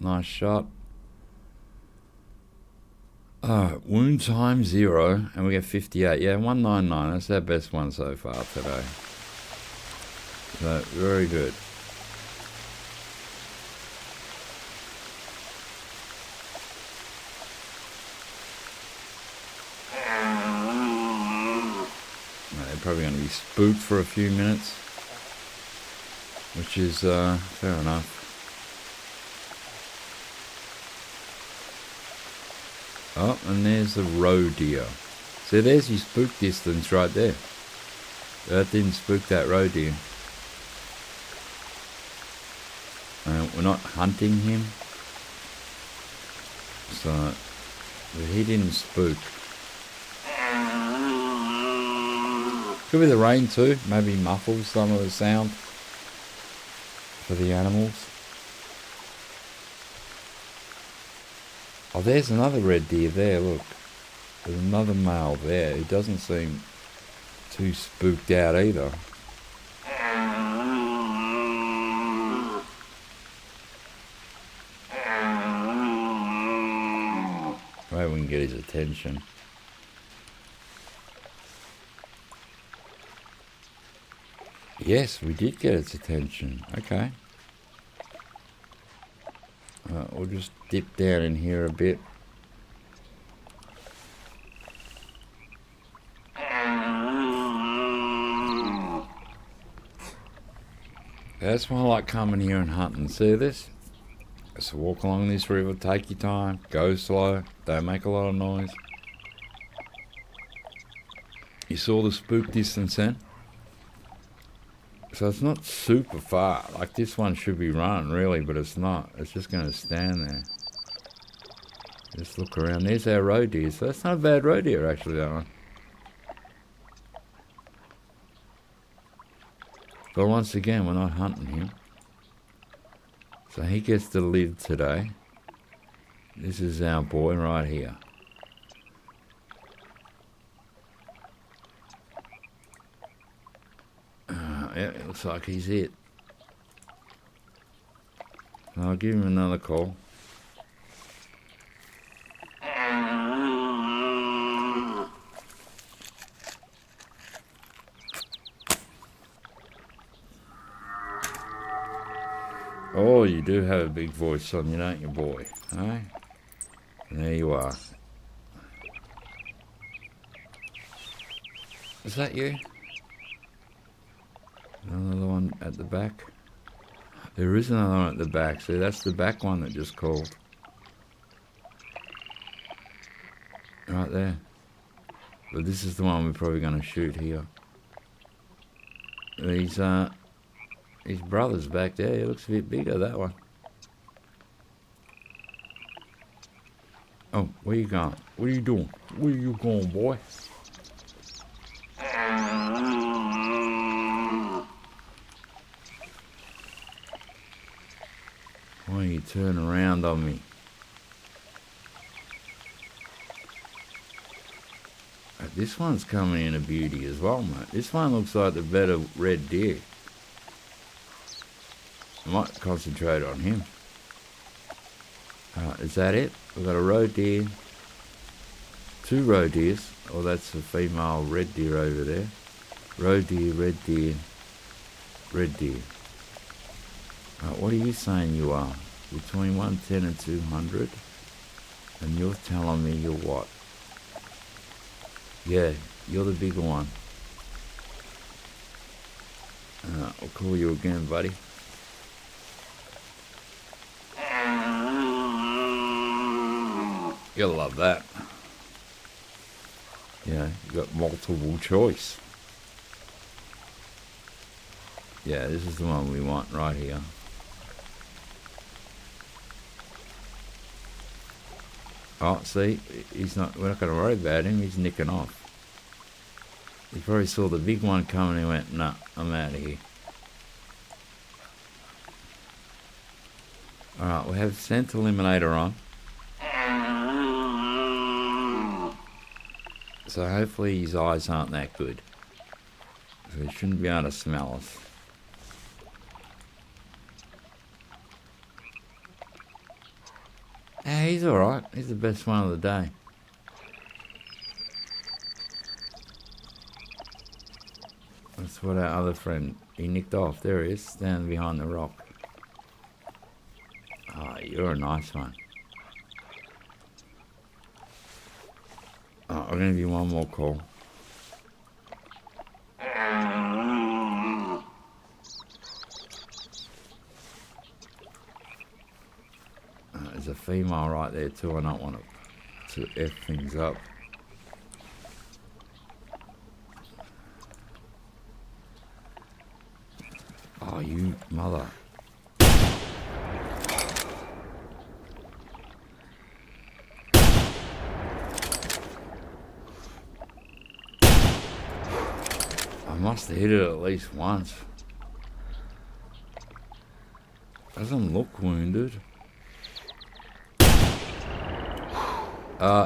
Nice shot. Wound time 0, and we get 58. Yeah, 199. That's our best one so far today. So, very good. They're probably going to be spooked for a few minutes, which is fair enough. Oh, and there's the roe deer. So there's your spook distance right there. That didn't spook that roe deer. We're not hunting him, so but he didn't spook. Could be the rain too, maybe muffles some of the sound for the animals. Oh, there's another red deer there, look. There's another male there. He doesn't seem too spooked out either. Maybe we can get his attention. Yes, we did get its attention. Okay. We'll just dip down in here a bit. That's why I like coming here and hunting. See this? So walk along this river, take your time, go slow, don't make a lot of noise. You saw the spook distance then? So it's not super far. Like this one should be running really, but it's not. It's just going to stand there. Just look around. There's our roe deer. So that's not a bad roe deer actually, that one. But once again, we're not hunting him. So he gets to live today. This is our boy right here. Yeah, it looks like he's it. I'll give him another call. Oh, you do have a big voice on you, don't you, boy? Eh? There you are. Is that you? Another one at the back? There is another one at the back. See, that's the back one that just called. Right there. But this is the one we're probably going to shoot here. His brother's back there. He looks a bit bigger, that one. Oh, where you going? What are you doing? Where you going, boy? Why you turn around on me? This one's coming in a beauty as well, mate. This one looks like the better red deer. I might concentrate on him. Is that it? We've got a roe deer. 2 roe deers. Oh, that's a female red deer over there. Roe deer, red deer, red deer. What are you saying you are? Between 110 and 200? And you're telling me you're what? Yeah, you're the bigger one. I'll call you again, buddy. You'll love that. Yeah, you got multiple choice. Yeah, this is the one we want right here. Oh, see, we're not going to worry about him. He's nicking off. He probably saw the big one coming and he went, nah, I'm out of here. Alright, we have scent eliminator on. So hopefully his eyes aren't that good. So he shouldn't be able to smell us. Yeah, he's alright. He's the best one of the day. That's what our other friend, he nicked off. There he is, standing behind the rock. Oh, you're a nice one. Oh, I'm going to give you one more call. There's a female right there too. I don't want to F things up. Oh, you mother. I must have hit it at least once. Doesn't look wounded.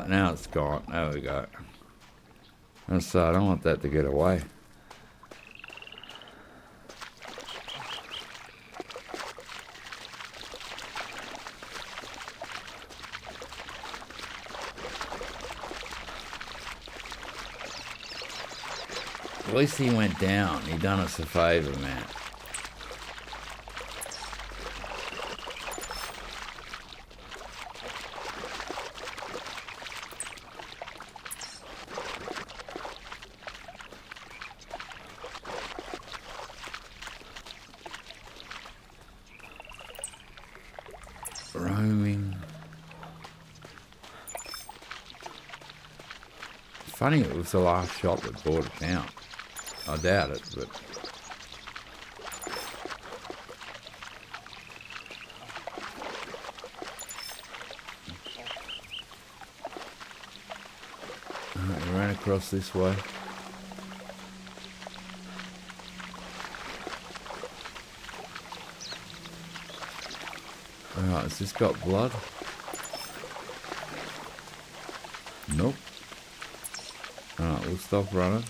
Now it's gone. There we go. And so I don't want that to get away. At least he went down. He done us a favour, man. Roaming. Funny it was the last shot that brought it down. I doubt it, but... Alright, we ran across this way. Alright, has this got blood? Nope. Alright, we'll stop running.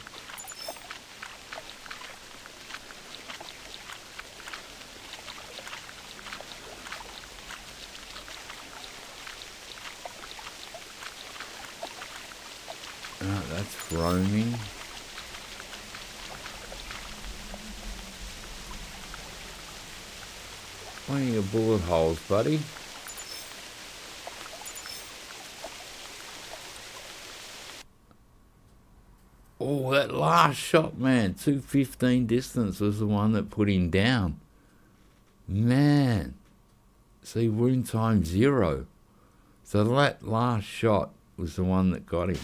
Alright, that's roaming. Plenty of your bullet holes, buddy. Oh, that last shot, man. 215 distance was the one that put him down. Man. See, wound time 0. So that last shot was the one that got him.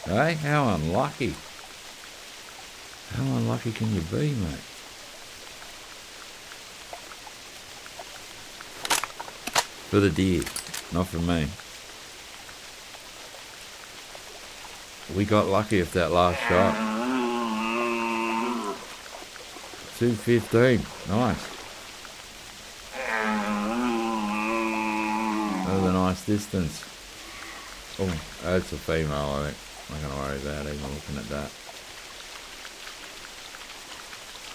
Hey, how unlucky. How unlucky can you be, mate? For the deer, not for me. We got lucky with that last shot. 215, nice. That was a nice distance. Oh, that's a female, I think. I'm not going to worry about even looking at that.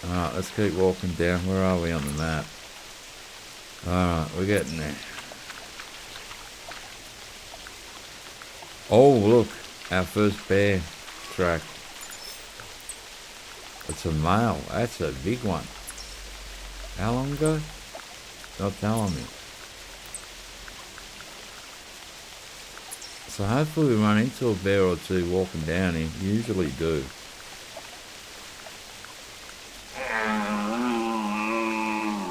Alright, let's keep walking down. Where are we on the map? Alright, we're getting there. Oh, look. Our first bear track. It's a male. That's a big one. How long ago? Not telling me. So hopefully we run into a bear or two walking down here. Usually do.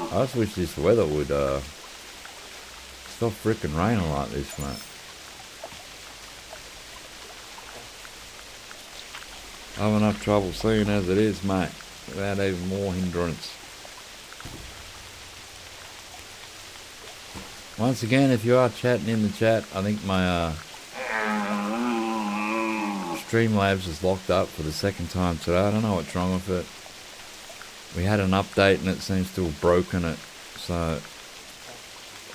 I just wish this weather would stop frickin' raining like this, mate. I have enough trouble seeing as it is, mate, without even more hindrance. Once again, if you are chatting in the chat, I think my Streamlabs is locked up for the second time today. I don't know what's wrong with it. We had an update and it seems to have broken it. So,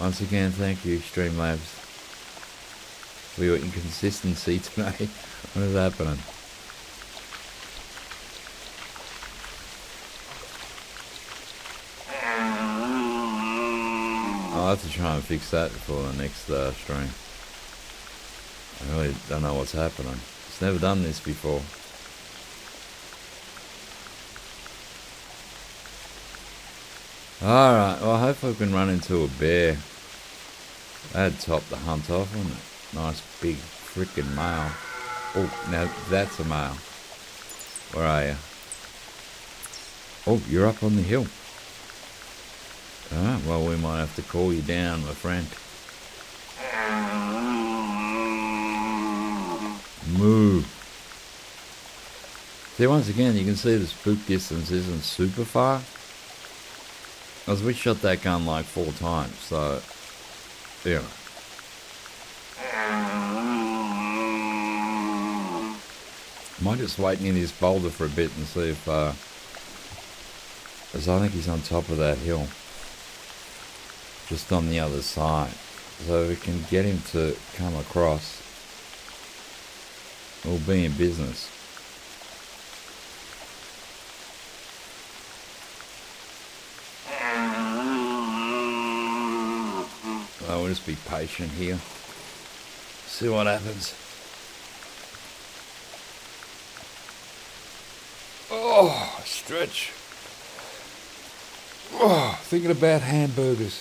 once again, thank you, Streamlabs, for your inconsistency today. What is happening? I'll have to try and fix that before the next stream. I really don't know what's happening. It's never done this before. Alright, well, hopefully we can run into a bear. That'd top the hunt off, wouldn't it? Nice big frickin' male. Oh, now that's a male. Where are you? Oh, you're up on the hill. Alright, well, we might have to call you down, my friend. Moo. See, once again, you can see the spook distance isn't super far. As we shot that gun like 4 times, so, yeah. Might just wait near this boulder for a bit and see if, because I think he's on top of that hill. Just on the other side. So we can get him to come across. We'll be in business. We'll just be patient here. See what happens. Oh, stretch. Oh, thinking about hamburgers.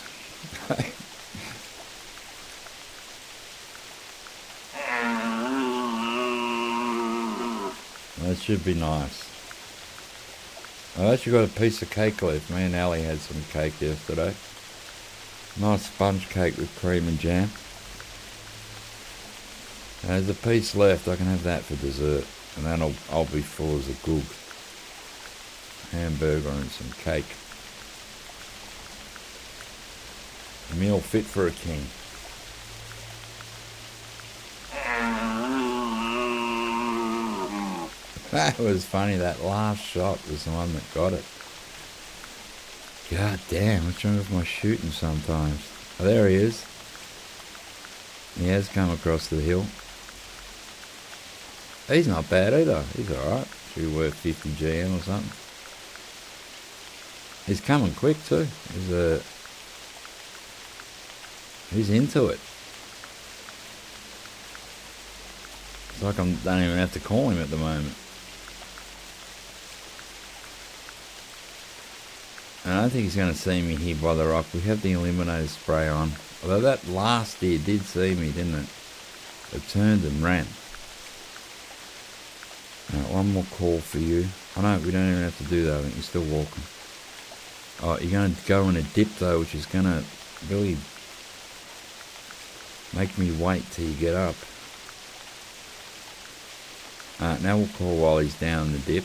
That should be nice. I actually got a piece of cake left. Me and Ali had some cake yesterday. Nice sponge cake with cream and jam. There's a piece left. I can have that for dessert. And then I'll be full as a goog. Hamburger and some cake. A meal fit for a king. That was funny. That last shot was the one that got it. God damn, what's wrong with my shooting sometimes? Oh, there he is. He has come across the hill. He's not bad either. He's alright. Should be worth 50 GM or something. He's coming quick too. He's into it. It's like I don't even have to call him at the moment. And I don't think he's going to see me here by the rock. We have the Eliminator spray on. Although that last deer did see me, didn't it? It turned and ran. Alright, one more call for you. Oh no, we don't even have to do that. I think you're still walking. Oh, you're going to go in a dip though, which is going to really make me wait till you get up. Alright, now we'll call while he's down the dip.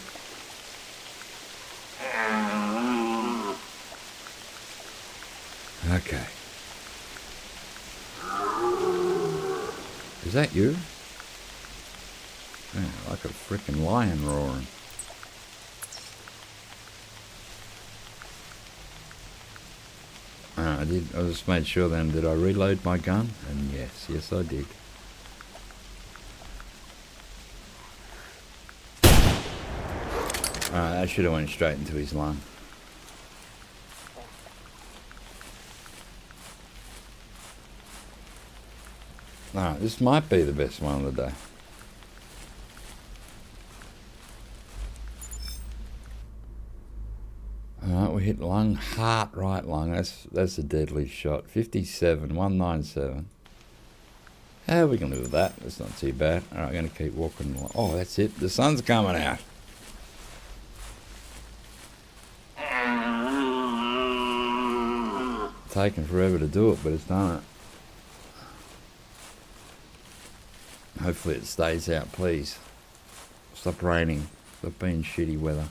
Okay. Is that you? Yeah, like a freaking lion roaring. I just made sure then, did I reload my gun? And yes I did. Alright, that should have went straight into his lung. Alright, this might be the best one of the day. Alright, we hit lung, heart, right lung. That's a deadly shot. 57, 197. Yeah, we can live with that. That's not too bad. Alright, I'm going to keep walking along. Oh, that's it. The sun's coming out. It's taken forever to do it, but it's done it. Hopefully it stays out, please. Stop raining. Stop being shitty weather.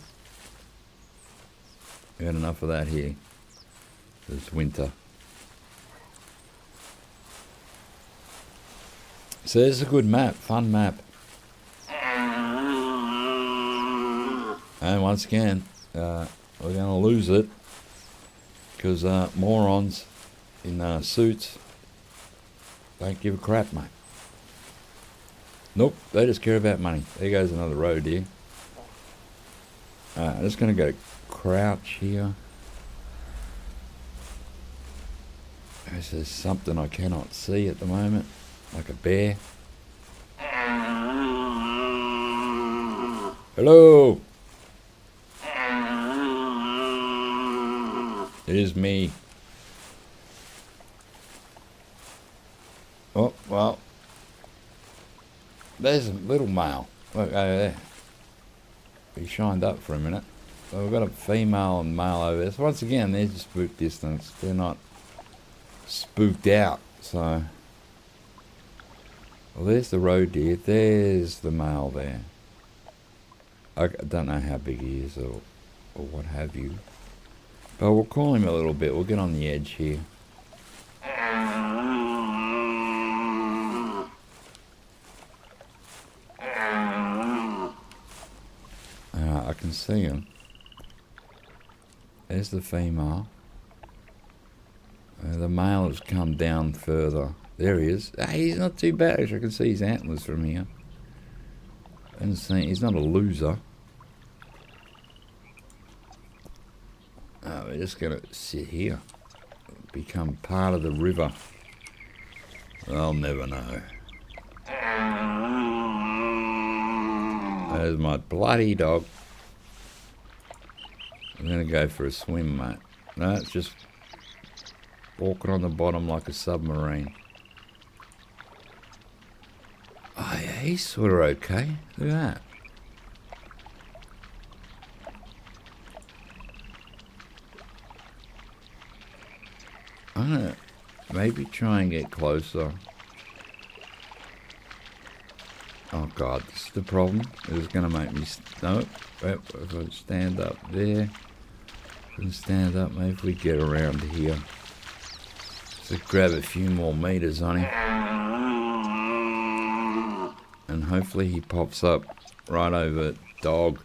We had enough of that here. It's winter. So this is a good map, fun map. And once again, we're going to lose it because morons in suits don't give a crap, mate. Nope, they just care about money. There goes another road here. I'm just going to go crouch here. This is something I cannot see at the moment, like a bear. Hello! It is me. Oh, well. There's a little male. Look over there. He shined up for a minute. So we've got a female and male over there. So once again, they're just spook distance. They're not spooked out. So, well, there's the roe deer. There's the male there. I don't know how big he is or what have you. But we'll call him a little bit. We'll get on the edge here. I can see him. There's the female. The male has come down further. There he is. He's not too bad. I can see his antlers from here. He's not a loser. We're just going to sit here. Become part of the river. I'll never know. There's my bloody dog. I'm going to go for a swim, mate. No, it's just walking on the bottom like a submarine. Oh, yeah, he's sort of okay. Look at that. I'm going to maybe try and get closer. Oh, God, this is the problem. It's going to make me... Nope. If I stand up there... stand up, maybe if we get around here. So grab a few more meters on him. And hopefully he pops up right over dog.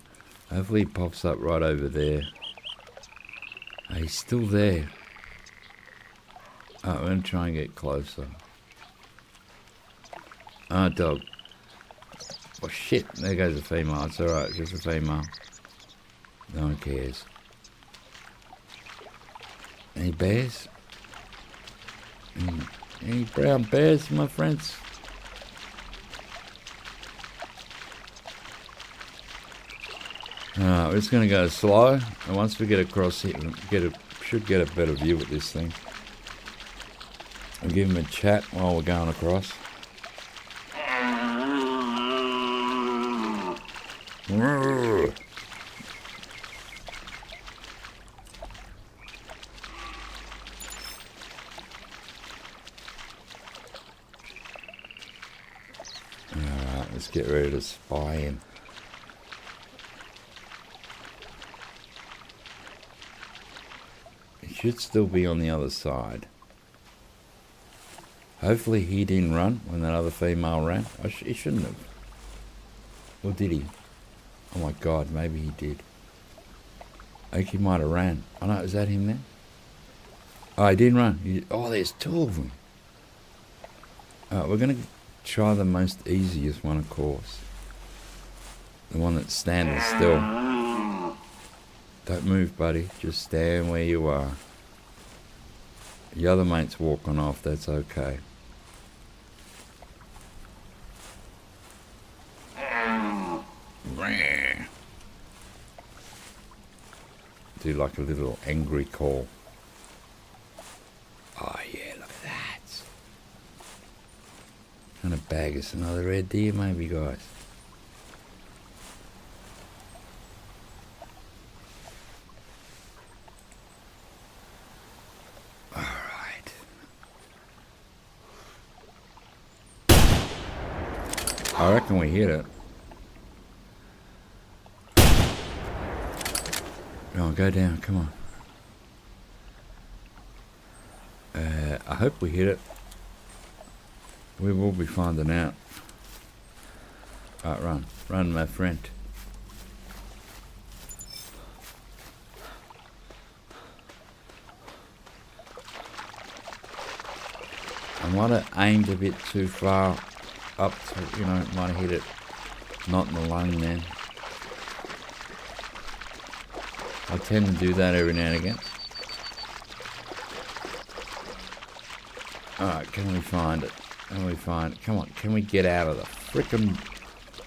Hopefully he pops up right over there. Oh, he's still there. Oh, we're going to try and get closer. Ah, dog. Oh, shit. There goes a female. It's alright. It's just a female. No one cares. Any bears? Any brown bears, my friends? Alright, we're just going to go slow. And once we get across here, should get a better view of this thing. I'll give him a chat while we're going across. Alright, let's get ready to spy him. He should still be on the other side. Hopefully he didn't run when that other female ran. He shouldn't have. Or did he? Oh my god, maybe he did. I think he might have ran. Oh no, is that him there? Oh, he didn't run. Oh, there's two of them. We're going to try the most easiest one, of course. The one that's standing still. Don't move, buddy. Just stand where you are. The other mate's walking off. That's okay. Do like a little angry call. Oh yeah, look at that. Trying to bag us another red deer maybe, guys. Alright. I reckon we hit it. Oh, go down, come on. I hope we hit it. We will be finding out. Alright, run. Run, my friend. I might have aimed a bit too far up to, might have hit it not in the lung then. I tend to do that every now and again. Alright, can we find it? Can we find it? Come on, can we get out of the frickin'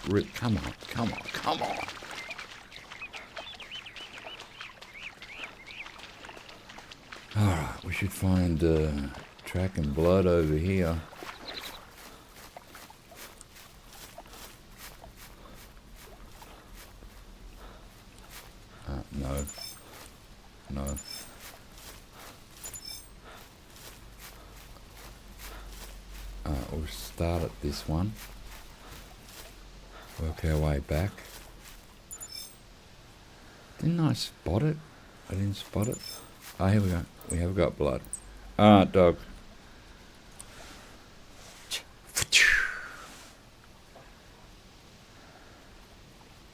rip? Come on, come on, come on. Alright, we should find track and blood over here. No. No. We'll start at this one. Work our way back. Didn't I spot it? I didn't spot it. Oh, here we go. We have got blood. Alright, dog.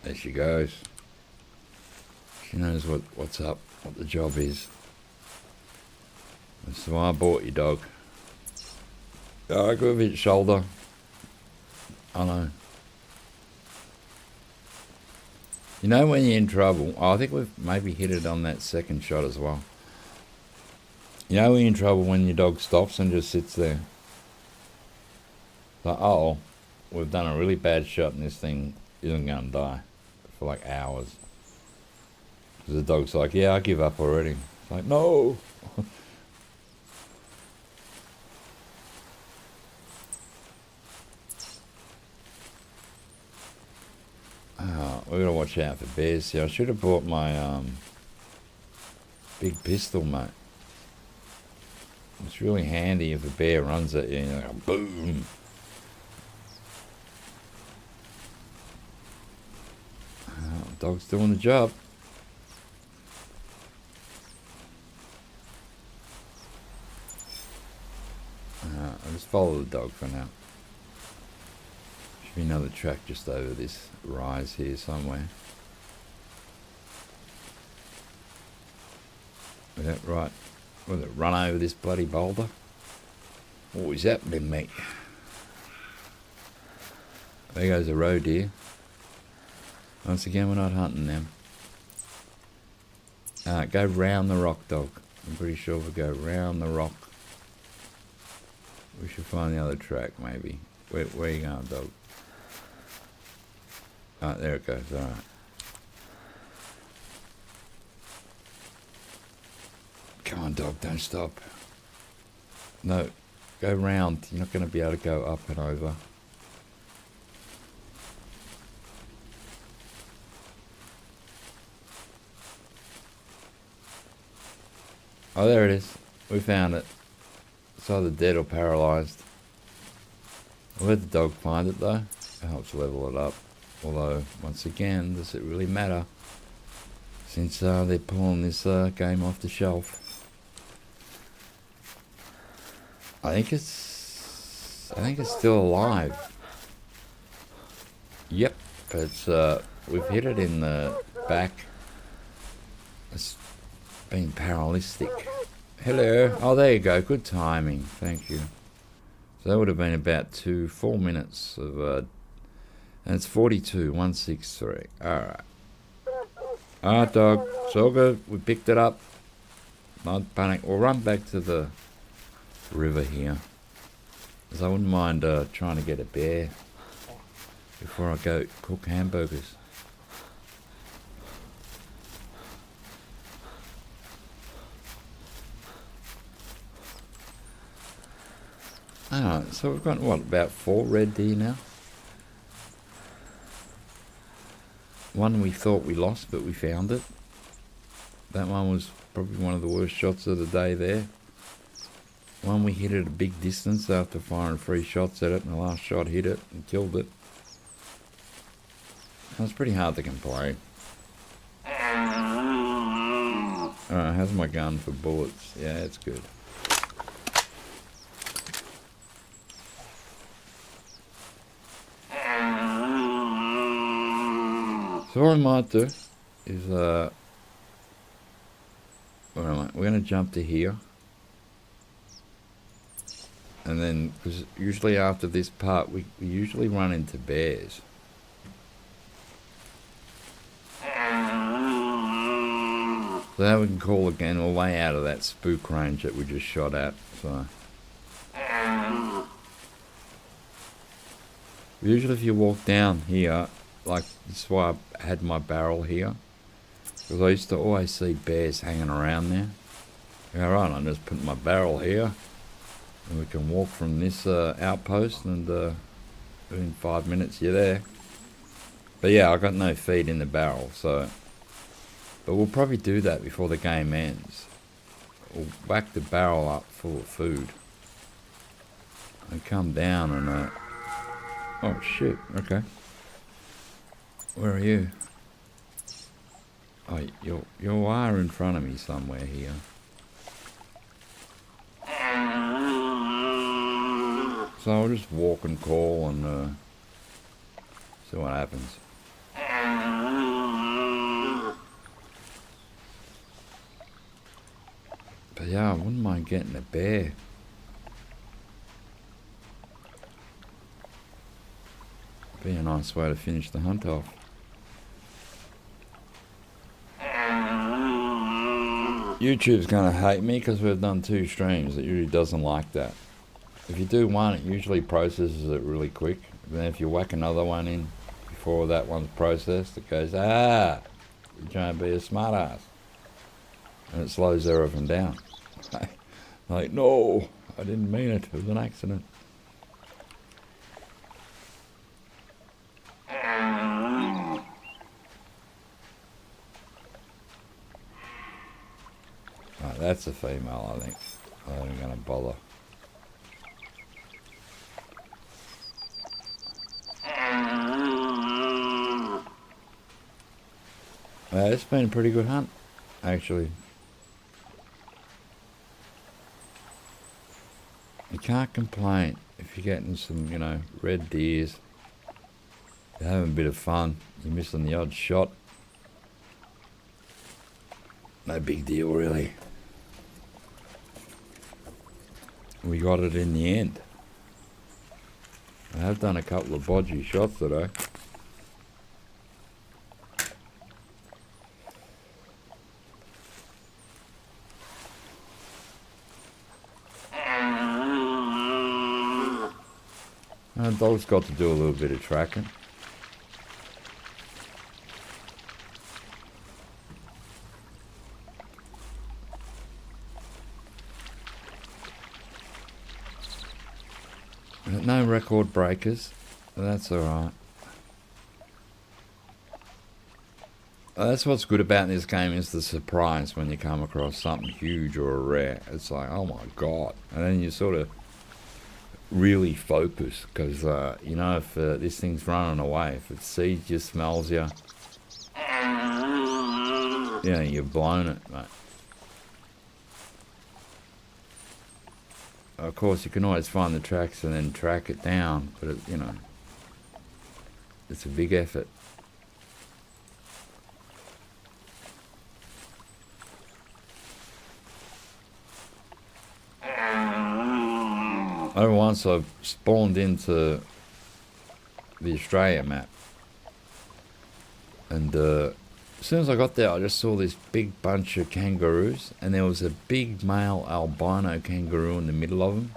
There she goes. She knows what's up, what the job is. That's why I bought you, dog. Oh, I got a bit shoulder. I know. You know when you're in trouble, I think we've maybe hit it on that second shot as well. You know when you're in trouble when your dog stops and just sits there. Like, oh, we've done a really bad shot and this thing isn't going to die for like hours. Because the dog's like, yeah, I give up already. It's like, no. We're going to watch out for bears. See, I should have bought my big pistol, mate. It's really handy if a bear runs at you, and you're like, boom. Dog's doing the job. I'll just follow the dog for now. Should be another track just over this rise here somewhere. Is that right? Was it run over this bloody boulder? What is happening, mate? There goes a roe deer. Once again, we're not hunting them. Go round the rock, dog. I'm pretty sure if we go round the rock, we should find the other track, maybe. Where are you going, dog? Oh, there it goes. All right. Come on, dog. Don't stop. No. Go round. You're not going to be able to go up and over. Oh, there it is. We found it. It's either dead or paralysed. I'll let the dog find it, though. It helps level it up. Although, once again, does it really matter? Since they're pulling this game off the shelf. I think it's still alive. Yep, it's we've hit it in the back. It's been paralytic. Hello. Oh, there you go. Good timing. Thank you. So that would have been about 4 minutes of and it's 42,163. Alright. Alright, dog. It's all good. We picked it up. Not panic. We'll run back to the river here. Because I wouldn't mind trying to get a bear before I go cook hamburgers. Alright, so we've got, what, about 4 red deer now? One we thought we lost, but we found it. That one was probably one of the worst shots of the day there. One we hit at a big distance after firing 3 shots at it, and the last shot hit it and killed it. That was pretty hard to complain. Alright, how's my gun for bullets? Yeah, it's good. So what I might do is, where am I? We're going to jump to here. And then, because usually after this part, we usually run into bears. So now we can call again, we're way out of that spook range that we just shot at. So usually if you walk down here, like this is why I had my barrel here, because I used to always see bears hanging around there. Alright, I'm just putting my barrel here, and we can walk from this outpost, and in 5 minutes you're there. But yeah, I got no feed in the barrel, so, but we'll probably do that before the game ends. We'll whack the barrel up full of food and come down and oh shit, okay. Where are you? Oh, you are in front of me somewhere here. So I'll just walk and call and see what happens. But yeah, I wouldn't mind getting a bear. Be a nice way to finish the hunt off. YouTube's gonna hate me because we've done 2 streams. It usually doesn't like that. If you do one, it usually processes it really quick. And then if you whack another one in before that one's processed, it goes, you're trying to be a smart ass. And it slows everything down. Like, no, I didn't mean it. It was an accident. Right, that's a female, I think. I ain't gonna bother. It's been a pretty good hunt, actually. You can't complain if you're getting some, red deers. You're having a bit of fun. You're missing the odd shot. No big deal, really. we got it in the end. I have done a couple of bodgy shots today. Dog's got to do a little bit of tracking. No record breakers, but that's alright. That's what's good about this game, is the surprise when you come across something huge or rare. It's like, oh my god. And then you sort of really focus, because you know, if this thing's running away, if it sees you, smells you, yeah, you've blown it, mate. Of course, you can always find the tracks and then track it down, but it, you know, it's a big effort. Over once I spawned into the Australia map, and as soon as I got there, I just saw this big bunch of kangaroos, and there was a big male albino kangaroo in the middle of them.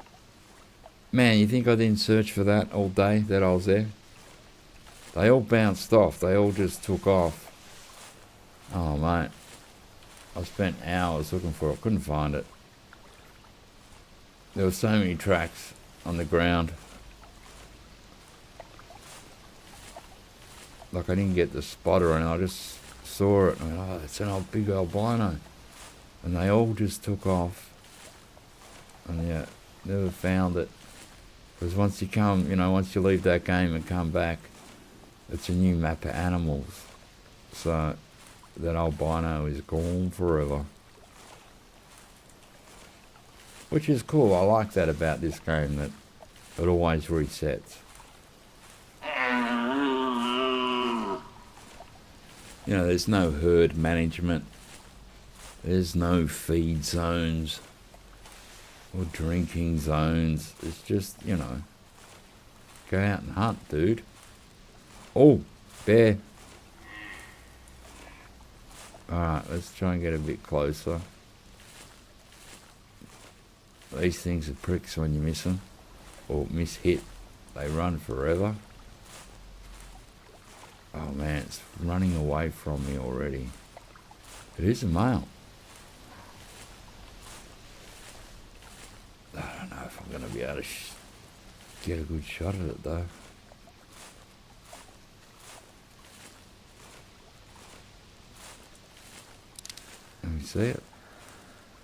Man, you think I didn't search for that all day that I was there? They all bounced off. They all just took off. Oh, mate. I spent hours looking for it. Couldn't find it. There were so many tracks on the ground. Like, I didn't get the spotter, and I just saw it, and I went, oh, it's an old big albino. And they all just took off. And yeah, never found it. Because once you come, you know, once you leave that game and come back, it's a new map of animals. So that albino is gone forever. Which is cool. I like that about this game, that it always resets. You know, there's no herd management. There's no feed zones or drinking zones. It's just, you know, go out and hunt, dude. Oh, bear. Alright, let's try and get a bit closer. These things are pricks when you miss them, or miss hit. They run forever. Oh man, it's running away from me already. It is a male. I don't know if I'm going to be able to get a good shot at it though. Let me see it.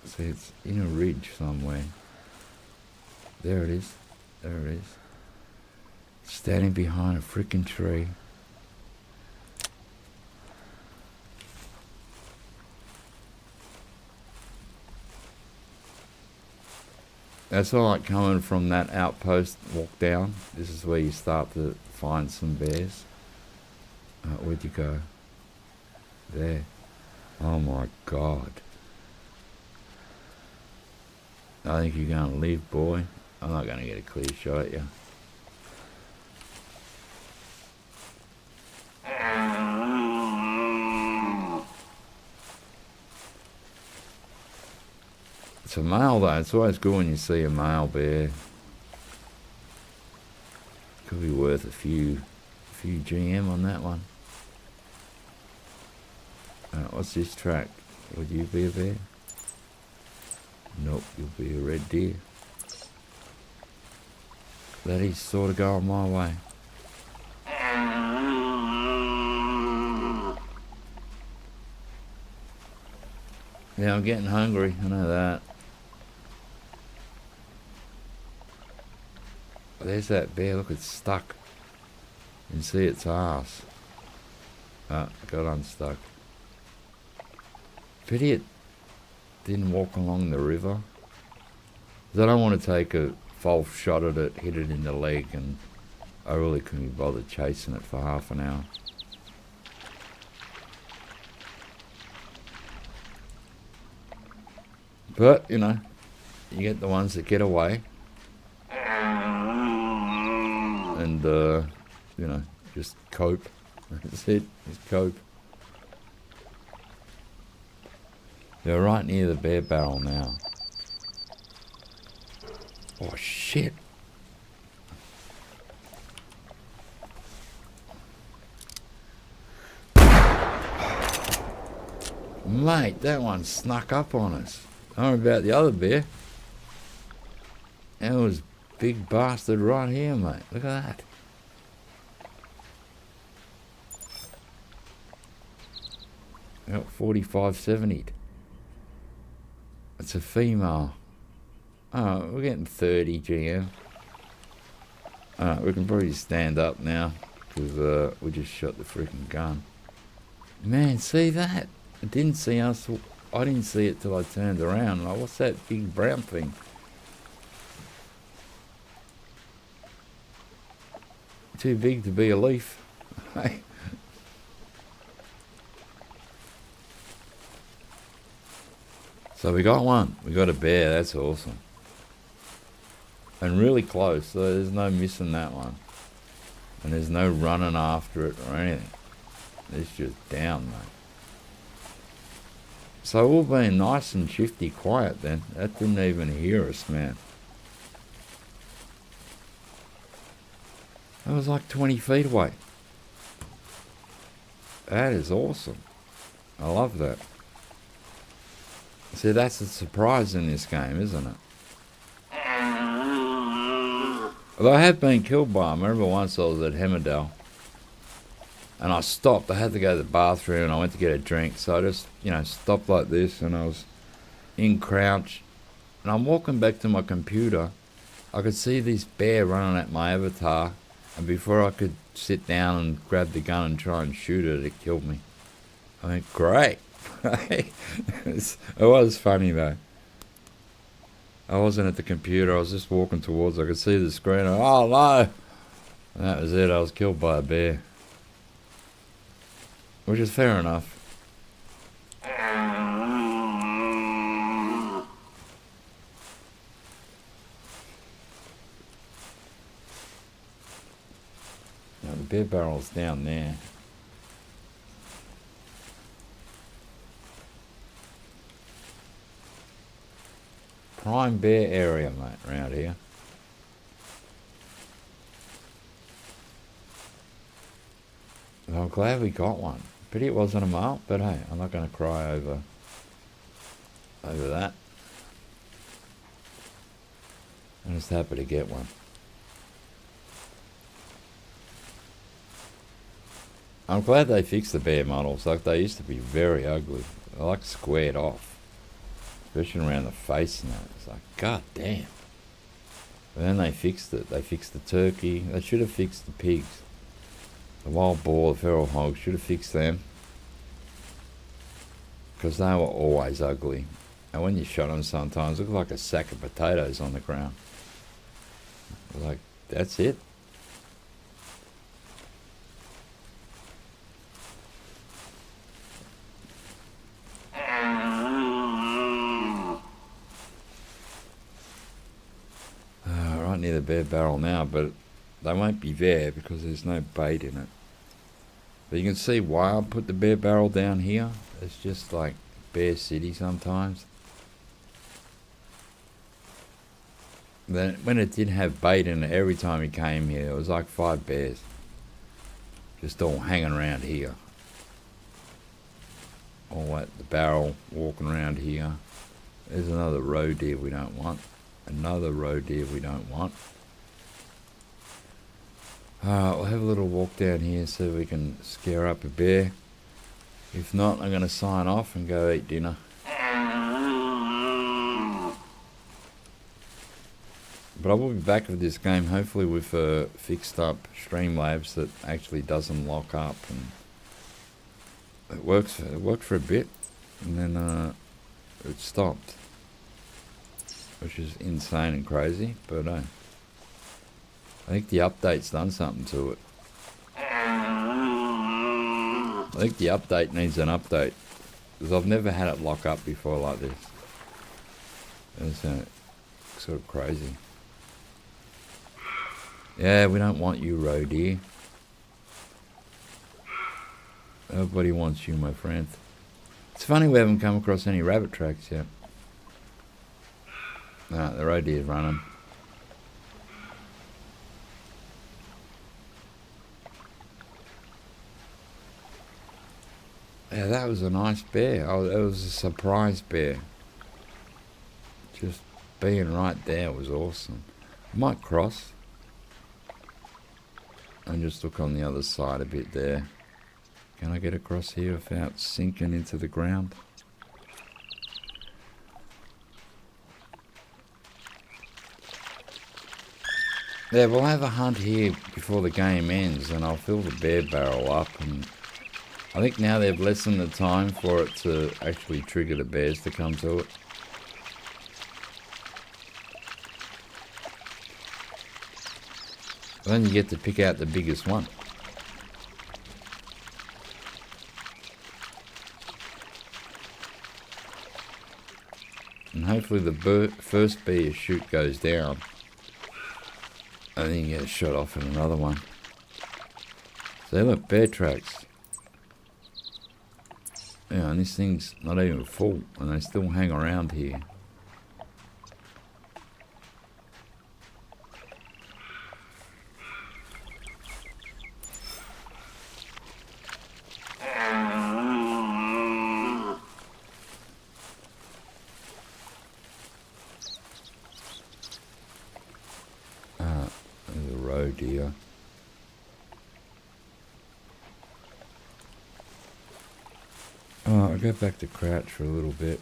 See, it's in a ridge somewhere. There it is. There it is. Standing behind a freaking tree. That's all right, coming from that outpost, walk down. This is where you start to find some bears. Where'd you go? There. Oh my god. I think you're going to live, boy. I'm not going to get a clear shot at you. It's a male though. It's always good when you see a male bear. Could be worth a few GM on that one. What's this track? Would you be a bear? Nope, you'll be a red deer. That is sort of going my way. Yeah, I'm getting hungry, I know that. There's that bear, look, it's stuck. You can see its ass. Ah, got unstuck. Pity it didn't walk along the river. 'Cause I don't want to take a false shot at it, hit it in the leg, and I really couldn't be bothered chasing it for half an hour. But, you know, you get the ones that get away. and just cope. That's it. Just cope. They're right near the bear barrel now. Oh shit! Mate, that one snuck up on us. I don't know about the other bear. That was big bastard right here, mate. Look at that. Got 45-70. It's a female. Oh, we're getting 30 GM. We can probably stand up now because we just shot the freaking gun. Man, see that? It didn't see us. I didn't see it till I turned around. Like, what's that big brown thing? Too big to be a leaf. So we got one. We got a bear. That's awesome. And really close. So there's no missing that one. And there's no running after it or anything. It's just down, mate. So all being nice and shifty quiet then. That didn't even hear us, man. That was like 20 feet away. That is awesome. I love that. See, that's the surprise in this game, isn't it? Although I have been killed by them. I remember once I was at Hemmerdale and I stopped. I had to go to the bathroom and I went to get a drink. So I just, stopped like this and I was in crouch. And I'm walking back to my computer. I could see this bear running at my avatar. And before I could sit down and grab the gun and try and shoot it, it killed me. I went, great. It was funny though. I wasn't at the computer, I was just walking towards it. I could see the screen. Oh no! And that was it, I was killed by a bear. Which is fair enough. Now the bear barrel's down there. Prime bear area, mate, around here. Well, I'm glad we got one. Pity it wasn't a male, but hey, I'm not going to cry over that. I'm just happy to get one. I'm glad they fixed the bear models. Like, they used to be very ugly. They're like squared off. Especially around the face and that. It's like, god damn. But then they fixed it. They fixed the turkey. They should have fixed the pigs. The wild boar, the feral hog, should have fixed them. Because they were always ugly. And when you shot them sometimes, it looked like a sack of potatoes on the ground. Like, that's it. Near the bear barrel now, but they won't be there because there's no bait in it. But you can see why I put the bear barrel down here. It's just like Bear City sometimes. Then when it didn't have bait in it, every time he came here, it was like 5 bears just all hanging around here. All at the barrel, walking around here. There's another roe deer we don't want. Another roe deer we don't want. Alright, we'll have a little walk down here so we can scare up a bear. If not, I'm going to sign off and go eat dinner. But I will be back with this game, hopefully with fixed up Streamlabs that actually doesn't lock up. And it worked for a bit, and then it stopped. Which is insane and crazy, but I think the update's done something to it. I think the update needs an update, because I've never had it lock up before like this. It's sort of crazy. Yeah, we don't want you, roe deer. Nobody wants you, my friend. It's funny we haven't come across any rabbit tracks yet. No, the roe deer's running. Yeah, that was a nice bear. Oh, it was a surprise bear. Just being right there was awesome. I might cross and just look on the other side a bit there. Can I get across here without sinking into the ground? Yeah, we'll have a hunt here before the game ends and I'll fill the bear barrel up, and I think now they've lessened the time for it to actually trigger the bears to come to it. Then you get to pick out the biggest one. And hopefully the first bear shoot goes down. And then you get shot off in another one. So look, bear tracks. Yeah, and this thing's not even full, and they still hang around here. There's a roe deer. I'll go back to crouch for a little bit.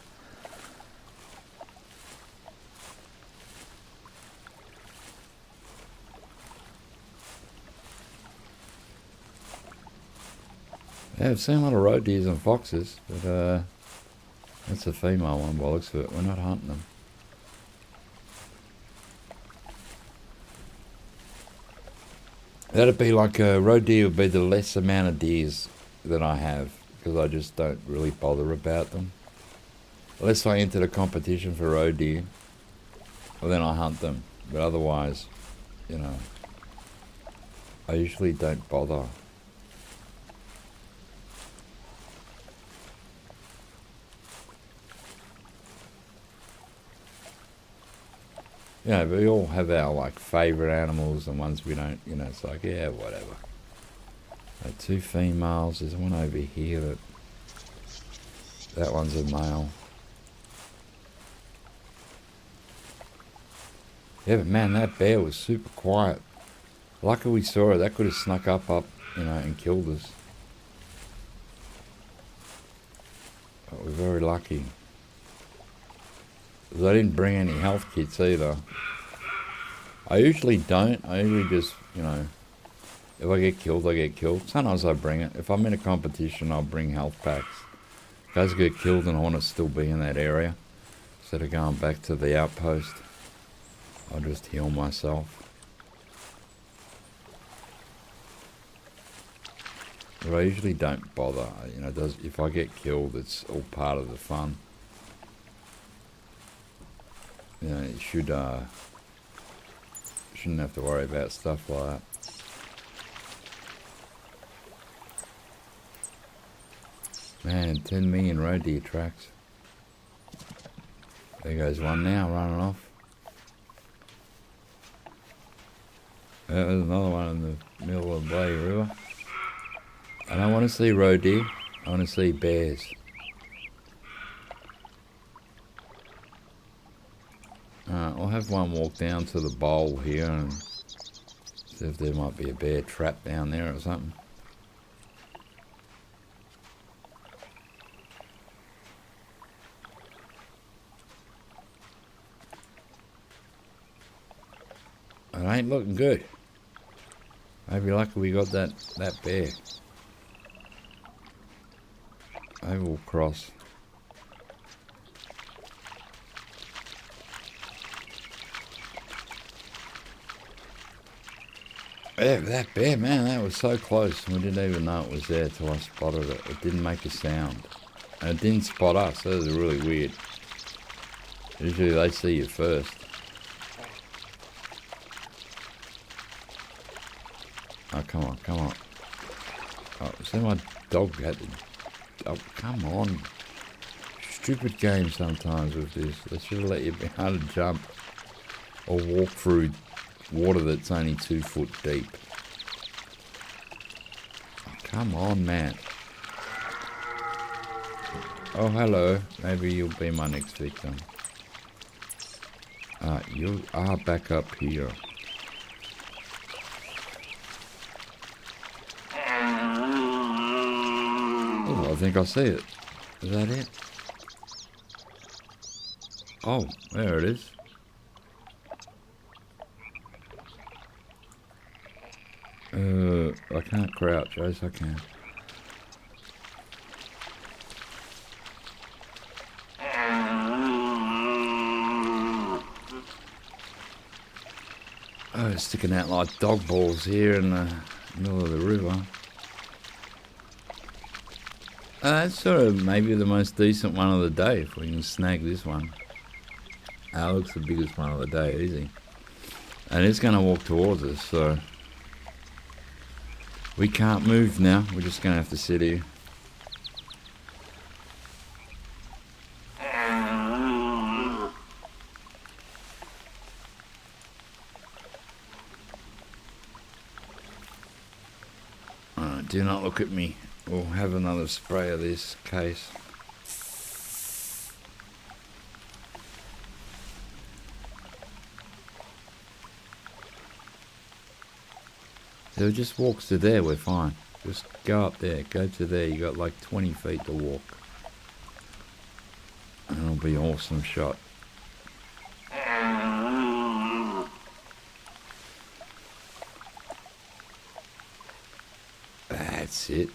Yeah, I've seen a lot of roe deers and foxes, but that's a female one by the looks of it. We're not hunting them. That'd be like a roe deer would be the less amount of deers that I have, because I just don't really bother about them. Unless I enter the competition for roe deer, well then I hunt them. But otherwise, you know, I usually don't bother. You know, we all have our like favourite animals and ones we don't, you know, it's like, yeah, whatever. Two females, there's one over here that one's a male. Yeah, but man, that bear was super quiet. Lucky we saw it, that could have snuck up, you know, and killed us. But we're very lucky. Because I didn't bring any health kits either. I usually don't. I usually just, you know, if I get killed, I get killed. Sometimes I bring it. If I'm in a competition, I'll bring health packs. Guys get killed and I want to still be in that area. Instead of going back to the outpost, I'll just heal myself. But I usually don't bother. You know, if I get killed, it's all part of the fun. You know, you shouldn't have to worry about stuff like that. Man, 10 million roe deer tracks. There goes one now, running off. There's another one in the middle of the bloody river. I don't want to see roe deer, I want to see bears. I'll have one walk down to the bowl here and see if there might be a bear trap down there or something. It ain't looking good. Maybe lucky we got that bear. Maybe we'll cross. Yeah, that bear, man, that was so close. We didn't even know it was there till I spotted it. It didn't make a sound. And it didn't spot us. That was really weird. Usually they see you first. come on, come on. Oh, see my dog had to... Oh, come on. Stupid game sometimes with this. They should have let you be able to jump or walk through water that's only 2 foot deep. Oh, come on, man. Oh, hello. Maybe you'll be my next victim. You are back up here. Oh, I think I see it. Is that it? Oh, there it is. I can't crouch. Yes, I can. Oh, it's sticking out like dog balls here in the middle of the river. That's sort of maybe the most decent one of the day, if we can snag this one. Looks the biggest one of the day, easy. And it's going to walk towards us, so... we can't move now, we're just going to have to sit here. Do not look at me. We'll have another spray of this case. So it just walks to there, we're fine. Just go up there, go to there, you got like 20 feet to walk. And it'll be an awesome shot. That's it.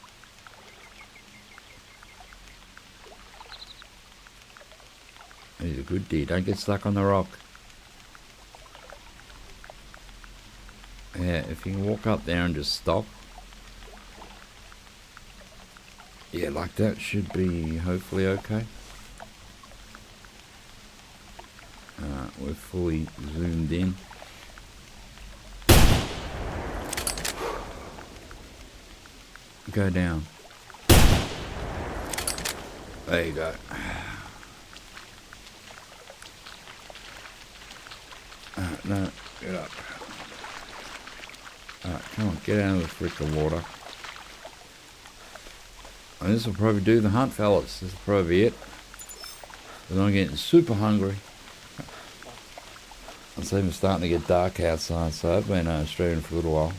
He's a good deer. Don't get stuck on the rock. Yeah, if you can walk up there and just stop. Yeah, like that should be hopefully okay. We're fully zoomed in. Go down. There you go. No, get up. Alright, come on, get out of the frick of water. And this will probably do the hunt, fellas. This will probably be it. But I'm getting super hungry. It's even starting to get dark outside, so I've been streaming for a little while.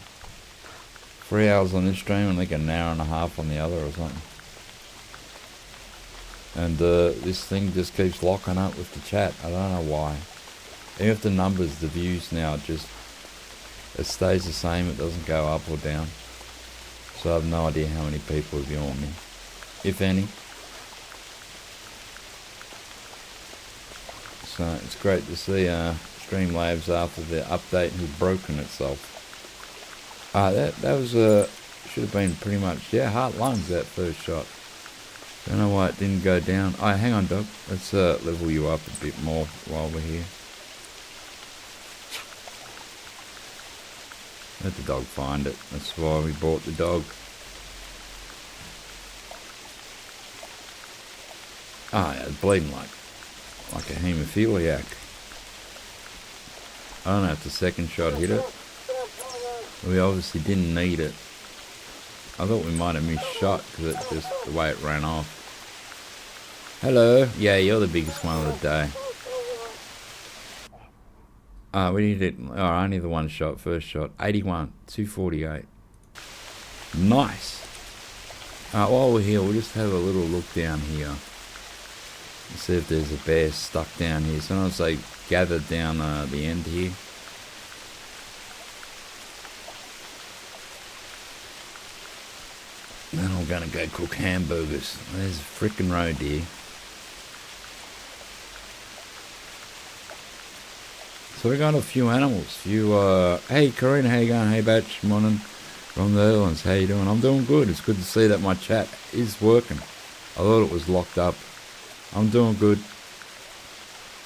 3 hours on this stream, and like an hour and a half on the other or something. And this thing just keeps locking up with the chat. I don't know why. Even if the numbers, the views now, it stays the same. It doesn't go up or down. So I have no idea how many people are viewing me, if any. So it's great to see Streamlabs after the update has broken itself. That was should have been pretty much, yeah, heart lungs, that first shot. Don't know why it didn't go down. Oh, hang on, dog. Let's level you up a bit more while we're here. Let the dog find it. That's why we bought the dog. Ah, yeah, it's bleeding like a haemophiliac. I don't know if the second shot hit it. We obviously didn't need it. I thought we might have missed shot because it just the way it ran off. Hello. Yeah, you're the biggest one of the day. We did it. Oh, only the one shot, first shot. 81, 248. Nice. While we're here, we'll just have a little look down here. See if there's a bear stuck down here. Sometimes they gather down the end here. Then I'm gonna go cook hamburgers. There's a frickin' roe deer. So we got a few animals. Hey Karina, how you going? Hey Batch, morning from the Netherlands. How you doing? I'm doing good. It's good to see that my chat is working. I thought it was locked up. I'm doing good.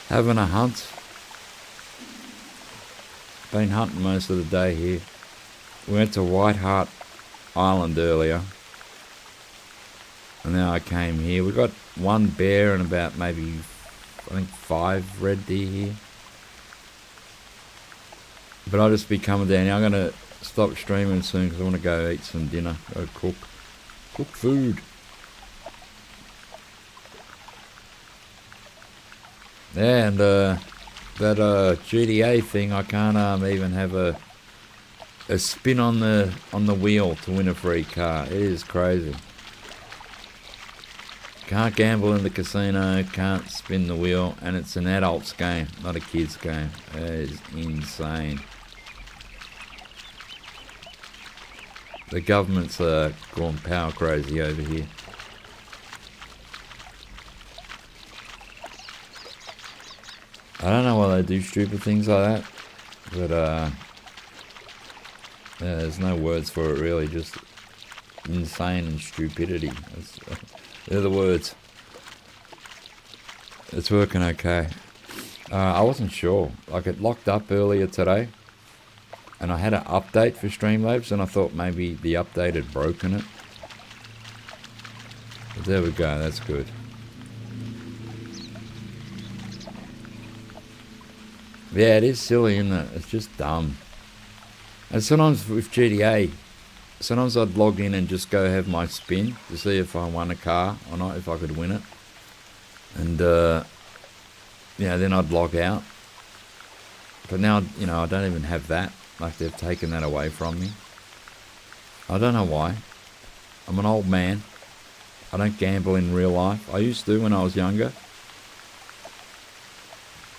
Having a hunt. Been hunting most of the day here. We went to White Hart Island earlier. And then I came here. We got one bear and about maybe, I think 5 red deer here. But I'll just be coming down here. I'm going to stop streaming soon because I want to go eat some dinner. Go cook food. Yeah, and that GTA thing, I can't even have a spin on the wheel to win a free car. It is crazy. Can't gamble in the casino, can't spin the wheel, and it's an adult's game, not a kid's game. It is insane. The government's gone power crazy over here. I don't know why they do stupid things like that, but yeah, there's no words for it really, just insane and stupidity. They're the words. It's working okay. I wasn't sure. Like, it locked up earlier today, and I had an update for Streamlabs, and I thought maybe the update had broken it. But there we go, that's good. Yeah, it is silly, isn't it? It's just dumb. And sometimes with GTA, sometimes I'd log in and just go have my spin to see if I won a car or not, if I could win it. And, yeah, then I'd log out. But now, you know, I don't even have that. Like, they've taken that away from me. I don't know why. I'm an old man. I don't gamble in real life. I used to when I was younger.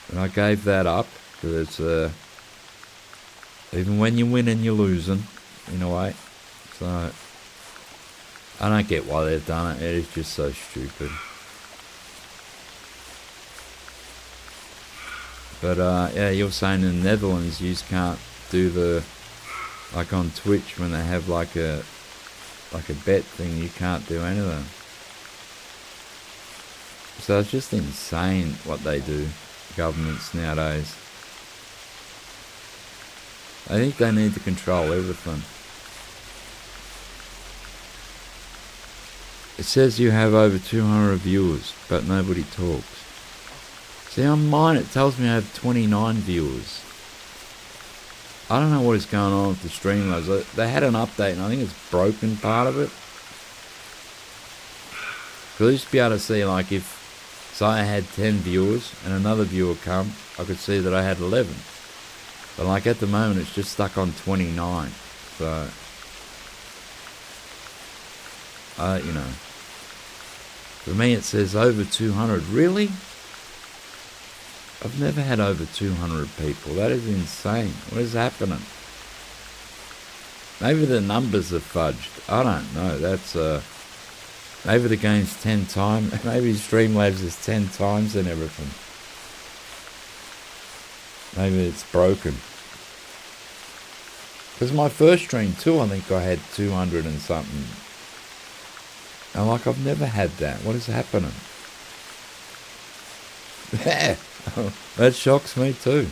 And I gave that up. Because it's, even when you're winning, you're losing, in a way. So, I don't get why they've done it. It is just so stupid. But, yeah, you're saying in the Netherlands, you just can't do the, like on Twitch, when they have like a bet thing, you can't do anything. So it's just insane what they do, governments nowadays. I think they need to control everything. It says you have over 200 viewers, but nobody talks. See, on mine it tells me I have 29 viewers. I don't know what is going on with the Streamlabs. They had an update and I think it's broken part of it. Because I used to be able to see, like, if, say I had 10 viewers and another viewer come, I could see that I had 11. But like at the moment it's just stuck on 29. So, you know. For me it says over 200. Really? I've never had over 200 people. That is insane. What is happening? Maybe the numbers are fudged. I don't know. That's, maybe the game's 10 times. Maybe Streamlabs is 10 times and everything. Maybe it's broken. Because my first stream too, I think I had 200 and something. And like, I've never had that. What is happening? Yeah, that shocks me too.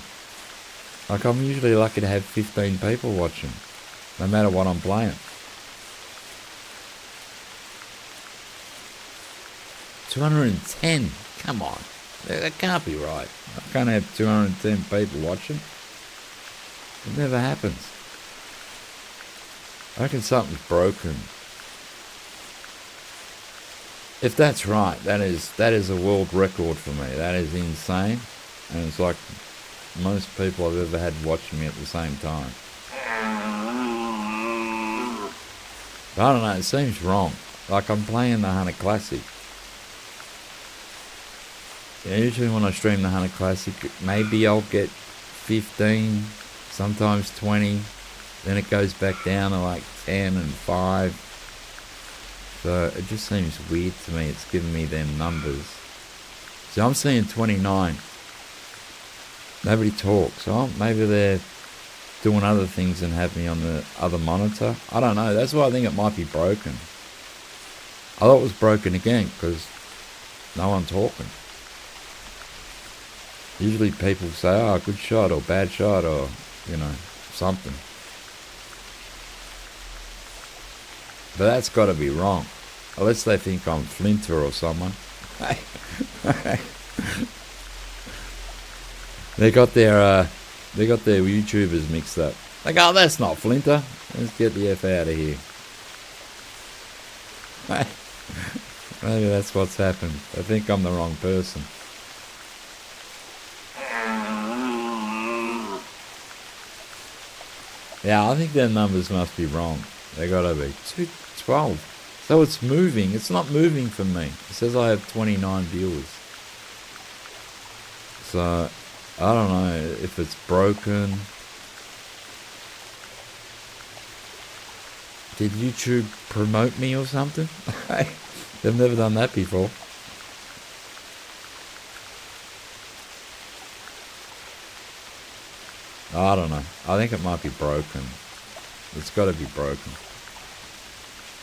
Like, I'm usually lucky to have 15 people watching, no matter what I'm playing. 210? Come on. That can't be right. I can't have 210 people watching. It never happens. I reckon something's broken. If that's right, that is a world record for me. That is insane. And it's like most people I've ever had watching me at the same time. But I don't know, it seems wrong. Like, I'm playing the Hunter Classic. Yeah, usually when I stream the Hunter Classic, maybe I'll get 15, sometimes 20. Then it goes back down to like 10 and 5. So it just seems weird to me. It's giving me them numbers. So I'm seeing 29. Nobody talks. Oh, maybe they're doing other things and have me on the other monitor. I don't know. That's why I think it might be broken. I thought it was broken again because no one talking. Usually people say, oh, good shot or bad shot or, you know, something. But that's got to be wrong. Unless they think I'm Flinter or someone. They got their YouTubers mixed up. Like, oh, that's not Flinter. Let's get the F out of here. Maybe that's what's happened. I think I'm the wrong person. Yeah, I think their numbers must be wrong. They gotta be 212. So it's moving. It's not moving for me. It says I have 29 viewers. So I don't know if it's broken. Did YouTube promote me or something? They've never done that before. I don't know. I think it might be broken. It's got to be broken.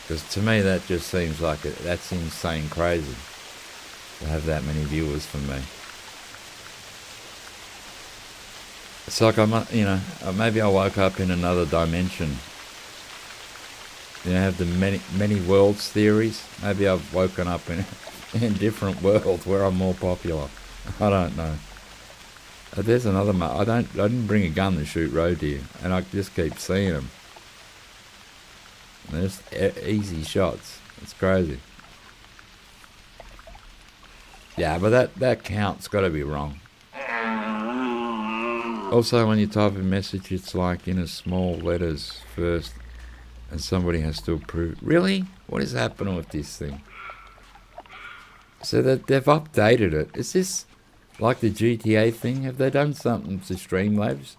Because to me that just seems like that's insane crazy to have that many viewers for me. It's like maybe I woke up in another dimension. Have the many worlds theories. Maybe I've woken up in a different world where I'm more popular. I don't know. There's another. I didn't bring a gun to shoot roe deer, and I just keep seeing them. They're just easy shots. It's crazy. Yeah, but that count's got to be wrong. Also, when you type a message, it's like in a small letters first, and somebody has to approve. Really? What is happening with this thing? So that they've updated it. Is this like the GTA thing? Have they done something to Streamlabs?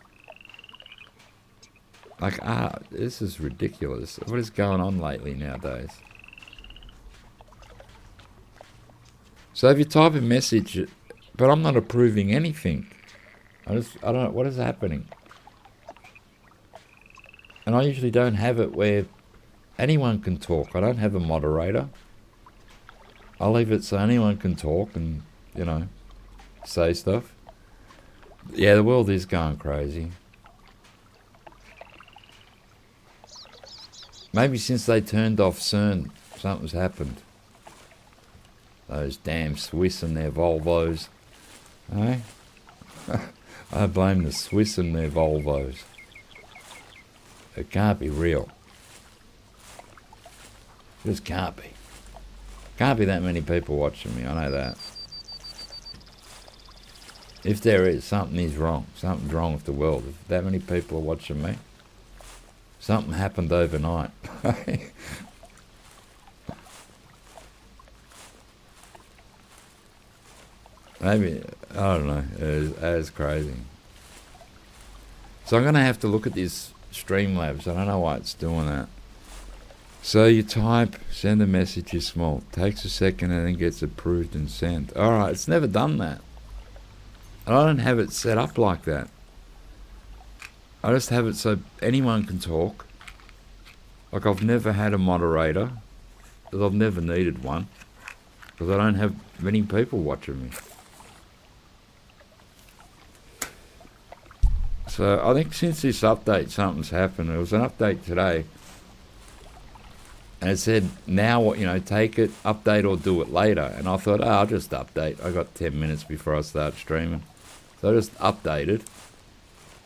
Like, this is ridiculous. What is going on lately nowadays? So if you type a message, but I'm not approving anything. I don't know, what is happening? And I usually don't have it where anyone can talk. I don't have a moderator. I leave it so anyone can talk and, say stuff. Yeah, the world is going crazy. Maybe since they turned off CERN, something's happened. Those damn Swiss and their Volvos. Eh? I blame the Swiss and their Volvos. It can't be real. It just can't be. Can't be that many people watching me, I know that. If there is, something is wrong. Something's wrong with the world. If that many people are watching me, something happened overnight. Maybe, I don't know, it's crazy. So I'm going to have to look at this Streamlabs. I don't know why it's doing that. So you type, send a message is small. Takes a second and then gets approved and sent. Alright, it's never done that. And I don't have it set up like that. I just have it so anyone can talk. Like, I've never had a moderator. Because I've never needed one. Because I don't have many people watching me. So I think since this update, something's happened. There was an update today. And it said, now, take it, update or do it later. And I thought, I'll just update. I got 10 minutes before I start streaming. So I just updated.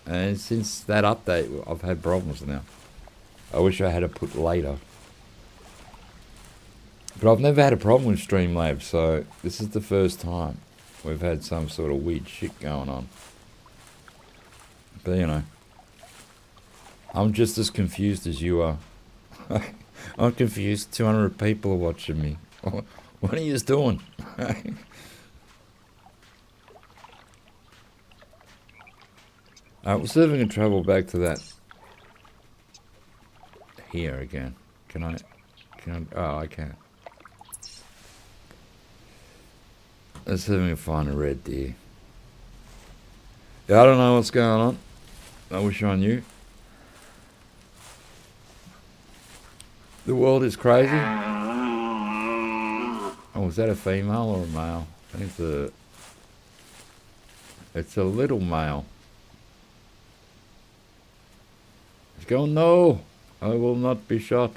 And since that update, I've had problems now. I wish I had to put later. But I've never had a problem with Streamlabs, so this is the first time we've had some sort of weird shit going on. But, I'm just as confused as you are. I'm confused. 200 people are watching me. What are you doing? We're still having trouble back to that. Here again. Can I? Oh, I can. Let's see if we can find a red deer. Yeah, I don't know what's going on. I wish I knew. The world is crazy. Oh, is that a female or a male? I think it's a little male. It's going, no, I will not be shot.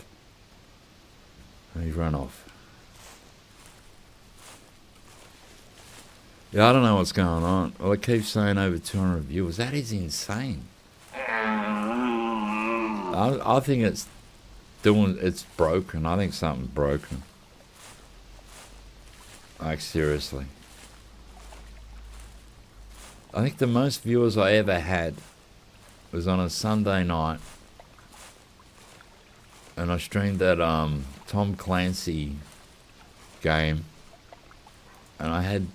He's run off. Yeah, I don't know what's going on. Well, it keeps saying over 200 viewers. That is insane. I think it's broken. I think something's broken. Like, seriously. I think the most viewers I ever had was on a Sunday night. And I streamed that Tom Clancy game. And I had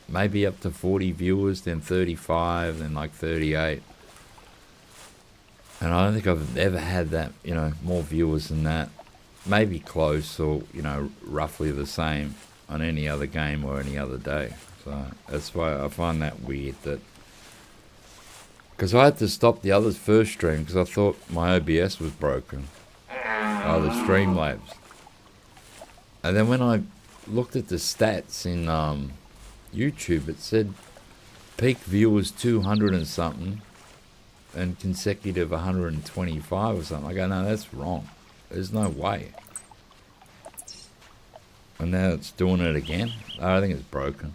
maybe up to 40 viewers, then 35, then like 38. And I don't think I've ever had that, more viewers than that. Maybe close or, roughly the same on any other game or any other day. So that's why I find that weird. Because I had to stop the other's first stream because I thought my OBS was broken. Oh, the Streamlabs. And then when I looked at the stats in YouTube, it said peak viewers 200 and something and consecutive 125 or something. I go, no, that's wrong. There's no way. And now it's doing it again. I think it's broken.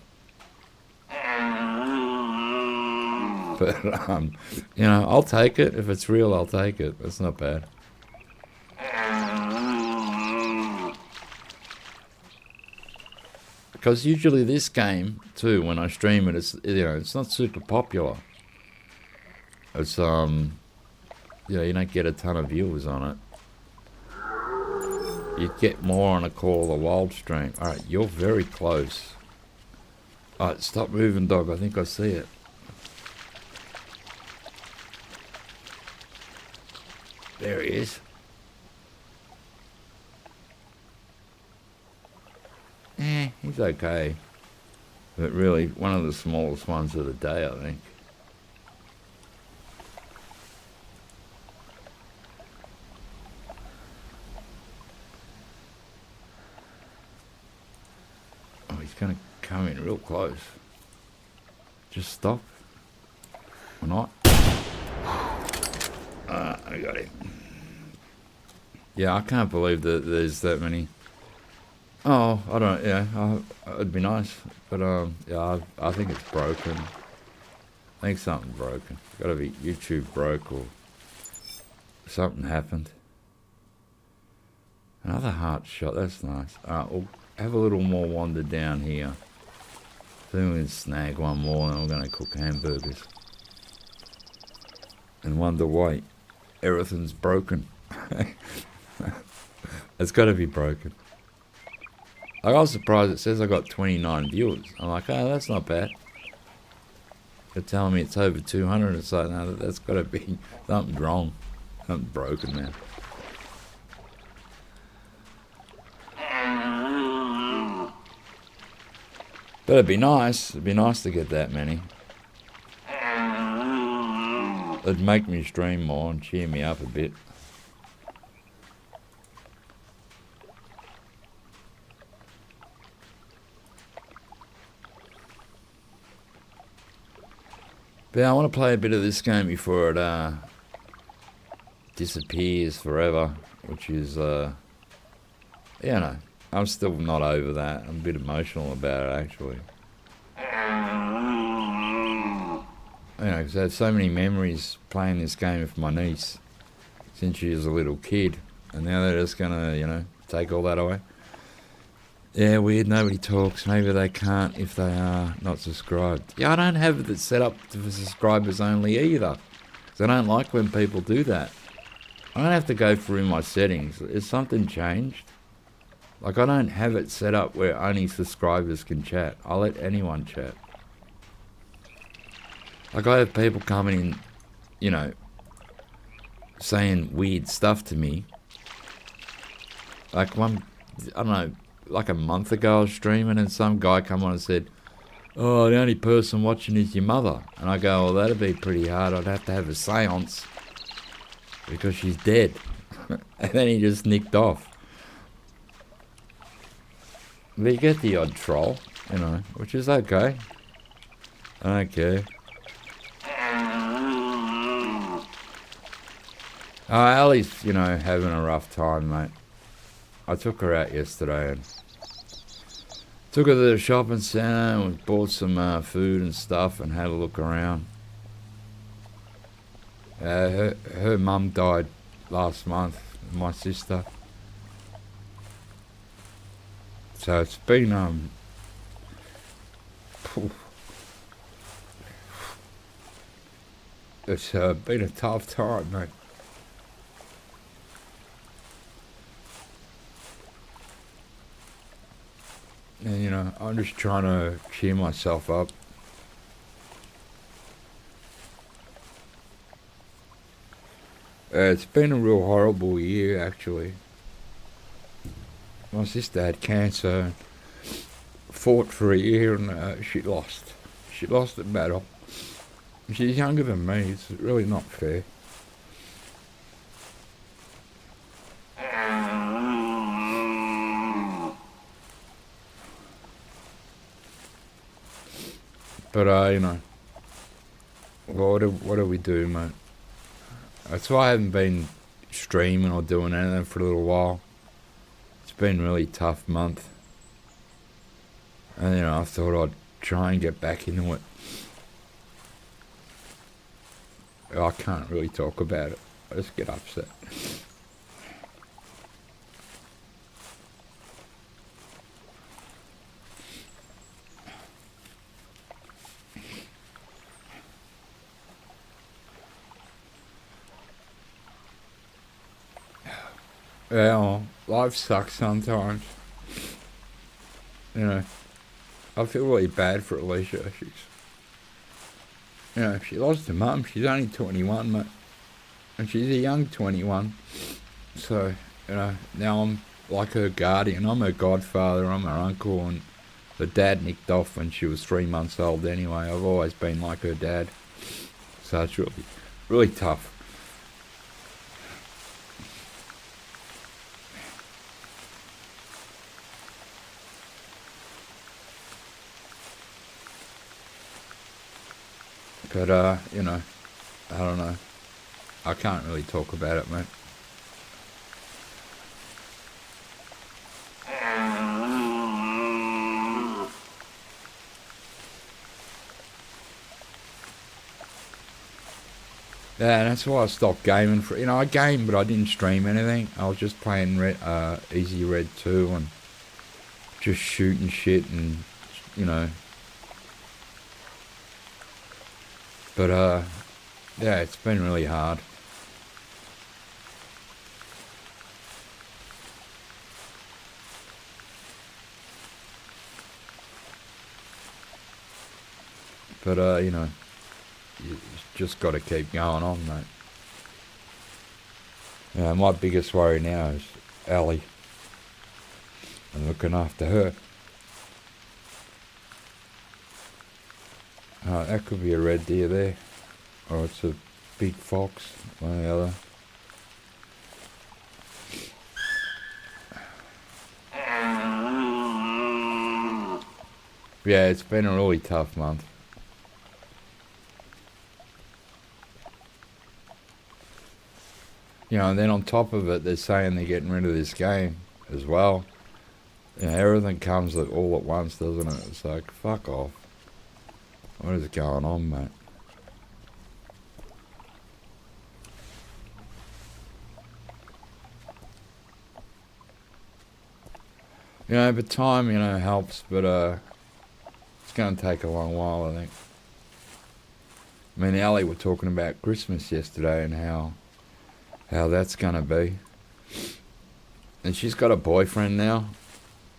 But, I'll take it. If it's real, I'll take it. That's not bad. Because usually this game, too, when I stream it, it's not super popular. It's, you don't get a ton of viewers on it. You'd get more on a Call of the Wild stream. Alright, you're very close. Alright, stop moving, dog. I think I see it. There he is. He's okay. But really, one of the smallest ones of the day, I think. Oh, he's going to come in real close. Just stop. Or not. I got him. Yeah, I can't believe that there's that many. Oh, I don't. Yeah, it'd be nice, but yeah, I think it's broken. I think something's broken. Got to be YouTube broke or something happened. Another heart shot. That's nice. We'll have a little more wander down here. Then we can snag one more, and we're gonna cook hamburgers. And wonder why everything's broken. It's got to be broken. Like, I was surprised it says I got 29 viewers. I'm like, oh, that's not bad. They're telling me it's over 200. It's like, no, that's got to be something wrong. Something broken, man. But it'd be nice. It'd be nice to get that many. It'd make me stream more and cheer me up a bit. But yeah, I want to play a bit of this game before it disappears forever, which is, I'm still not over that. I'm a bit emotional about it, actually. Because I had so many memories playing this game with my niece since she was a little kid, and now they're just gonna, take all that away. Yeah, weird, nobody talks. Maybe they can't if they are not subscribed. Yeah, I don't have it set up for subscribers only either. Because I don't like when people do that. I don't have to go through my settings. Has something changed? Like, I don't have it set up where only subscribers can chat. I let anyone chat. Like, I have people coming in, saying weird stuff to me. Like, I don't know, like a month ago I was streaming and some guy come on and said, oh, the only person watching is your mother. And I go, well, that'd be pretty hard. I'd have to have a seance because she's dead. And then he just nicked off. But you get the odd troll, which is okay. I don't care. Ali's, having a rough time, mate. I took her out yesterday and took her to the shopping centre and bought some food and stuff and had a look around. Her mum died last month, my sister. So it's been it's been a tough time, mate. And you know, I'm just trying to cheer myself up. It's been a real horrible year, actually. My sister had cancer, fought for a year, and she lost. She lost the battle. She's younger than me. It's really not fair. But you know, what do we do, mate? That's why I haven't been streaming or doing anything for a little while. It's been a really tough month. And you know, I thought I'd try and get back into it. I can't really talk about it. I just get upset. Well, life sucks sometimes. You know, I feel really bad for Alicia. She lost her mum. She's only 21, mate. And she's a young 21. So, now I'm like her guardian. I'm her godfather. I'm her uncle. And the dad nicked off when she was 3 months old anyway. I've always been like her dad. So it's really, really tough. But, I don't know. I can't really talk about it, mate. Yeah, and that's why I stopped gaming for. I gamed, but I didn't stream anything. I was just playing Easy Red 2 and just shooting shit and, you know. But, yeah, it's been really hard. But, you just got to keep going on, mate. My biggest worry now is Ellie and looking after her. That could be a red deer there, or it's a big fox, one or the other. Yeah, it's been a really tough month. And then on top of it, they're saying they're getting rid of this game as well. Everything comes all at once, doesn't it? It's like, fuck off. What is going on, mate? But time, helps, but it's going to take a long while, I think. Me and Ali were talking about Christmas yesterday and how that's going to be. And she's got a boyfriend now,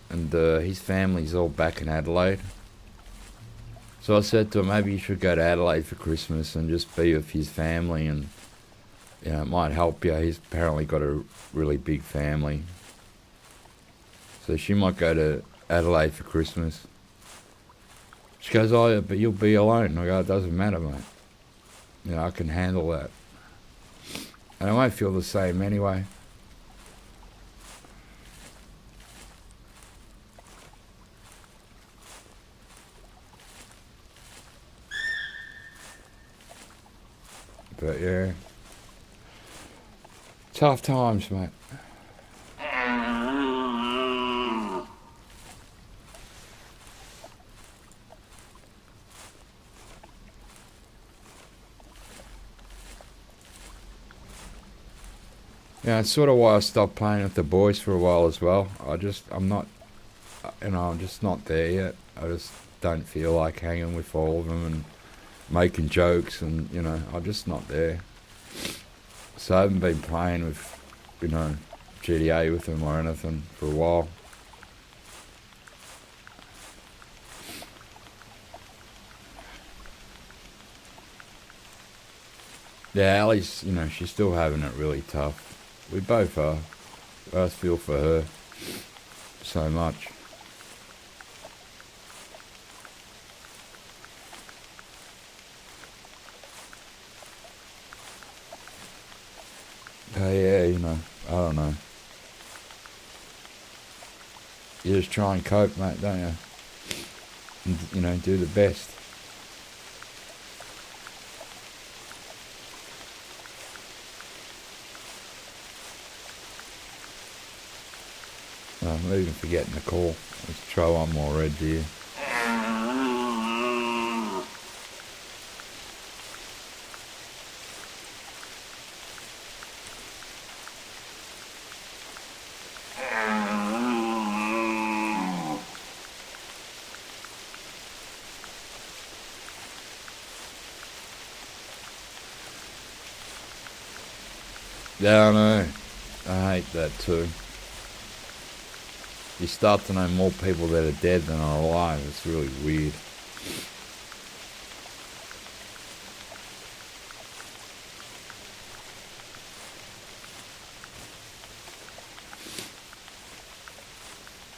and his family's all back in Adelaide. So I said to her, maybe you should go to Adelaide for Christmas and just be with his family, and it might help you. He's apparently got a really big family. So she might go to Adelaide for Christmas. She goes, oh yeah, but you'll be alone. I go, it doesn't matter, mate. I can handle that. And I won't feel the same anyway. But yeah, tough times, mate. Yeah, it's sort of why I stopped playing with the boys for a while as well. I'm not, I'm just not there yet. I just don't feel like hanging with all of them and making jokes, and I'm just not there. So I haven't been playing with, GTA with them or anything for a while. Yeah, Ali's, she's still having it really tough. We both are. I just feel for her so much. Yeah, I don't know. You just try and cope, mate, don't you? And, do the best. I'm even forgetting the call. Let's try one more red deer. Yeah, I know. I hate that too. You start to know more people that are dead than are alive. It's really weird.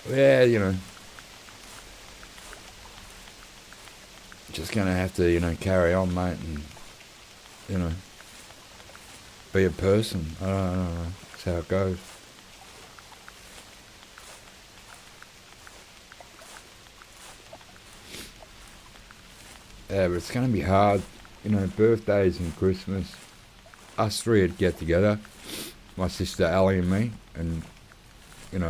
Yeah, just gonna have to, carry on, mate, and, be a person. I don't know. That's how it goes. Yeah, but it's gonna be hard. Birthdays and Christmas. Us three would get together. My sister Ali and me, and if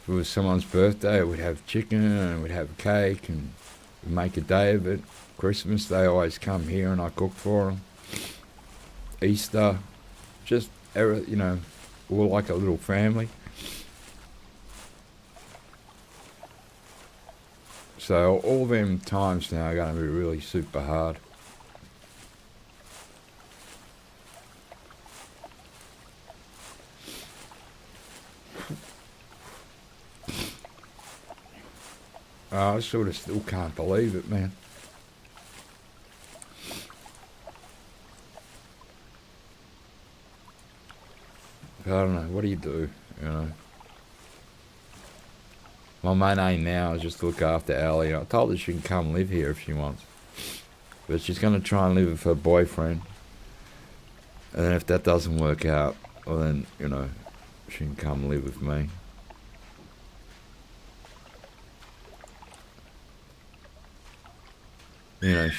it was someone's birthday, we'd have chicken and we'd have cake and we'd make a day of it. Christmas, they always come here and I cook for them. Easter, just we're like a little family. So all them times now are going to be really super hard. I sort of still can't believe it, man. But I don't know. What do you do? My main aim now is just to look after Ali. I told her she can come live here if she wants, but she's going to try and live with her boyfriend. And then if that doesn't work out, well then she can come live with me.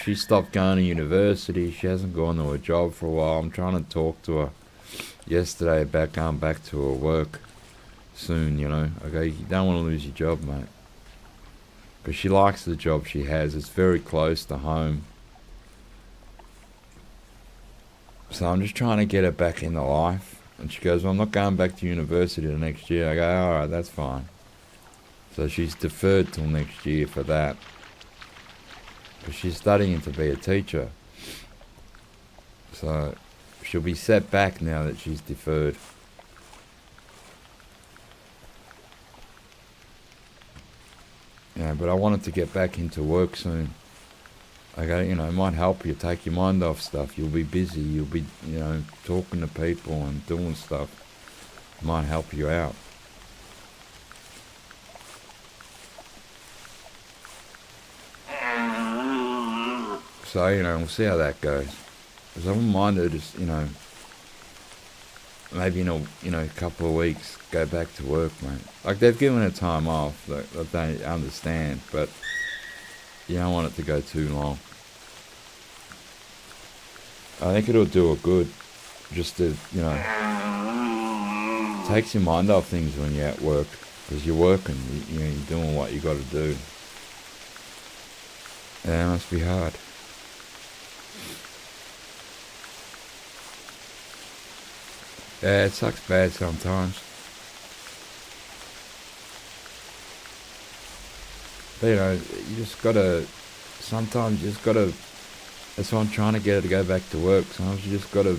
She stopped going to university. She hasn't gone to a job for a while. I'm trying to talk to her yesterday about going back to her work soon, I go, you don't want to lose your job, mate. Because she likes the job she has. It's very close to home. So I'm just trying to get her back into life. And she goes, well, I'm not going back to university the next year. I go, alright, that's fine. So she's deferred till next year for that. Because she's studying to be a teacher. So she'll be set back now that she's deferred. But I wanted to get back into work soon. I go, it might help you take your mind off stuff. You'll be busy. You'll be, talking to people and doing stuff. It might help you out. So, we'll see how that goes. Because I wouldn't mind her just, maybe in a couple of weeks, go back to work, mate. Like, they've given her time off. That they understand, but you don't want it to go too long. I think it'll do her good. Just to, takes your mind off things when you're at work. Because you're working, you're doing what you got to do. Yeah, it must be hard. Yeah, it sucks bad sometimes. But, you know, you just gotta, sometimes you just gotta, that's why I'm trying to get her to go back to work. Sometimes you just gotta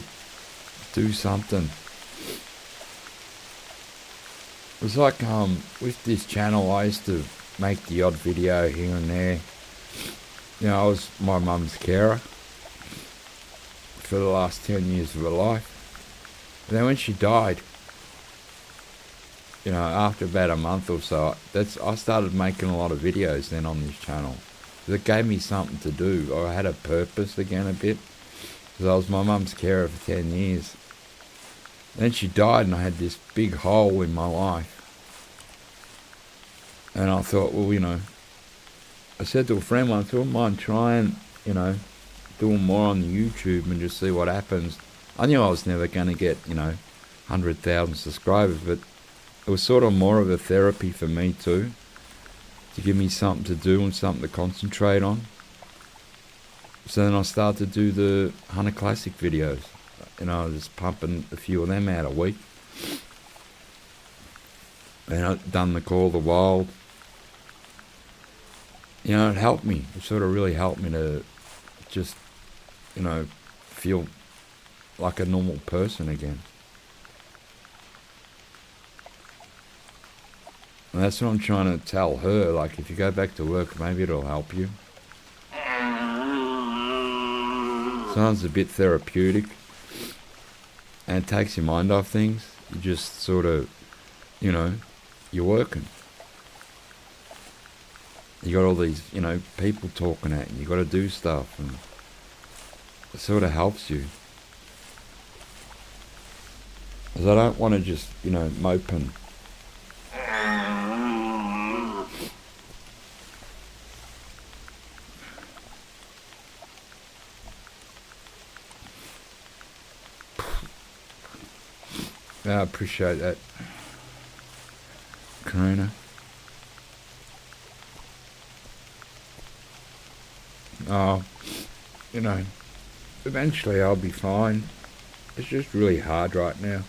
do something. It was like, with this channel, I used to make the odd video here and there. You know, I was my mum's carer for the last 10 years of her life. And then when she died, you know, after about a month or so, I started making a lot of videos then on this channel. It gave me something to do. I had a purpose again a bit. Because I was my mum's carer for 10 years. Then she died and I had this big hole in my life. And I thought, well, you know, I said to a friend once, I wouldn't mind trying, you know, doing more on YouTube and just see what happens. I knew I was never going to get, you know, 100,000 subscribers, but it was sort of more of a therapy for me too, to give me something to do and something to concentrate on. So then I started to do the Hunter Classic videos. You know, I was just pumping a few of them out a week. And I've done the Call of the Wild. You know, it helped me. It sort of really helped me to just, you know, feel like a normal person again. And that's what I'm trying to tell her. Like, if you go back to work, maybe it'll help you. Sounds a bit therapeutic. And it takes your mind off things. You just sort of, you know, you're working. You got all these, you know, people talking at you. You got to do stuff. And it sort of helps you. Because I don't want to just, you know, moping. I appreciate that, Karina. Oh, you know, eventually I'll be fine. It's just really hard right now.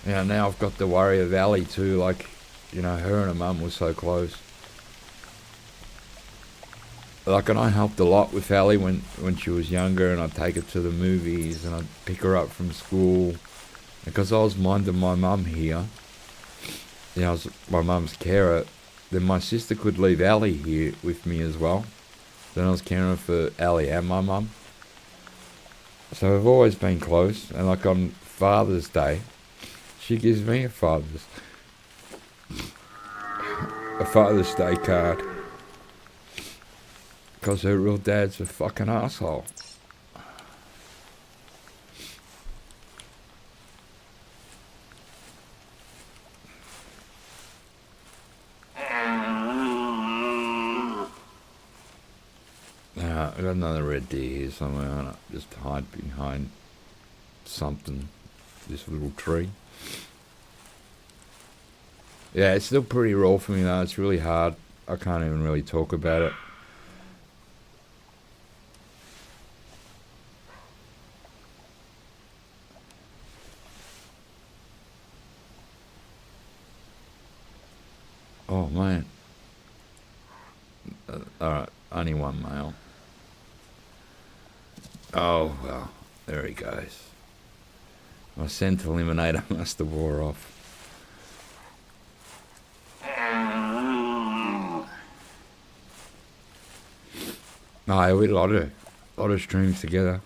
Yeah, now I've got to worry of Ali too. Like, you know, her and her mum were so close. Like, and I helped a lot with Ali when she was younger, and I'd take her to the movies, and I'd pick her up from school. Because I was minding my mum here, you know, I was my mum's carer, then my sister could leave Ali here with me as well. Then I was caring for Ali and my mum. So we've always been close, and like on Father's Day, she gives me a Father's Day card. Because her real dad's a fucking asshole. I got another red deer here somewhere. I don't just hide behind something. This little tree. Yeah, it's still pretty raw for me though. It's really hard. I can't even really talk about it. Oh man. Alright, only one male. Oh well, there he goes. My scent eliminator must have wore off. No, we had a lot of streams together.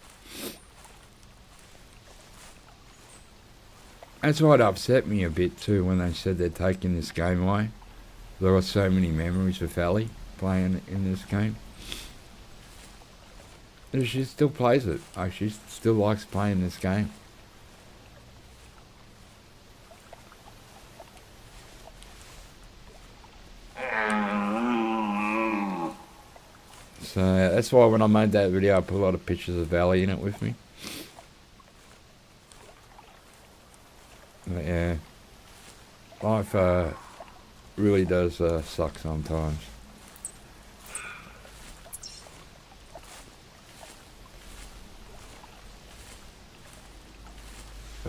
That's why it upset me a bit too when they said they're taking this game away. There were so many memories with Ali playing in this game. And she still plays it. Like, she still likes playing this game. So that's why when I made that video, I put a lot of pictures of Ali in it with me. But yeah, life really does suck sometimes.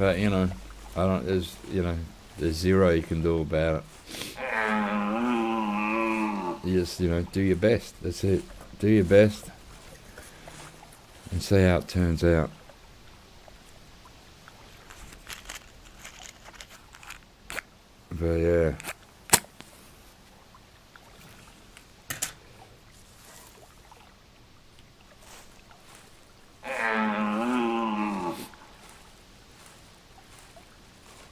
But, you know, there's zero you can do about it. You just, do your best. That's it. Do your best. And see how it turns out. But, yeah.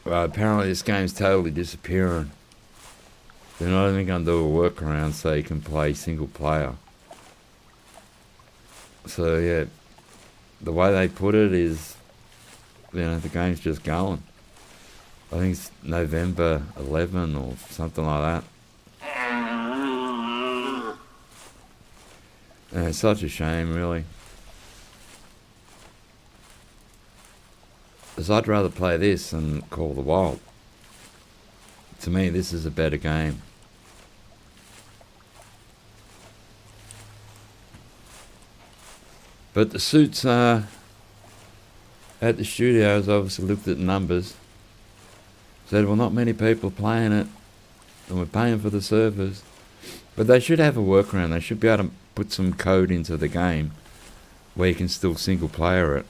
Well, apparently this game's totally disappearing. They're not even going to do a workaround so you can play single player. So, yeah, the way they put it is, the game's just going. I think it's November 11 or something like that. And it's such a shame, really. Because I'd rather play this than Call of the Wild. To me, this is a better game. But the suits at the studios obviously looked at the numbers, said, well, not many people playing it, and we're paying for the servers. But they should have a workaround. They should be able to put some code into the game where you can still single player it.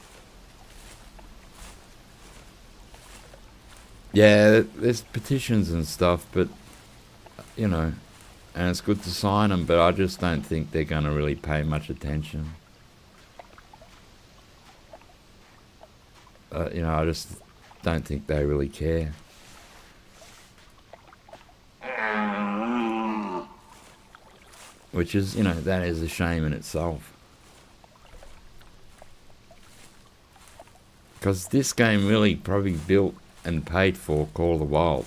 Yeah, there's petitions and stuff, but, and it's good to sign them, but I just don't think they're going to really pay much attention. I just don't think they really care. Which is, that is a shame in itself. Because this game really probably built and paid for Call of the Wild.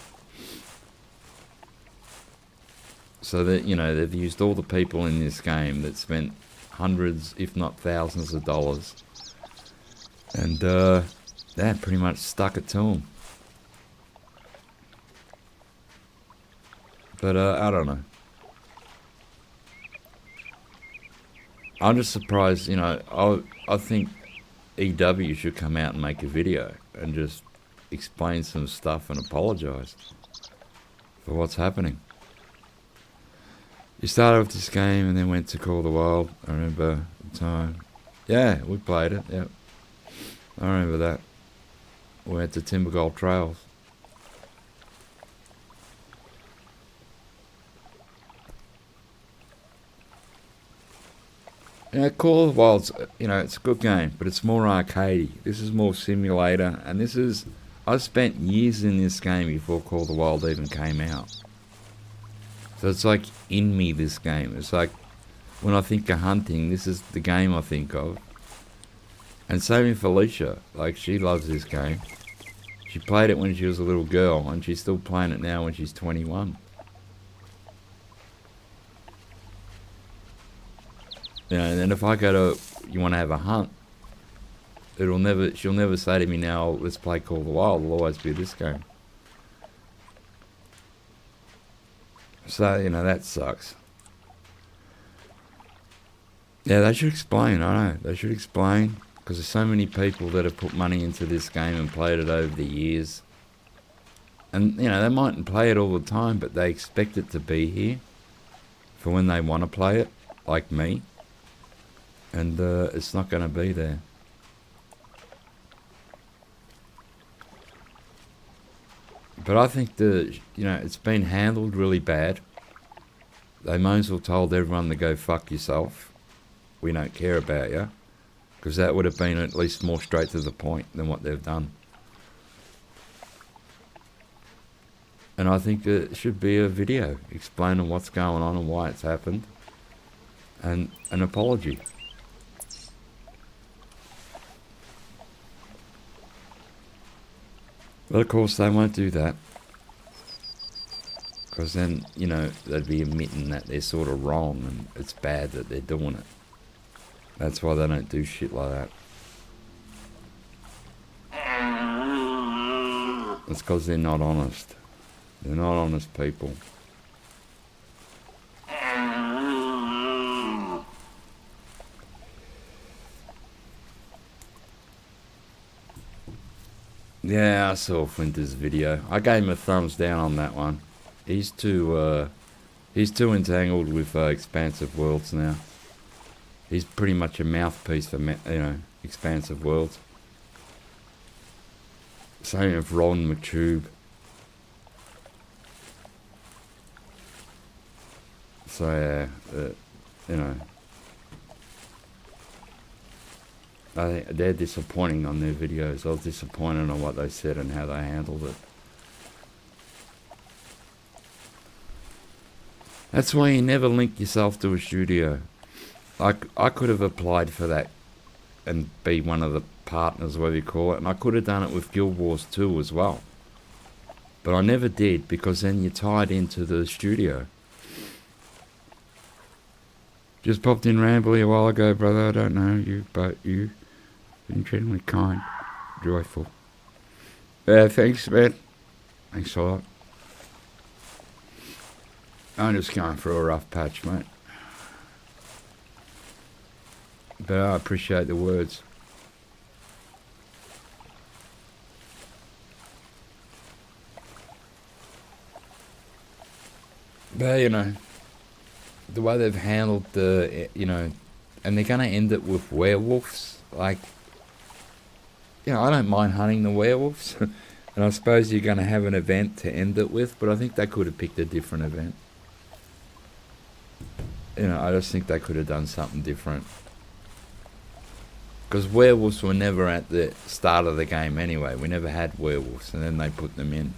So that, they've used all the people in this game that spent hundreds, if not thousands of dollars. And that pretty much stuck it to them. But I don't know. I'm just surprised, I think EW should come out and make a video and just explain some stuff and apologise for what's happening. You started with this game and then went to Call of the Wild. I remember the time. Yeah, we played it, yep. I remember that. We went to Timber Gold Trails. Call of the Wild's, it's a good game, but it's more arcadey. This is more simulator, and I spent years in this game before Call of the Wild even came out. So it's like in me, this game. It's like, when I think of hunting, this is the game I think of. And same with Felicia, she loves this game. She played it when she was a little girl, and she's still playing it now when she's 21. And then if I go to, you want to have a hunt, she'll never say to me now, let's play Call of the Wild. It'll always be this game. So, that sucks. Yeah, they should explain, I know. They should explain, because there's so many people that have put money into this game and played it over the years. And, they mightn't play it all the time, but they expect it to be here for when they want to play it, like me. And it's not going to be there. But I think it's been handled really bad. They might as well told everyone to go fuck yourself. We don't care about you. Because that would have been at least more straight to the point than what they've done. And I think it should be a video explaining what's going on and why it's happened. And an apology. But of course they won't do that. Because then, they'd be admitting that they're sort of wrong and it's bad that they're doing it. That's why they don't do shit like that. It's because they're not honest. They're not honest people. Yeah, I saw Flinter's video. I gave him a thumbs down on that one. He's too entangled with Expansive Worlds now. He's pretty much a mouthpiece for Expansive Worlds. Same with Ron McTube. So yeah, I think they're disappointing on their videos. I was disappointed on what they said and how they handled it. That's why you never link yourself to a studio. I could have applied for that and be one of the partners, whatever you call it, and I could have done it with Guild Wars 2 as well. But I never did, because then you're tied into the studio. Just popped in Rambly a while ago, brother. I don't know you, but you've been generally kind, joyful. Yeah, thanks, man. Thanks a lot. I'm just going through a rough patch, mate. But I appreciate the words. But, the way they've handled the, and they're going to end it with werewolves. Like, I don't mind hunting the werewolves. And I suppose you're going to have an event to end it with, but I think they could have picked a different event. I just think they could have done something different. Because werewolves were never at the start of the game anyway. We never had werewolves, and then they put them in.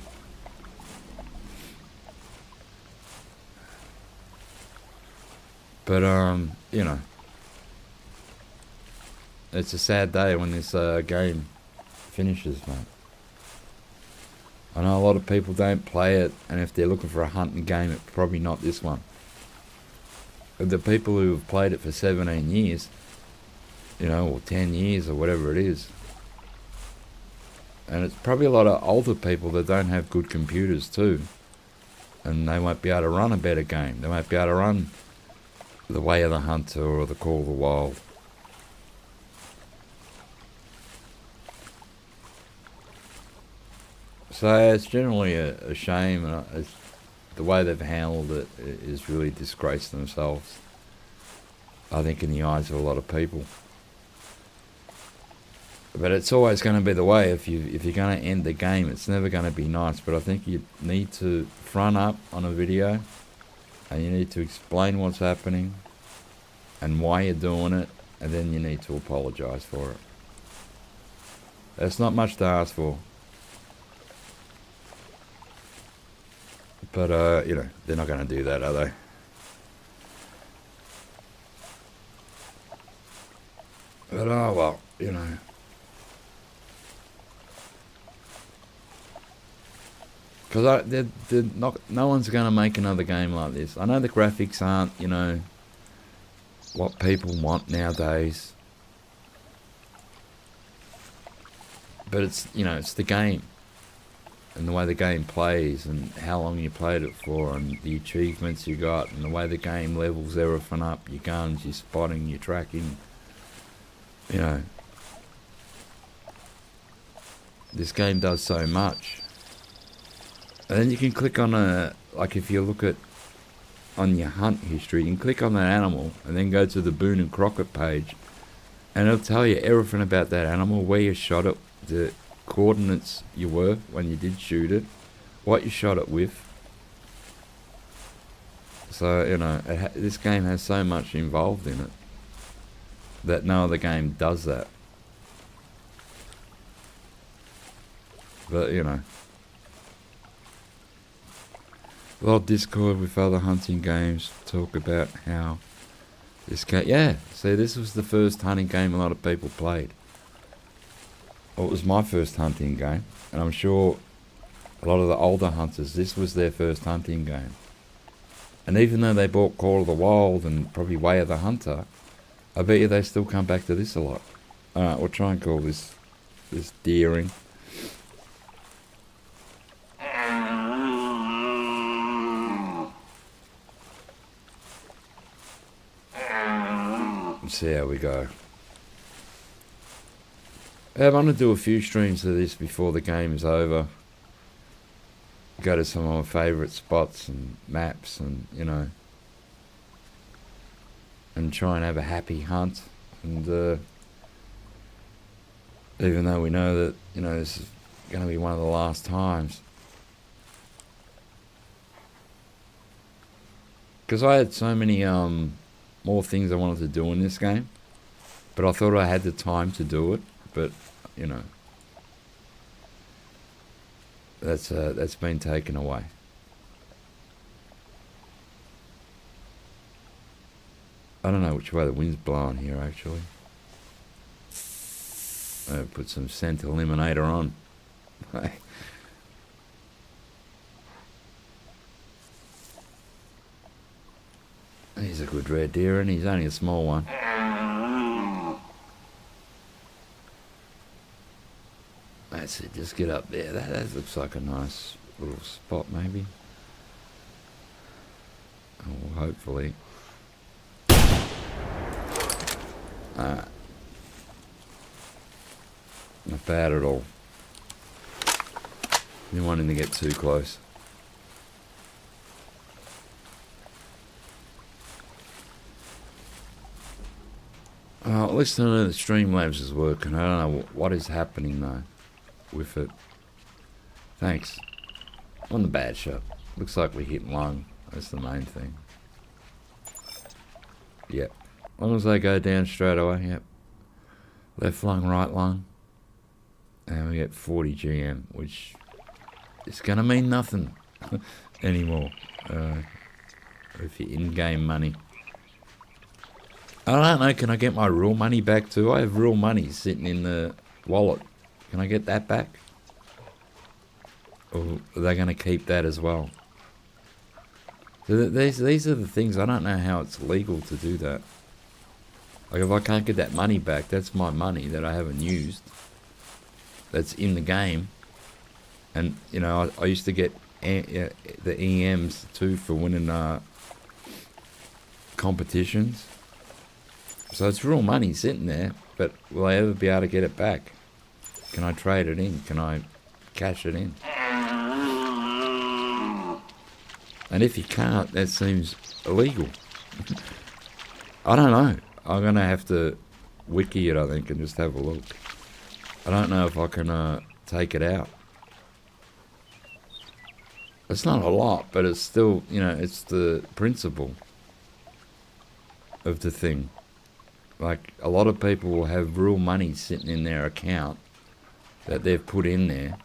But, it's a sad day when this game finishes, mate. I know a lot of people don't play it, and if they're looking for a hunting game, it's probably not this one. But the people who have played it for 17 years, or 10 years or whatever it is, and it's probably a lot of older people that don't have good computers too, and they won't be able to run a better game. They won't be able to run The Way of the Hunter or The Call of the Wild. So it's generally a shame, and the way they've handled it is really disgraced themselves, I think, in the eyes of a lot of people. But it's always going to be the way. If you're going to end the game, it's never going to be nice. But I think you need to front up on a video, and you need to explain what's happening and why you're doing it, and then you need to apologise for it. That's not much to ask for. But, they're not going to do that, are they? But, oh, well, Because no one's going to make another game like this. I know the graphics aren't, what people want nowadays. But it's, it's the game. And the way the game plays, and how long you played it for, and the achievements you got, and the way the game levels everything up, your guns, your spotting, your tracking. This game does so much. And then you can click on if you look at on your hunt history, you can click on that animal and then go to the Boone and Crockett page, and it'll tell you everything about that animal, where you shot it, the coordinates you were when you did shoot it, what you shot it with. So, this game has so much involved in it that no other game does that. But, a lot of Discord with other hunting games talk about how this game... Yeah, see, this was the first hunting game a lot of people played. Well, it was my first hunting game, and I'm sure a lot of the older hunters, this was their first hunting game. And even though they bought Call of the Wild and probably Way of the Hunter, I bet you they still come back to this a lot. Alright, we'll try and call this deering. Let's see how we go. I'm going to do a few streams of this before the game is over. Go to some of my favourite spots and maps and, you know, and try and have a happy hunt. And even though we know that, you know, this is going to be one of the last times. Because I had so many more things I wanted to do in this game. But I thought I had the time to do it. But, you know, that's been taken away. I don't know which way the wind's blowing here, actually. I put some scent eliminator on. He's a good red deer, and he's only a small one. That's it, just get up there. That looks like a nice little spot, maybe. Oh, hopefully. Not bad at all. Didn't want him to get too close. At least I know that Streamlabs is working. I don't know what is happening though with it. Thanks. On the bad shot. Looks like we hit lung. That's the main thing. Yep. As long as they go down straight away, yep. Left lung, right lung. And we get 40 GM, which is going to mean nothing anymore. If you're in-game money. I don't know, can I get my real money back too? I have real money sitting in the wallet. Can I get that back? Or are they going to keep that as well? So these are the things, I don't know how it's legal to do that. Like if I can't get that money back, that's my money that I haven't used. That's in the game. And, you know, I used to get the EMs too for winning competitions. So it's real money sitting there, but will I ever be able to get it back? Can I trade it in? Can I cash it in? And if you can't, that seems illegal. I don't know. I'm going to have to wiki it, I think, and just have a look. I don't know if I can take it out. It's not a lot, but it's still, you know, it's the principle of the thing. Like, a lot of people will have real money sitting in their account that they've put in there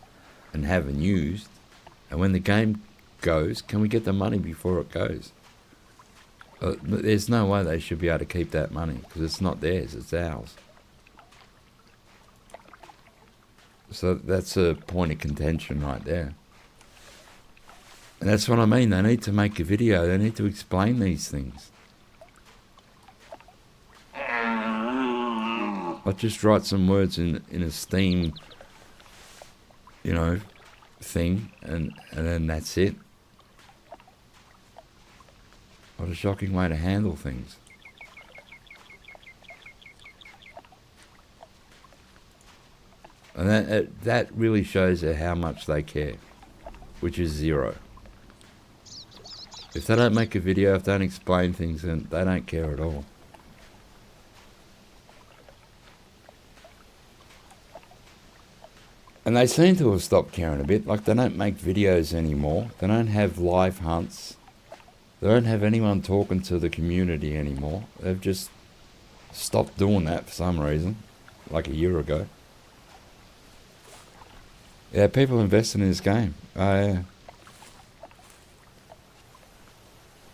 and haven't used. And when the game goes, can we get the money before it goes? There's no way they should be able to keep that money, because it's not theirs, it's ours. So that's a point of contention right there. And that's what I mean, they need to make a video, they need to explain these things. I'll just write some words in a Steam, you know, thing, and then that's it. What a shocking way to handle things. And that really shows you how much they care, which is zero. If they don't make a video, if they don't explain things, then they don't care at all. And they seem to have stopped caring a bit. Like, they don't make videos anymore. They don't have live hunts. They don't have anyone talking to the community anymore. They've just stopped doing that for some reason, like a year ago. Yeah, people investing in this game. Like,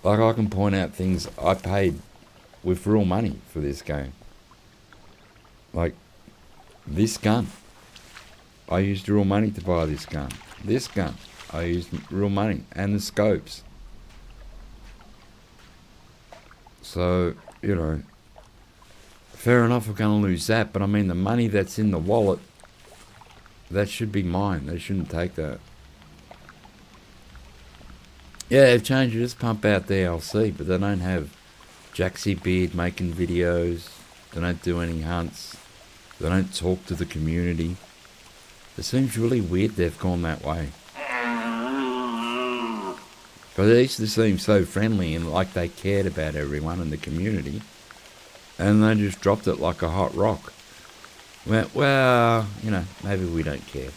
I can point out things I paid with real money for this game. Like, this gun. I used real money to buy this gun. This gun, I used real money. And the scopes. So, you know, fair enough, we're going to lose that. But I mean, the money that's in the wallet, that should be mine. They shouldn't take that. Yeah, they've changed it. Just pump out the DLC, but they don't have Jaxie Beard making videos. They don't do any hunts. They don't talk to the community. It seems really weird they've gone that way. But they used to seem so friendly and like they cared about everyone in the community. And they just dropped it like a hot rock. Went, well, you know, maybe we don't care.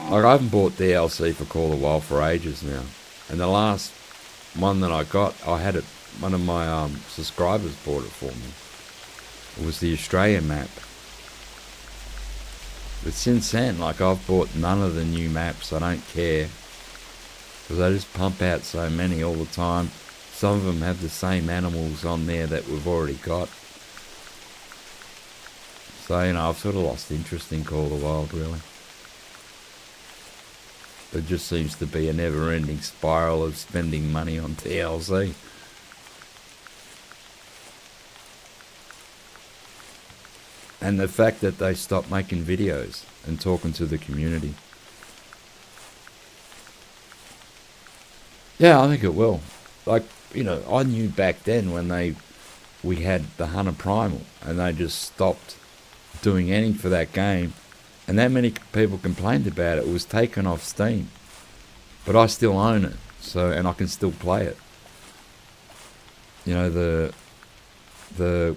Like, I haven't bought DLC for Call of the Wild for ages now. And the last one that I got, I had it, one of my subscribers bought it for me. It was the Australian map. But since then, like, I've bought none of the new maps. I don't care. Because they just pump out so many all the time. Some of them have the same animals on there that we've already got. So, you know, I've sort of lost interest in Call of the Wild, really. There just seems to be a never-ending spiral of spending money on DLC. And the fact that they stopped making videos and talking to the community. Yeah, I think it will. Like, you know, I knew back then when we had the Hunter Primal and they just stopped doing anything for that game, and that many people complained about it. It was taken off Steam, but I still own it, so, and I can still play it. You know, the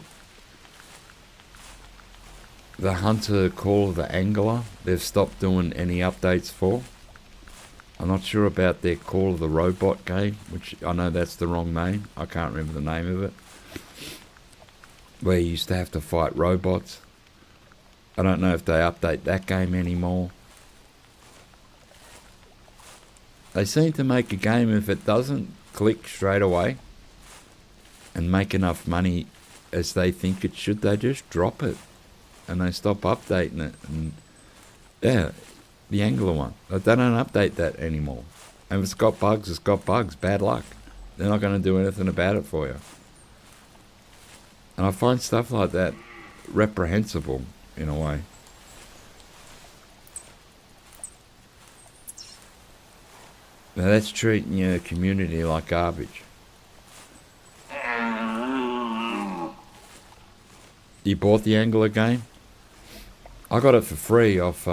Hunter Call of the Angler, they've stopped doing any updates for. I'm not sure about their Call of the Robot game, which I know that's the wrong name. I can't remember the name of it. Where you used to have to fight robots. I don't know if they update that game anymore. They seem to make a game, if it doesn't click straight away and make enough money as they think it should, they just drop it. And they stop updating it. And yeah, the Angler one. They don't update that anymore. And if it's got bugs, it's got bugs. Bad luck. They're not going to do anything about it for you. And I find stuff like that reprehensible, in a way. Now that's treating your community like garbage. You bought the Angler game? I got it for free off,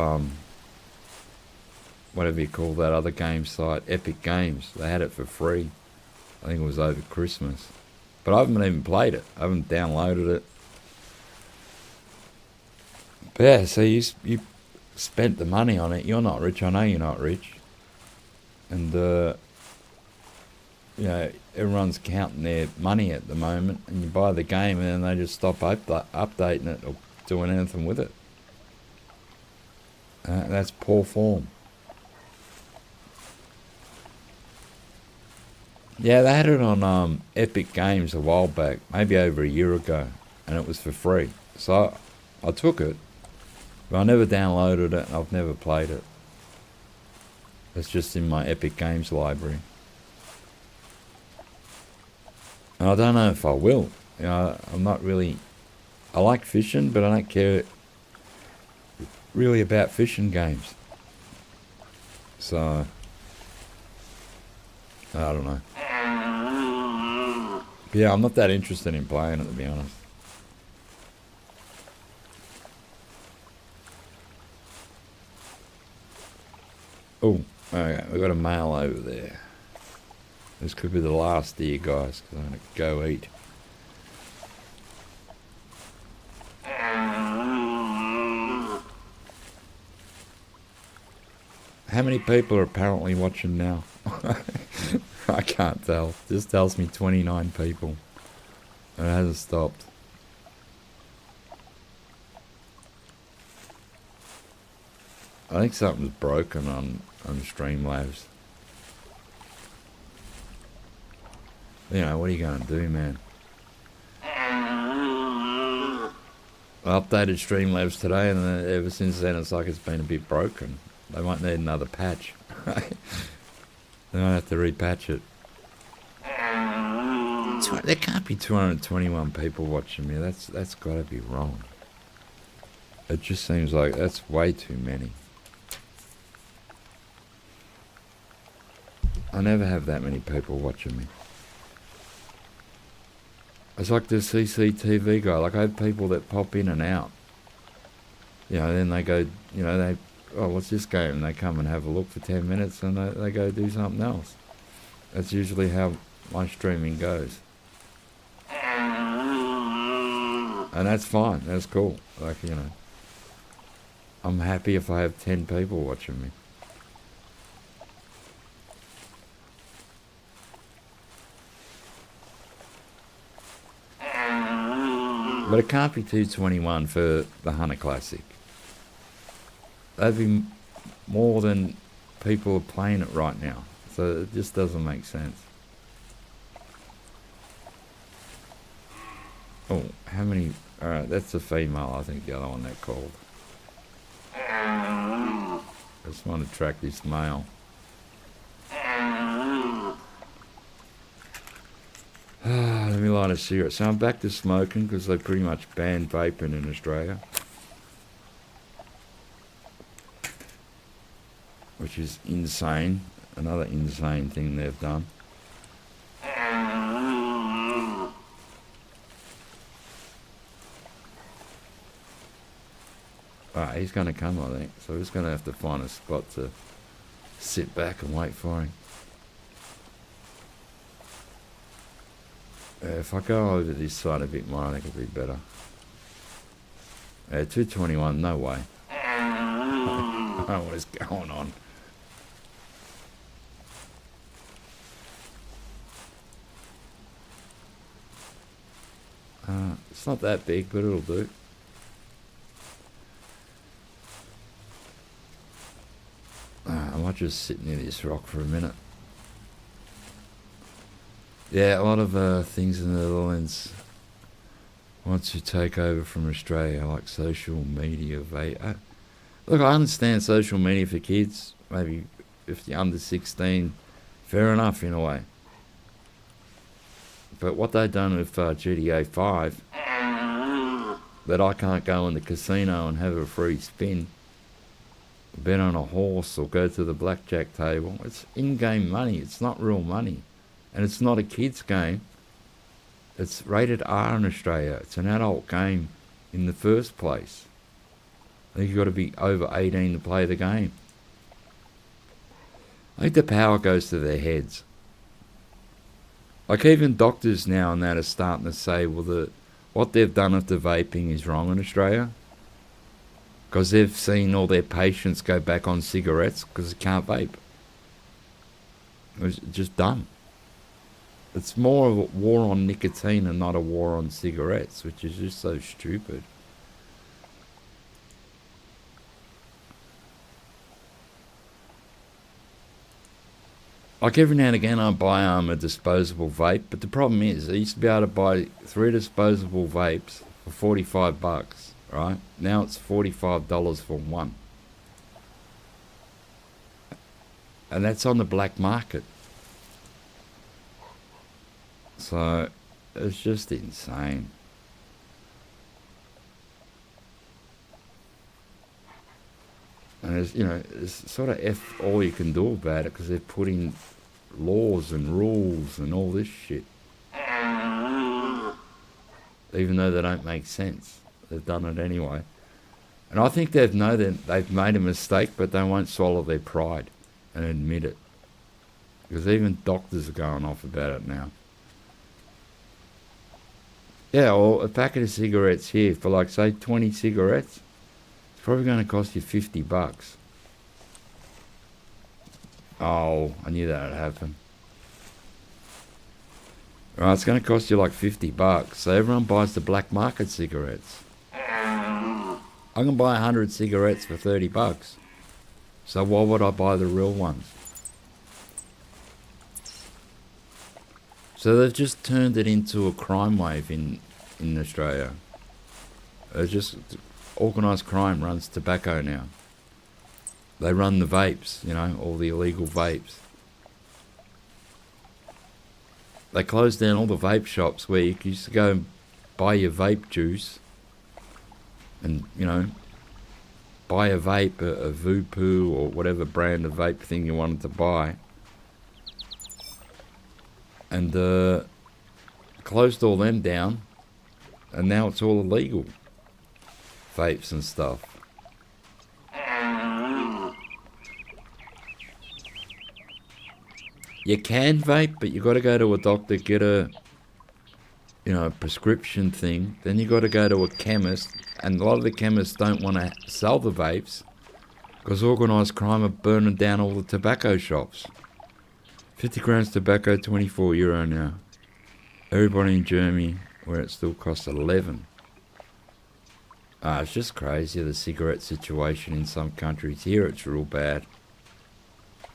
whatever you call that other game site, Epic Games. They had it for free. I think it was over Christmas. But I haven't even played it. I haven't downloaded it. But yeah, so you spent the money on it. You're not rich. I know you're not rich. And, you know, everyone's counting their money at the moment. And you buy the game and then they just stop updating it or doing anything with it. That's poor form. Yeah, they had it on Epic Games a while back, maybe over a year ago, and it was for free. So I took it, but I never downloaded it and I've never played it. It's just in my Epic Games library. And I don't know if I will. You know, I'm not really... I like fishing, but I don't care really about fishing games. So... I don't know. But yeah, I'm not that interested in playing it, to be honest. Oh, okay, we've got a mail over there. This could be the last of you guys, because I'm going to go eat. How many people are apparently watching now? I can't tell. This tells me 29 people. And it hasn't stopped. I think something's broken on Streamlabs. You know, what are you going to do, man? I updated Streamlabs today, and ever since then it's like it's been a bit broken. They might need another patch. They might have to repatch it. There can't be 221 people watching me. That's got to be wrong. It just seems like that's way too many. I never have that many people watching me. It's like the CCTV guy. Like I have people that pop in and out. You know, then they go, you know, oh, what's this game? And they come and have a look for 10 minutes and they go do something else. That's usually how my streaming goes. And that's fine. That's cool. Like, you know, I'm happy if I have 10 people watching me. But it can't be 221 for the Hunter Classic. That'd be more than people are playing it right now. So it just doesn't make sense. Oh, how many? Alright, that's a female, I think the other one they called. I just want to track this male. Let me light a cigarette. So I'm back to smoking because they pretty much banned vaping in Australia. Which is insane. Another insane thing they've done. Alright, he's going to come, I think. So we're just going to have to find a spot to sit back and wait for him. If I go over this side a bit more, I think it'll be better. 221, no way. I don't know what is going on. It's not that big, but it'll do. I might just sit near this rock for a minute. Yeah, a lot of things in the Netherlands want to take over from Australia, like social media. Look, I understand social media for kids, maybe if you're under 16, fair enough in a way. But what they've done with GTA 5, that I can't go in the casino and have a free spin, bet on a horse or go to the blackjack table, it's in-game money, it's not real money. And it's not a kid's game. It's rated R in Australia. It's an adult game in the first place. I think you've got to be over 18 to play the game. I think the power goes to their heads. Like even doctors now and that are starting to say, well, what they've done with the vaping is wrong in Australia. Because they've seen all their patients go back on cigarettes because they can't vape. It's just dumb. It's more of a war on nicotine and not a war on cigarettes, which is just so stupid. Like every now and again I buy a disposable vape, but the problem is I used to be able to buy 3 disposable vapes for $45, right? Now it's $45 for one. And that's on the black market. So it's just insane. And it's, you know, it's sort of F all you can do about it because they're putting laws and rules and all this shit. Even though they don't make sense. They've done it anyway. And I think they've made a mistake, but they won't swallow their pride and admit it. Because even doctors are going off about it now. Yeah, well, a packet of cigarettes here for like, say, 20 cigarettes, it's probably going to cost you $50. Oh, I knew that would happen. Right, it's going to cost you like $50. So everyone buys the black market cigarettes. I can buy 100 cigarettes for $30. So why would I buy the real ones? So they've just turned it into a crime wave in Australia. It's just organised crime runs tobacco now. They run the vapes, you know, all the illegal vapes. They closed down all the vape shops where you used to go and buy your vape juice and, you know, buy a vape, a Vupu or whatever brand of vape thing you wanted to buy. And closed all them down, and now it's all illegal. Vapes and stuff. You can vape, but you got to go to a doctor, get a, prescription thing. Then you got to go to a chemist, and a lot of the chemists don't want to sell the vapes because organised crime are burning down all the tobacco shops. 50 grams tobacco, €24 now. Everybody in Germany, where it still costs 11. It's just crazy, the cigarette situation in some countries. Here it's real bad.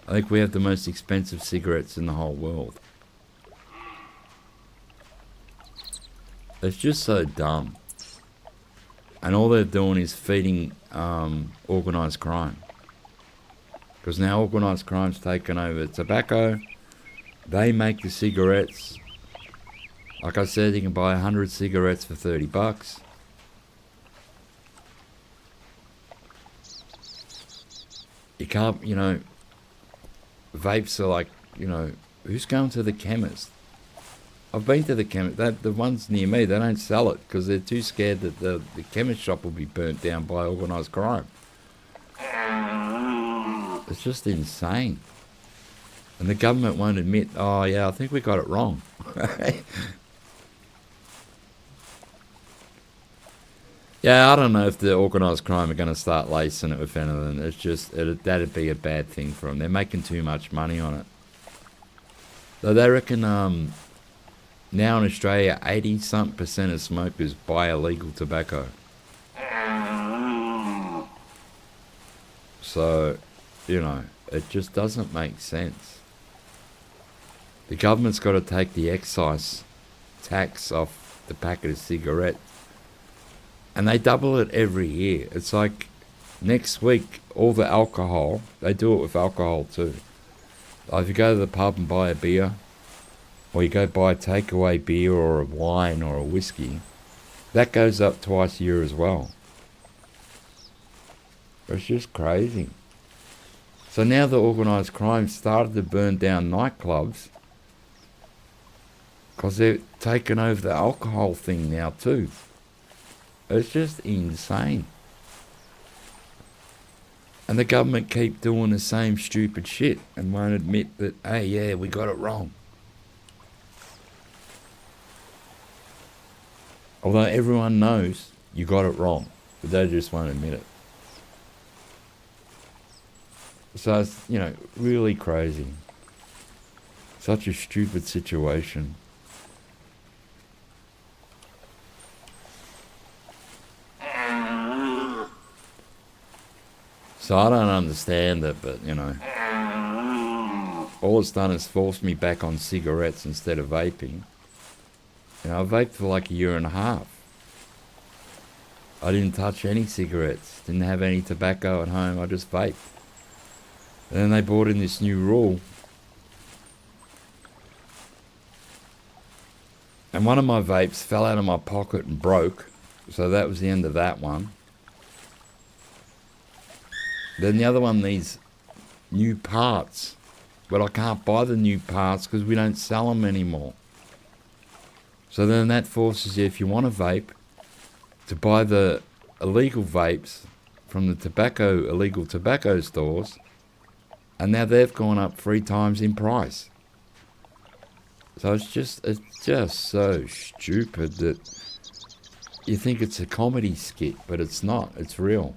I think we have the most expensive cigarettes in the whole world. It's just so dumb. And all they're doing is feeding organised crime. Because now organised crime's taken over tobacco. They make the cigarettes. Like I said, you can buy 100 cigarettes for $30. You can't, vapes are like, who's going to the chemist? I've been to the chemist. The ones near me, they don't sell it because they're too scared that the chemist shop will be burnt down by organised crime. It's just insane. And the government won't admit, oh yeah, I think we got it wrong. Yeah, I don't know if the organised crime are going to start lacing it with anything. It's just, that'd be a bad thing for them. They're making too much money on it. So they reckon now in Australia, 80-something% of smokers buy illegal tobacco. So, it just doesn't make sense. The government's got to take the excise tax off the packet of cigarettes. And they double it every year. It's like next week, all the alcohol, they do it with alcohol too. Like if you go to the pub and buy a beer, or you go buy a takeaway beer or a wine or a whiskey, that goes up twice a year as well. It's just crazy. So now the organised crime started to burn down nightclubs because they're taking over the alcohol thing now too. It's just insane. And the government keep doing the same stupid shit and won't admit that, hey, yeah, we got it wrong. Although everyone knows you got it wrong, but they just won't admit it. So it's, really crazy. Such a stupid situation. So I don't understand it, but, all it's done is forced me back on cigarettes instead of vaping. I vaped for like a year and a half. I didn't touch any cigarettes, didn't have any tobacco at home, I just vaped. And then they brought in this new rule. And one of my vapes fell out of my pocket and broke, so that was the end of that one. Then the other one needs new parts, but I can't buy the new parts because we don't sell them anymore. So then that forces you, if you want a vape, to buy the illegal vapes from the illegal tobacco stores, and now they've gone up 3 times in price. So it's just so stupid that you think it's a comedy skit, but it's not. It's real.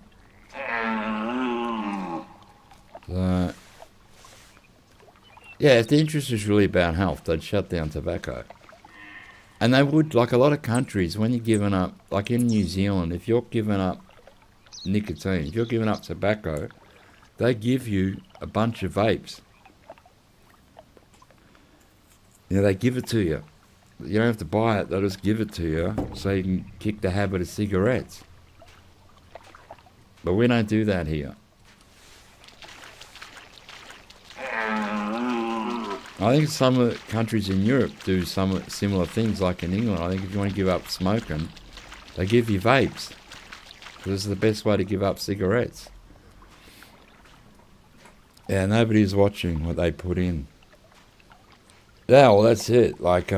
Yeah, if the interest was really about health, they'd shut down tobacco. And they would, like a lot of countries, when you're giving up, like in New Zealand, if you're giving up nicotine, if you're giving up tobacco, they give you a bunch of vapes. They give it to you. You don't have to buy it, they'll just give it to you so you can kick the habit of cigarettes. But we don't do that here. I think some of the countries in Europe do some similar things, like in England. I think if you want to give up smoking, they give you vapes. Because it's the best way to give up cigarettes. Yeah, nobody's watching what they put in. Yeah, well, that's it. Like,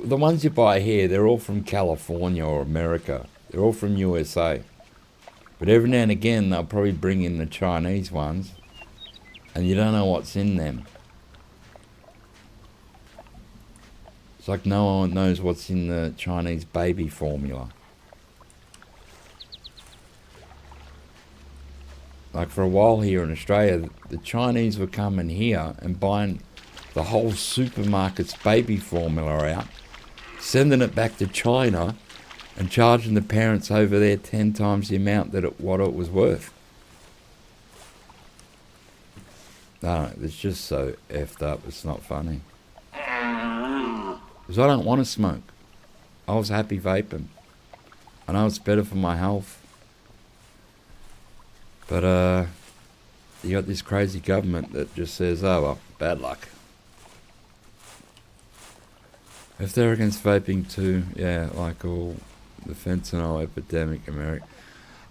the ones you buy here, they're all from California or America. They're all from USA. But every now and again, they'll probably bring in the Chinese ones, and you don't know what's in them. It's like no one knows what's in the Chinese baby formula. Like for a while here in Australia, the Chinese were coming here and buying the whole supermarket's baby formula out, sending it back to China and charging the parents over there 10 times the amount what it was worth. No, it's just so effed up, it's not funny. Because I don't want to smoke. I was happy vaping. I know it's better for my health. But you got this crazy government that just says, oh well, bad luck. If they're against vaping too, yeah, like all the fentanyl epidemic in America.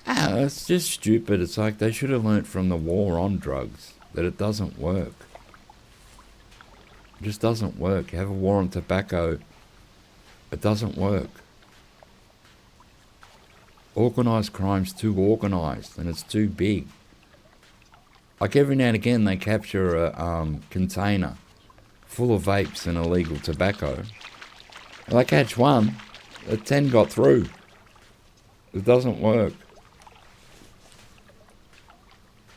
It's just stupid. It's like they should have learnt from the war on drugs that it doesn't work. It just doesn't work. You have a war on tobacco, it doesn't work. Organised crime's too organised and it's too big. Like every now and again they capture a container full of vapes and illegal tobacco. And they catch one, 10 got through. It doesn't work.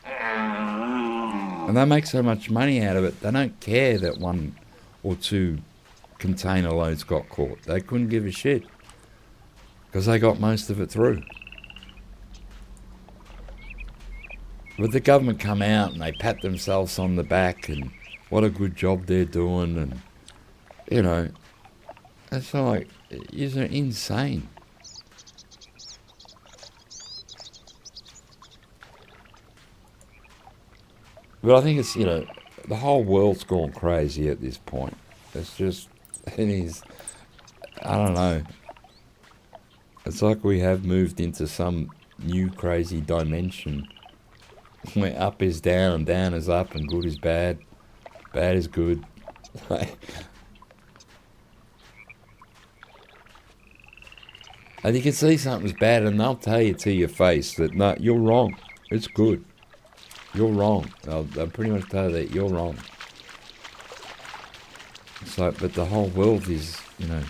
And they make so much money out of it, they don't care that 1 or 2 container loads got caught. They couldn't give a shit because they got most of it through. But the government come out and they pat themselves on the back and what a good job they're doing, and you know, it's like, you're insane. But I think it's, you know, the whole world's gone crazy at this point. It's just, it is, I don't know. It's like we have moved into some new crazy dimension where up is down and down is up and good is bad, bad is good. And you can see something's bad and they'll tell you to your face that, no, you're wrong, it's good. You're wrong. They'll pretty much tell you that you're wrong. It's like, but the whole world is, you know,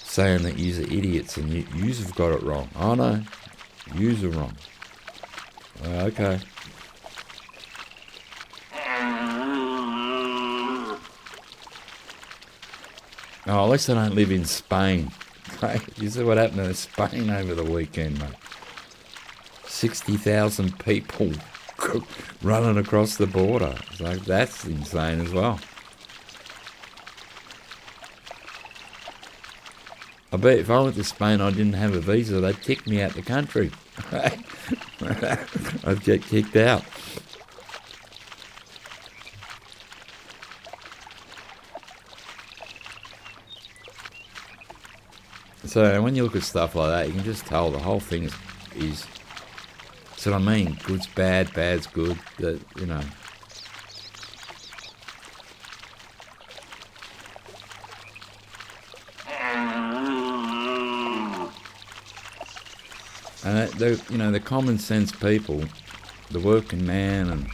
saying that yous are idiots and yous have got it wrong. Oh no, yous are wrong. Okay. Oh, at least I don't live in Spain. You see what happened in Spain over the weekend, mate? 60,000 people running across the border. It's like, that's insane as well. I bet if I went to Spain I didn't have a visa, they'd kick me out the country. I'd get kicked out. So when you look at stuff like that, you can just tell the whole thing is so what I mean, good's bad, bad's good, that, you know. And the common sense people, the working man and,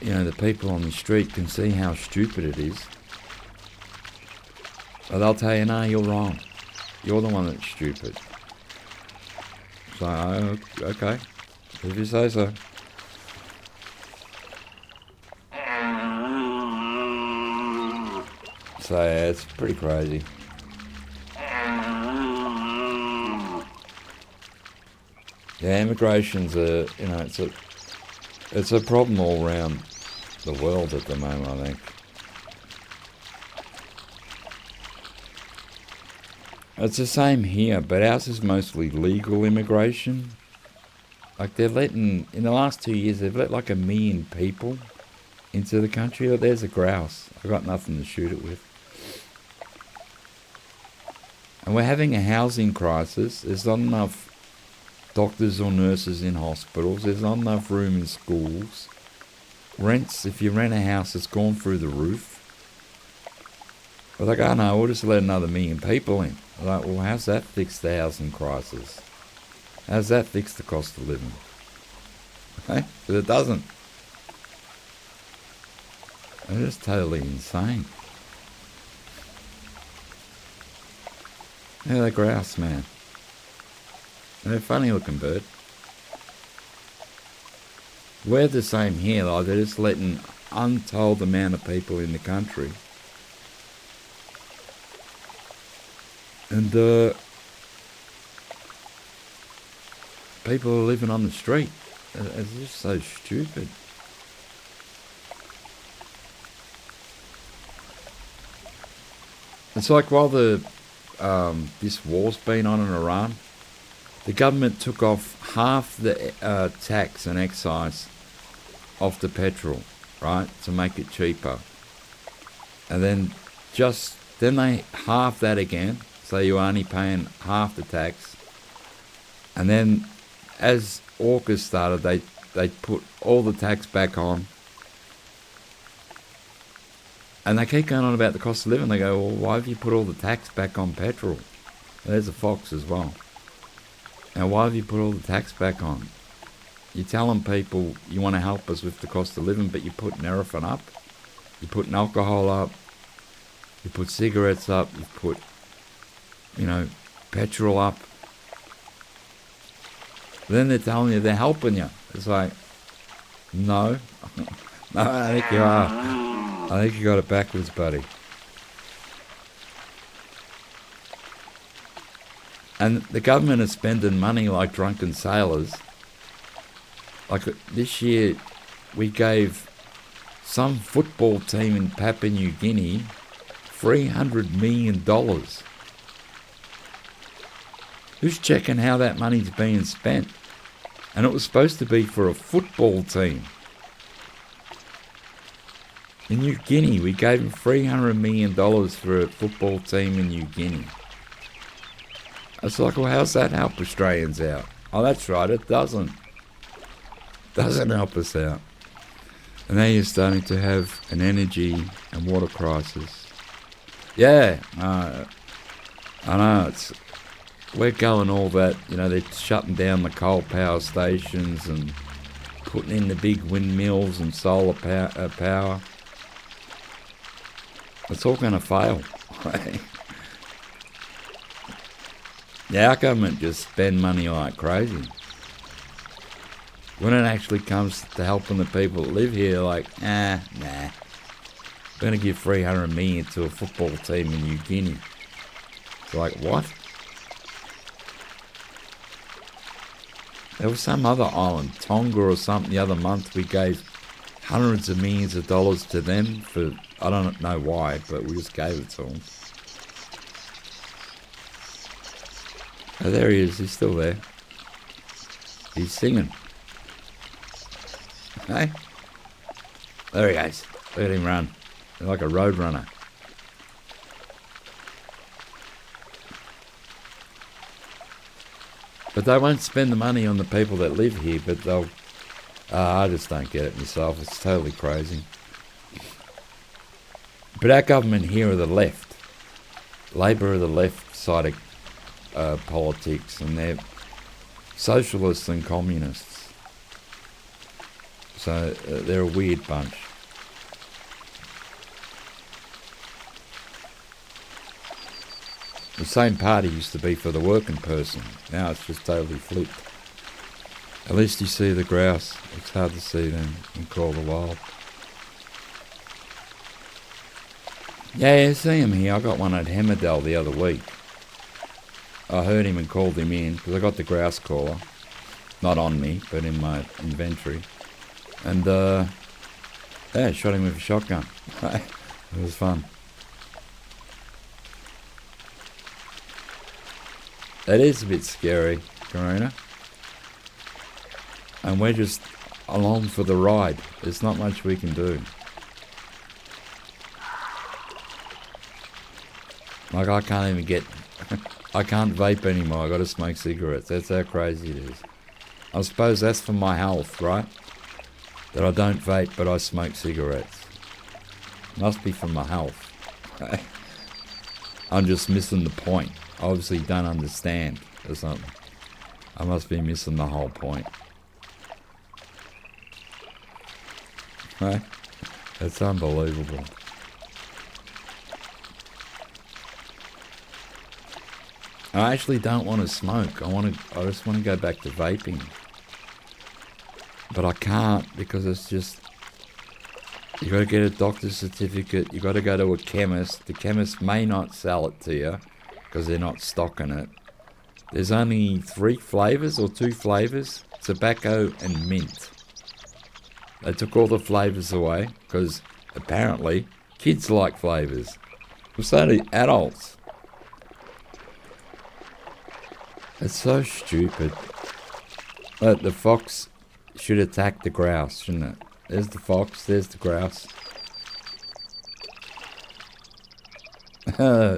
you know, the people on the street can see how stupid it is. But they'll tell you, no, you're wrong. You're the one that's stupid. So, okay, if you say so. So, yeah, it's pretty crazy. Yeah, immigration's you know, it's a problem all around the world at the moment, I think. It's the same here, but ours is mostly legal immigration. Like in the last 2 years, they've let like 1 million people into the country. Oh, there's a grouse. I've got nothing to shoot it with. And we're having a housing crisis. There's not enough doctors or nurses in hospitals. There's not enough room in schools. Rents, if you rent a house, it's gone through the roof. But like, oh no, we'll just let another million people in. I'm like, well, how's that fix the housing crisis? How's that fix the cost of living? Okay? But it doesn't. It's just totally insane. Yeah, the grouse, man. They're a funny looking bird. We're the same here, like they're just letting untold amount of people in the country. And people are living on the street. It's just so stupid. It's like while this war's been on in Iran, the government took off half the tax and excise off the petrol, right, to make it cheaper. And then they half that again, so you're only paying half the tax. And then as AUKUS started, they put all the tax back on. And they keep going on about the cost of living. They go, well, why have you put all the tax back on petrol? There's a fox as well. Now, why have you put all the tax back on? You're telling people you want to help us with the cost of living, but you're putting everything up. You're putting alcohol up. You put cigarettes up. You put, petrol up. Then they're telling you they're helping you. It's like, no. No, I think you are. I think you got it backwards, buddy. And the government is spending money like drunken sailors. Like this year, we gave some football team in Papua New Guinea $300 million. Who's checking how that money's being spent? And it was supposed to be for a football team. In New Guinea, we gave them $300 million for a football team in New Guinea. It's like, well, how's that help Australians out? Oh, that's right, it doesn't. Doesn't help us out. And now you're starting to have an energy and water crisis. Yeah, I know, we're going all that, they're shutting down the coal power stations and putting in the big windmills and solar power. It's all going to fail. Yeah, our government just spend money like crazy. When it actually comes to helping the people that live here, like, nah. We're going to give $300 million to a football team in New Guinea. It's like, what? There was some other island, Tonga or something, the other month we gave hundreds of millions of dollars to them for, I don't know why, but we just gave it to them. Oh, there he is, he's still there. He's singing. Hey? There he goes. Look at him run. He's like a road runner. But they won't spend the money on the people that live here, but they'll... I just don't get it myself. It's totally crazy. But our government here are the left. Labor are the left side of politics, and they're socialists and communists. So they're a weird bunch. The same party used to be for the working person. Now it's just totally flipped. At least you see the grouse. It's hard to see them in Call the Wild. Yeah, I see him here. I got one at Hemmerdale the other week. I heard him and called him in because I got the grouse caller. Not on me, but in my inventory. And, shot him with a shotgun. It was fun. It is a bit scary, Karina. And we're just along for the ride. There's not much we can do. Like, I can't even get... I can't vape anymore. I got to smoke cigarettes. That's how crazy it is. I suppose that's for my health, right? That I don't vape, but I smoke cigarettes. Must be for my health. I'm just missing the point. I obviously don't understand or something. I must be missing the whole point. Right? It's unbelievable. I actually don't want to smoke. I just want to go back to vaping. But I can't because it's just, you got to get a doctor's certificate. You got to go to a chemist. The chemist may not sell it to you because they're not stocking it. There's only 3 flavours or 2 flavours, tobacco and mint. They took all the flavours away because apparently kids like flavours. Well, so do adults. It's so stupid. But the fox should attack the grouse, shouldn't it? There's the fox, there's the grouse.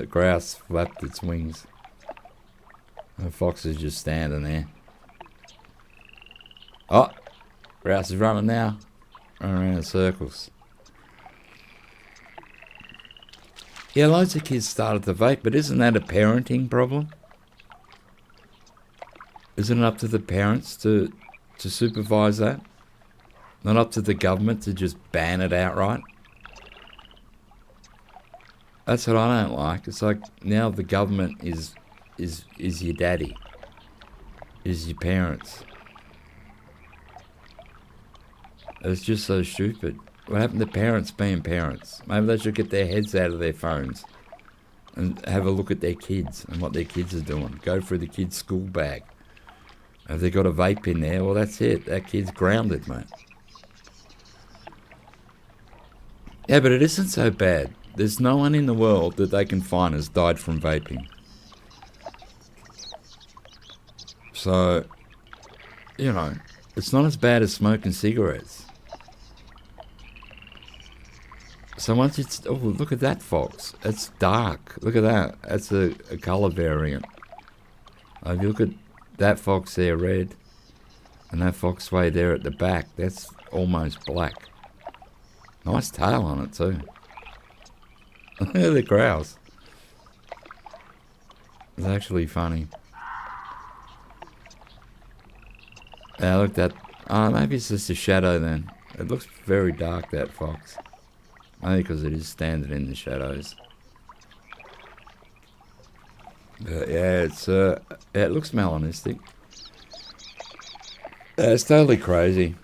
Grouse flapped its wings. The fox is just standing there. Oh! Grouse is running now. Running around in circles. Yeah, loads of kids started to vape, but isn't that a parenting problem? Isn't it up to the parents to supervise that? Not up to the government to just ban it outright? That's what I don't like. It's like now the government is your daddy. Is your parents. It's just so stupid. What happened to parents being parents? Maybe they should get their heads out of their phones and have a look at their kids and what their kids are doing. Go through the kid's school bag. If they got a vape in there, well, that's it. That kid's grounded, mate. Yeah, but it isn't so bad. There's no one in the world that they can find has died from vaping. So, you know, it's not as bad as smoking cigarettes. So once it's... Oh, look at that fox. It's dark. Look at that. That's a colour variant. If you look at that fox there, red, and that fox way there at the back, that's almost black. Nice tail on it too. Look at the grouse. It's actually funny. Yeah, look at that. Oh, maybe it's just a shadow then. It looks very dark, that fox. Only because it is standing in the shadows. But yeah, it looks melanistic. Yeah, it's totally crazy.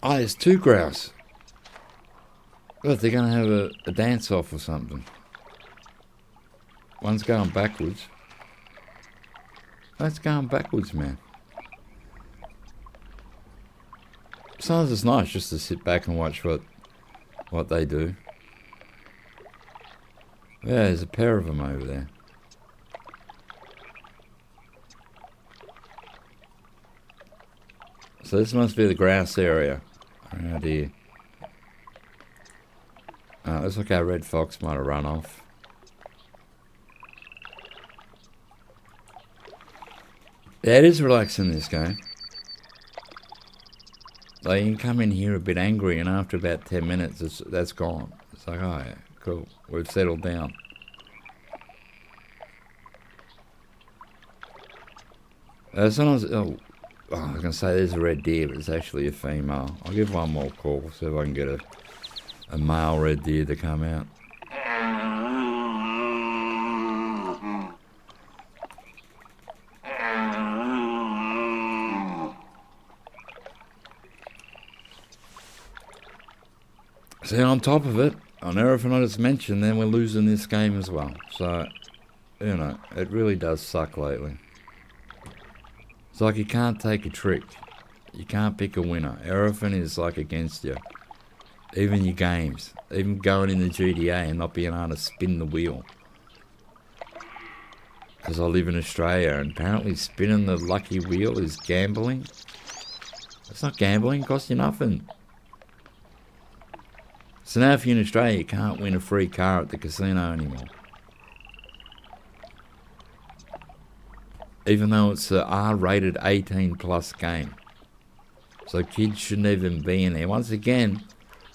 Oh, there's 2 grouse. Look, they're going to have a dance-off or something. One's going backwards. That's going backwards, man. Sometimes it's nice just to sit back and watch what they do. Yeah, there's a pair of them over there. So this must be the grass area around here. Looks like our red fox might have run off. Yeah, it is relaxing, this game. Like, you can come in here a bit angry, and after about 10 minutes, that's gone. It's like, oh yeah, cool, we've settled down. Sometimes, I was going to say there's a red deer, but it's actually a female. I'll give one more call, see if I can get a male red deer to come out. See, on top of it, on everything I just mentioned, then we're losing this game as well. So, you know, it really does suck lately. It's like you can't take a trick. You can't pick a winner. Everything is like against you. Even your games. Even going in the GTA and not being able to spin the wheel. Because I live in Australia and apparently spinning the lucky wheel is gambling. It's not gambling, it costs you nothing. So now if you're in Australia, you can't win a free car at the casino anymore. even though it's a R-rated 18 plus game. So kids shouldn't even be in there. Once again,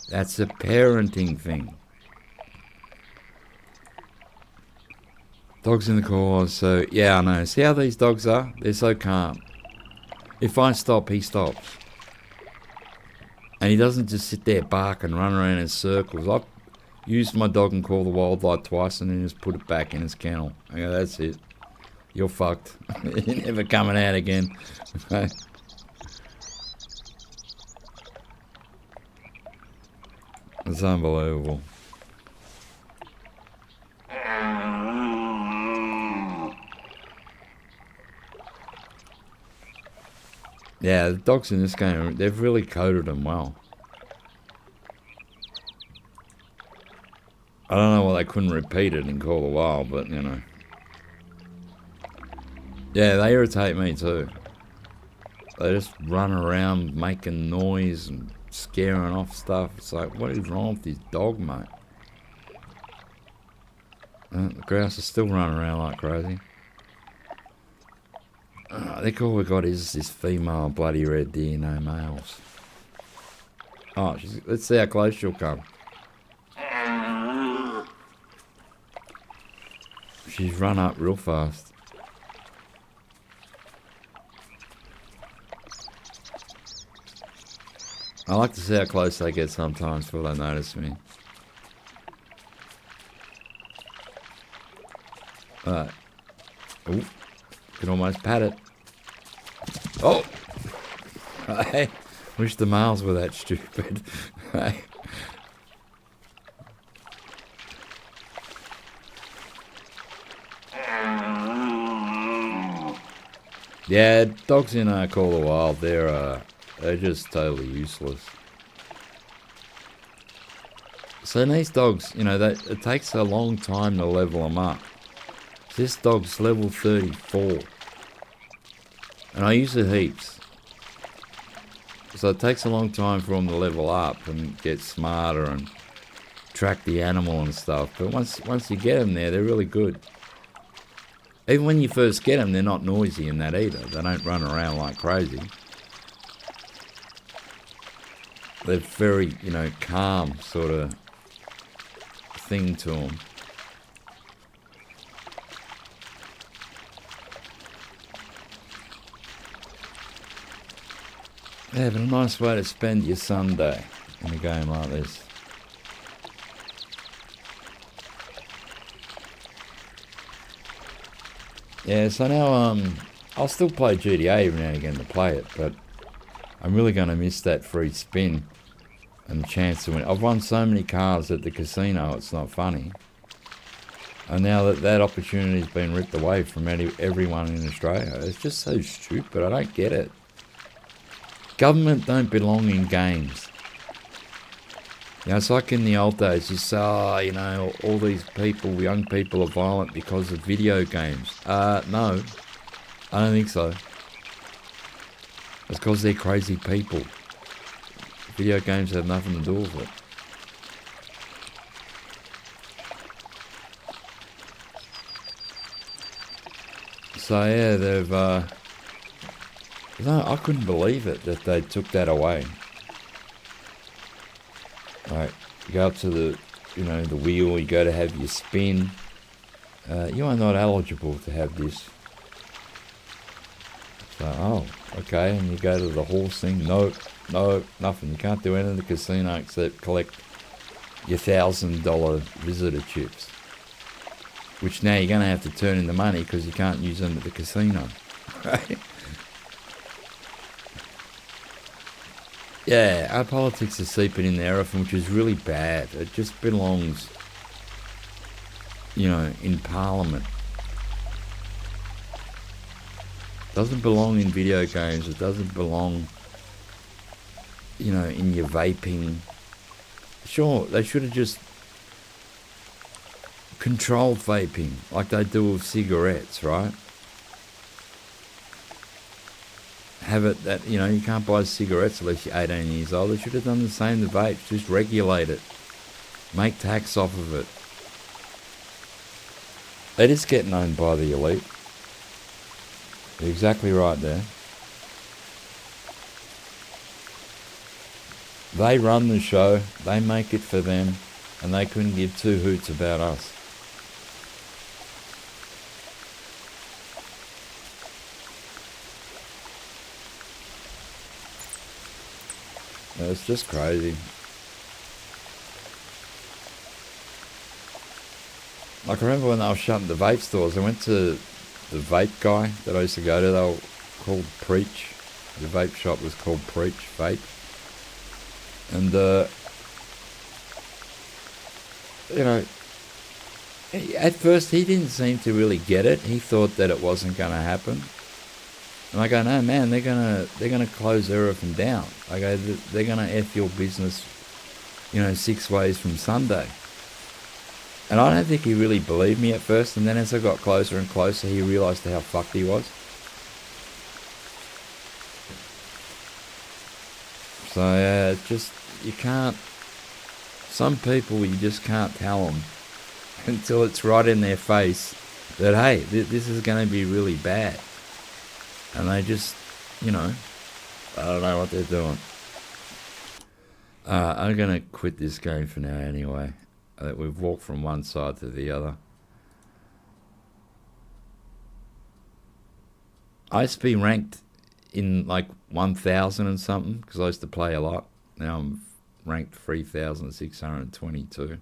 that's a parenting thing. Dogs in the car, so yeah, I know. See how these dogs are? They're so calm. If I stop, he stops. And he doesn't just sit there, bark and run around in circles. I've used my dog and call the wildlife twice and then just put it back in its kennel. I go, that's it. You're fucked. You're never coming out again. It's unbelievable. Yeah, the dogs in this game, they've really coded them well. I don't know why they couldn't repeat it in Call of the Wild, but, you know. Yeah, they irritate me too. They just run around making noise and scaring off stuff. It's like, what is wrong with this dog, mate? The grouse is still running around like crazy. I think all we got is this female bloody red deer, no males. Oh, let's see how close she'll come. She's run up real fast. I like to see how close they get sometimes before they notice me. Alright. Ooh. Can almost pat it. Oh! Hey. Wish the males were that stupid. Hey. Yeah, dogs in Call of the Wild, they're just totally useless. So these dogs, you know, it takes a long time to level them up. This dog's level 34. And I use it heaps. So it takes a long time for them to level up and get smarter and track the animal and stuff. But once you get them there, they're really good. Even when you first get them, they're not noisy in that either. They don't run around like crazy. They're very, you know, calm sort of thing to them. Yeah, but a nice way to spend your Sunday in a game like this. Yeah, so now I'll still play GTA every now and again to play it, but I'm really going to miss that free spin and the chance to win. I've won so many cars at the casino, it's not funny. And now that opportunity's been ripped away from everyone in Australia, it's just so stupid. I don't get it. Government don't belong in games. You know, it's like in the old days, you say, you know, all these people, young people are violent because of video games. No, I don't think so. It's because they're crazy people. Video games have nothing to do with it. So yeah, they've, no, I couldn't believe it that they took that away. Right, you go up to the, you know, the wheel, you go to have your spin. You are not eligible to have this. So, oh, okay, and you go to the horse thing. No, nothing. You can't do anything in the casino except collect your $1,000 visitor chips. Which now you're going to have to turn into money because you can't use them at the casino. Right? Yeah, our politics are seeping in there, which is really bad. It just belongs, you know, in Parliament. It doesn't belong in video games. It doesn't belong, you know, in your vaping. Sure, they should have just controlled vaping like they do with cigarettes, right? Have it that, you know, you can't buy cigarettes unless you're 18 years old. They should have done the same to vapes. Just regulate it. Make tax off of it. They just get owned by the elite. You're exactly right there. They run the show, they make it for them, and they couldn't give two hoots about us. It's just crazy. Like, I remember when they were shutting the vape stores, I went to the vape guy that I used to go to. They were called Preach. The vape shop was called Preach Vape. And, you know, at first he didn't seem to really get it. He thought that it wasn't going to happen. And I go, no, man, they're gonna close everything down. I go, they're gonna F your business, 6 ways from Sunday. And I don't think he really believed me at first. And then as I got closer and closer, he realised how fucked he was. So it's just, you can't. Some people you just can't tell them until it's right in their face that, hey, this is going to be really bad. And they just, I don't know what they're doing. I'm going to quit this game for now anyway. We've walked from one side to the other. I used to be ranked in like 1,000 and something because I used to play a lot. Now I'm ranked 3,622.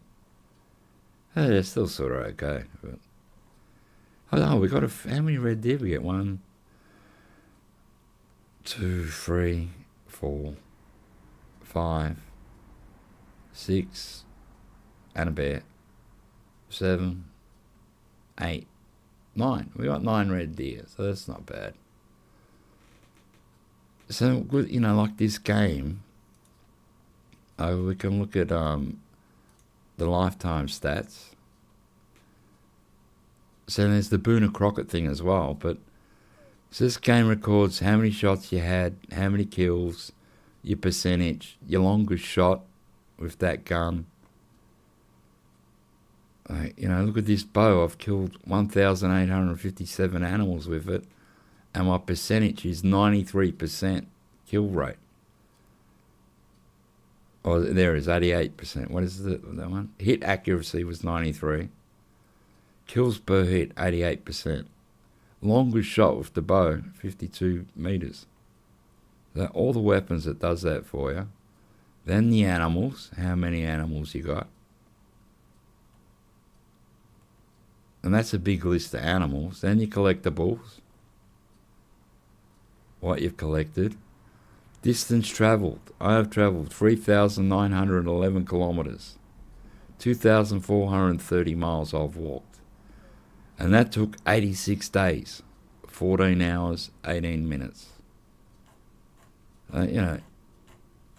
Hey, it's still sort of okay. But we got how many red did we get? 1, 2, 3, 4, 5, 6, and a bear. 7, 8, 9. We got 9 red deer, so that's not bad. So, like this game, we can look at the lifetime stats. So there's the Boona Crockett thing as well, but so this game records how many shots you had, how many kills, your percentage, your longest shot with that gun. Look at this bow. I've killed 1,857 animals with it, and my percentage is 93% kill rate. Oh, there is 88%. What is that one? Hit accuracy was 93. Kills per hit, 88%. Longest shot with the bow, 52 meters. All the weapons, it does that for you. Then the animals, how many animals you got. And that's a big list of animals. Then your collectibles, what you've collected. Distance travelled. I have travelled 3,911 kilometres. 2,430 miles I've walked. And that took 86 days. 14 hours, 18 minutes.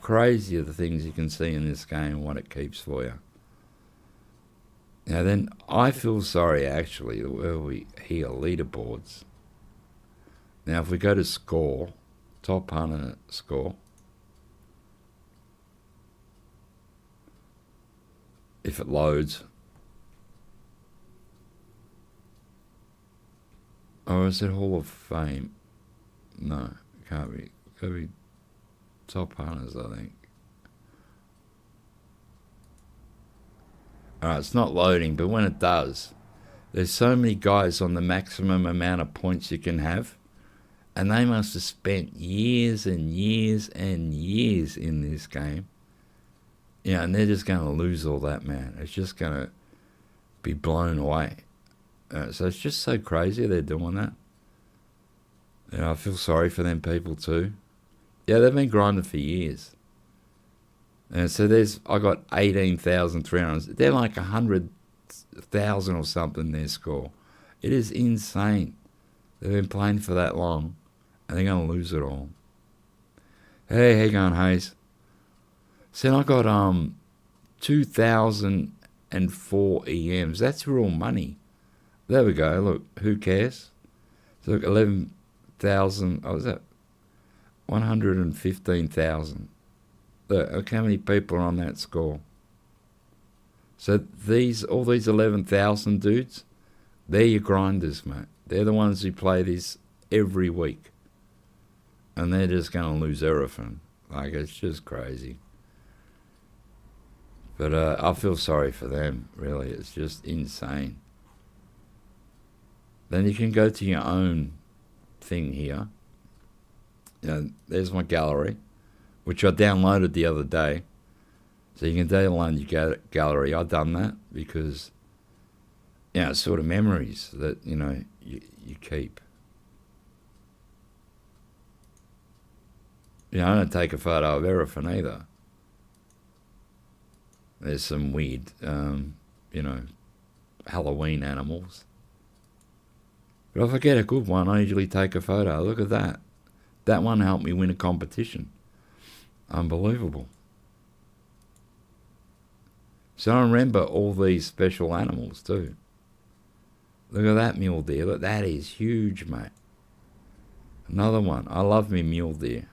Crazy are the things you can see in this game and what it keeps for you. Now then, I feel sorry actually where we hear leaderboards. Now if we go to score, top hunter score, if it loads, or is it Hall of Fame? No, it can't be. It could be top hunters, I think. Alright, it's not loading, but when it does, there's so many guys on the maximum amount of points you can have, and they must have spent years and years and years in this game. And they're just going to lose all that, man. It's just going to be blown away. So it's just so crazy they're doing that. I feel sorry for them people too. Yeah, they've been grinding for years. And so I got 18,300. They're like 100,000 or something, their score. It is insane. They've been playing for that long, and they're going to lose it all. Hey, how you going, Hayes? So I got 2,004 EMs. That's real money. There we go. Look, who cares? So look, 11,000. Oh, was that 115,000? Look how many people are on that score. So all these 11,000 dudes, they're your grinders, mate. They're the ones who play this every week. And they're just going to lose everything. Like, it's just crazy. But I feel sorry for them, really. It's just insane. Then you can go to your own thing here. You know, there's my gallery, which I downloaded the other day. So you can download your gallery. I've done that because, you know, sort of memories that, you know, you keep. You know, I don't take a photo of everything either. There's some weird, you know, Halloween animals. But if I get a good one, I usually take a photo. Look at that. That one helped me win a competition. Unbelievable. So I remember all these special animals too. Look at that mule deer. Look, that is huge, mate. Another one. I love me mule deer.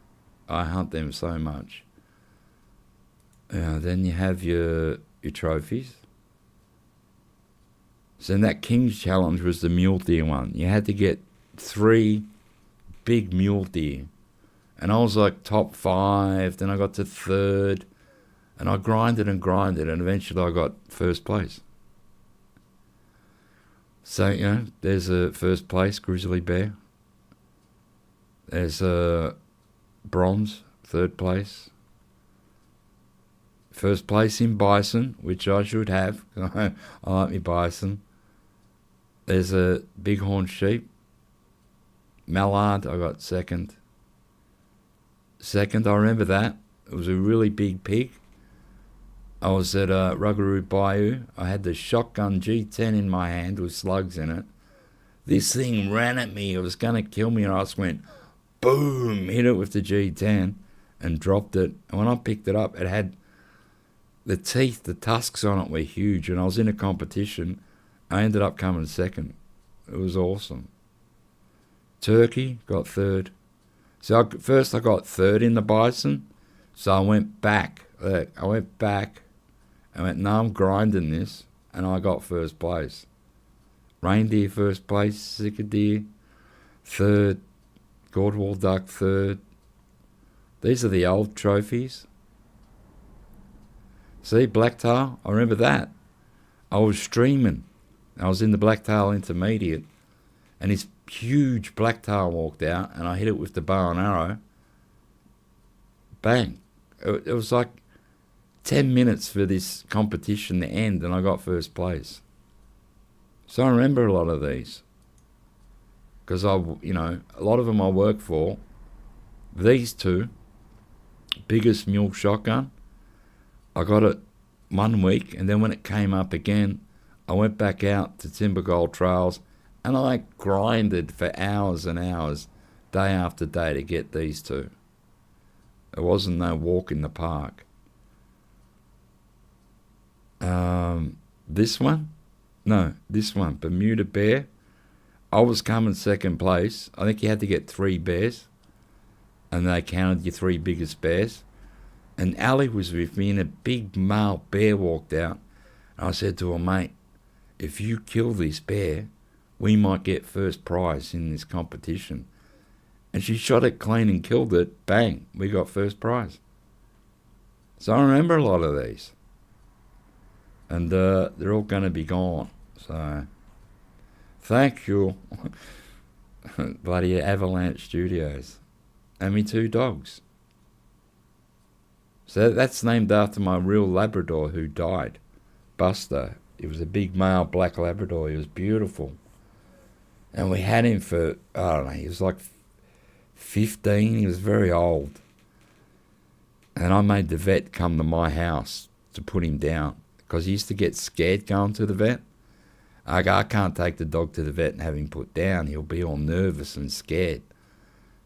I hunt them so much. Then you have your trophies. So in that King's Challenge was the mule deer one. You had to get 3 big mule deer. And I was like top 5. Then I got to 3rd. And I grinded and eventually I got 1st place. So, you know, there's a 1st place, grizzly bear. There's a bronze, 3rd place. 1st place in bison, which I should have. I like me bison. There's a bighorn sheep. Mallard, I got 2nd. 2nd, I remember that. It was a really big pig. I was at Rougarou Bayou. I had the shotgun G10 in my hand with slugs in it. This thing ran at me. It was going to kill me, and I just went, boom, hit it with the G10 and dropped it. And when I picked it up, it had the teeth, the tusks on it were huge, and I was in a competition. I ended up coming 2nd. It was awesome. Turkey, got 3rd. So first I got 3rd in the bison, so I went back. I went, no, I'm grinding this, and I got 1st place. Reindeer 1st place, Sika deer 3rd, Gordwall duck 3rd. These are the old trophies. See, blacktail, I remember that. I was streaming. I was in the blacktail intermediate, and this huge blacktail walked out, and I hit it with the bow and arrow. Bang. It was like 10 minutes for this competition to end, and I got 1st place. So I remember a lot of these. Because a lot of them I work for. These 2, biggest mule shotgun, I got it 1 week, and then when it came up again, I went back out to Timber Gold Trails, and I grinded for hours and hours, day after day, to get these 2. It wasn't no walk in the park. This one, Bermuda bear. I was coming 2nd place. I think you had to get 3 bears, and they counted your 3 biggest bears. And Ali was with me, and a big male bear walked out. And I said to her, mate, if you kill this bear, we might get 1st prize in this competition. And she shot it clean and killed it. Bang, we got 1st prize. So I remember a lot of these. And they're all going to be gone. So thank you, bloody Avalanche Studios. And me 2 dogs. So that's named after my real Labrador who died, Buster. He was a big male black Labrador. He was beautiful. And we had him for, I don't know, he was like 15. He was very old. And I made the vet come to my house to put him down because he used to get scared going to the vet. I go, I can't take the dog to the vet and have him put down. He'll be all nervous and scared.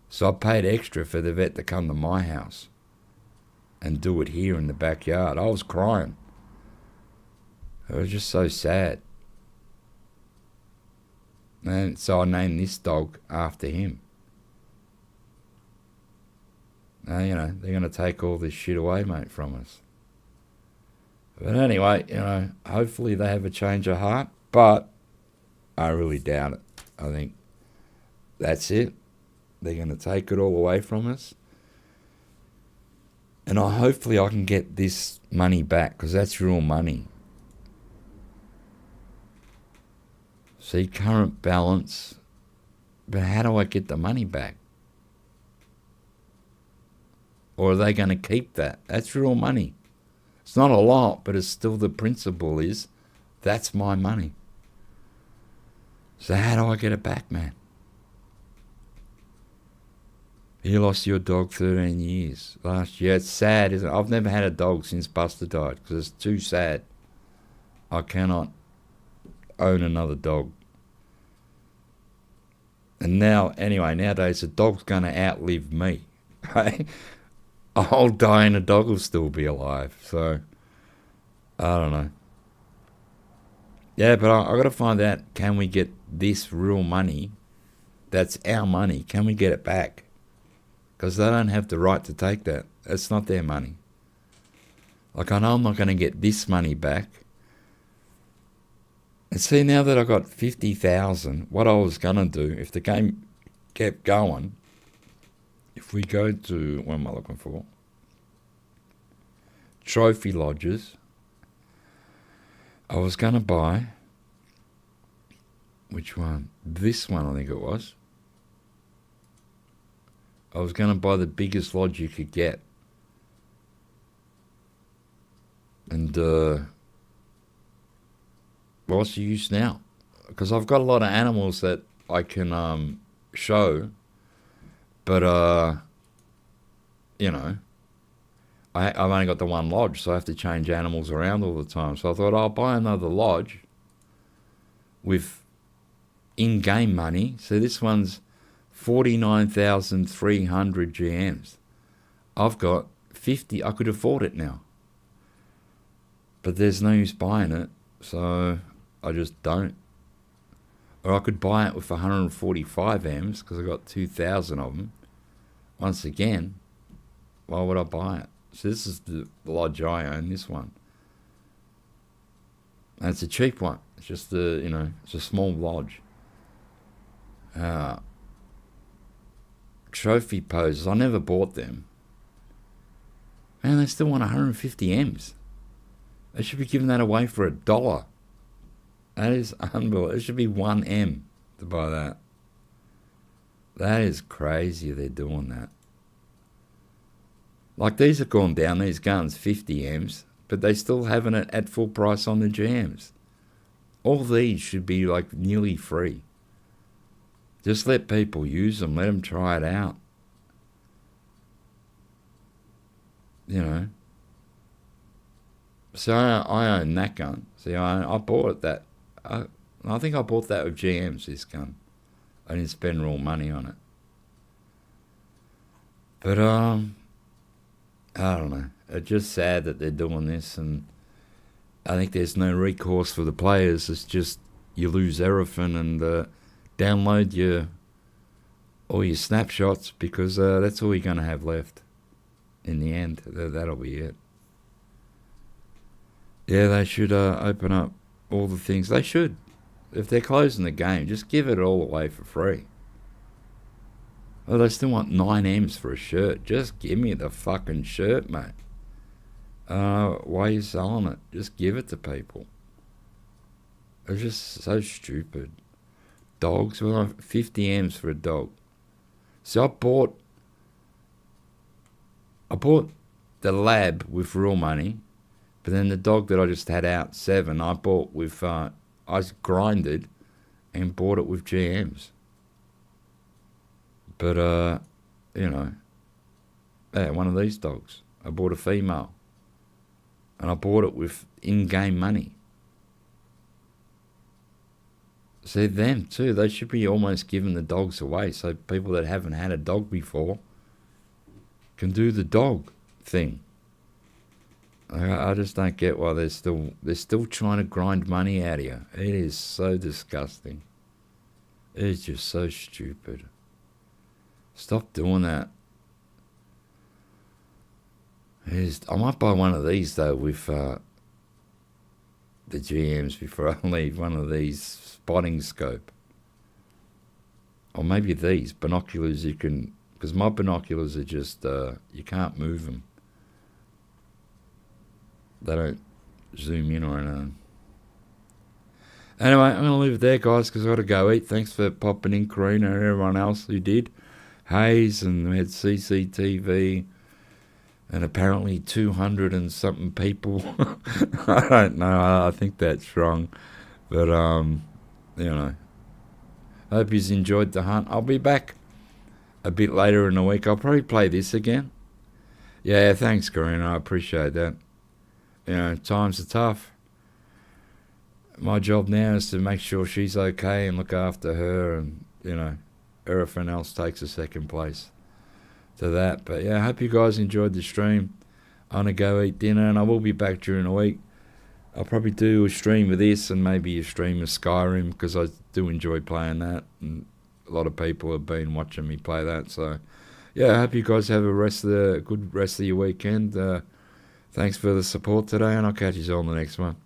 So I paid extra for the vet to come to my house and do it here in the backyard. I was crying. It was just so sad. And so I named this dog after him. Now, they're going to take all this shit away, mate, from us. But anyway, hopefully they have a change of heart. But I really doubt it. I think that's it. They're going to take it all away from us. And hopefully I can get this money back, because that's real money. See, current balance. But how do I get the money back? Or are they going to keep that? That's real money. It's not a lot, but it's still, the principle is, that's my money. So how do I get it back, man? You lost your dog 13 years last year. It's sad, isn't it? I've never had a dog since Buster died, because it's too sad. I cannot own another dog. And now, anyway, nowadays a dog's going to outlive me. Right? I'll die and a dog will still be alive. So, I don't know. Yeah, but I got to find out, can we get this real money? That's our money. Can we get it back? Because they don't have the right to take that. It's not their money. Like, I know I'm not going to get this money back. And see, now that I got 50,000, what I was going to do, if the game kept going, if we go to, what am I looking for? Trophy lodges. I was going to buy, which one? This one, I think it was. I was going to buy the biggest lodge you could get. And, what's the use now? Because I've got a lot of animals that I can show, but you know, I've only got the one lodge, so I have to change animals around all the time. So I thought I'll buy another lodge with in-game money. So this one's 49,300 GMs. I've got 50. I could afford it now, but there's no use buying it, so I just don't. Or I could buy it with 145 M's, because I got 2,000 of them. Once again, why would I buy it? So this is the lodge I own, this one. And it's a cheap one. It's just it's a small lodge. Trophy poses, I never bought them. Man, they still want 150 M's. They should be giving that away for $1. That is unbelievable. It should be 1 M to buy that. That is crazy they're doing that. Like, these have gone down, these guns, 50 M's, but they still having it at full price on the GMs. All these should be like nearly free. Just let people use them, let them try it out. You know. So I own that gun. See, I bought that. I think I bought that with GMs, this gun. I didn't spend real money on it. But, I don't know. It's just sad that they're doing this, and I think there's no recourse for the players. It's just you lose everything and download all your snapshots, because that's all you're going to have left in the end. That'll be it. Yeah, they should open up all the things. They should. If they're closing the game, just give it all away for free. Oh, they still want 9 M's for a shirt. Just give me the fucking shirt, mate. Why are you selling it? Just give it to people. It's just so stupid. Dogs, 50 M's for a dog. So I bought the lab with real money, but then the dog that I just had out, 7, I bought with, I grinded and bought it with GMs. But, one of these dogs. I bought a female. And I bought it with in-game money. See, them too, they should be almost giving the dogs away, so people that haven't had a dog before can do the dog thing. I just don't get why they're still trying to grind money out of you. It is so disgusting. It is just so stupid. Stop doing that. I might buy one of these though with the GMs before I leave. One of these spotting scope. Or maybe these binoculars you can, because my binoculars are just, you can't move them. They don't zoom in or anything. Anyway, I'm going to leave it there, guys, because I've got to go eat. Thanks for popping in, Karina, and everyone else who did. Hayes, and we had CCTV, and apparently 200 and something people. I don't know. I think that's wrong. But, you know, I hope you've enjoyed the hunt. I'll be back a bit later in the week. I'll probably play this again. Yeah, thanks, Karina. I appreciate that. You know, times are tough. My job now is to make sure she's okay and look after her, and, you know, everything else takes a second place to that. But yeah, I hope you guys enjoyed the stream. I'm going to go eat dinner, and I will be back during the week. I'll probably do a stream of this and maybe a stream of Skyrim, because I do enjoy playing that, and a lot of people have been watching me play that. So yeah, I hope you guys have a good rest of your weekend. Thanks for the support today, and I'll catch you all on the next one.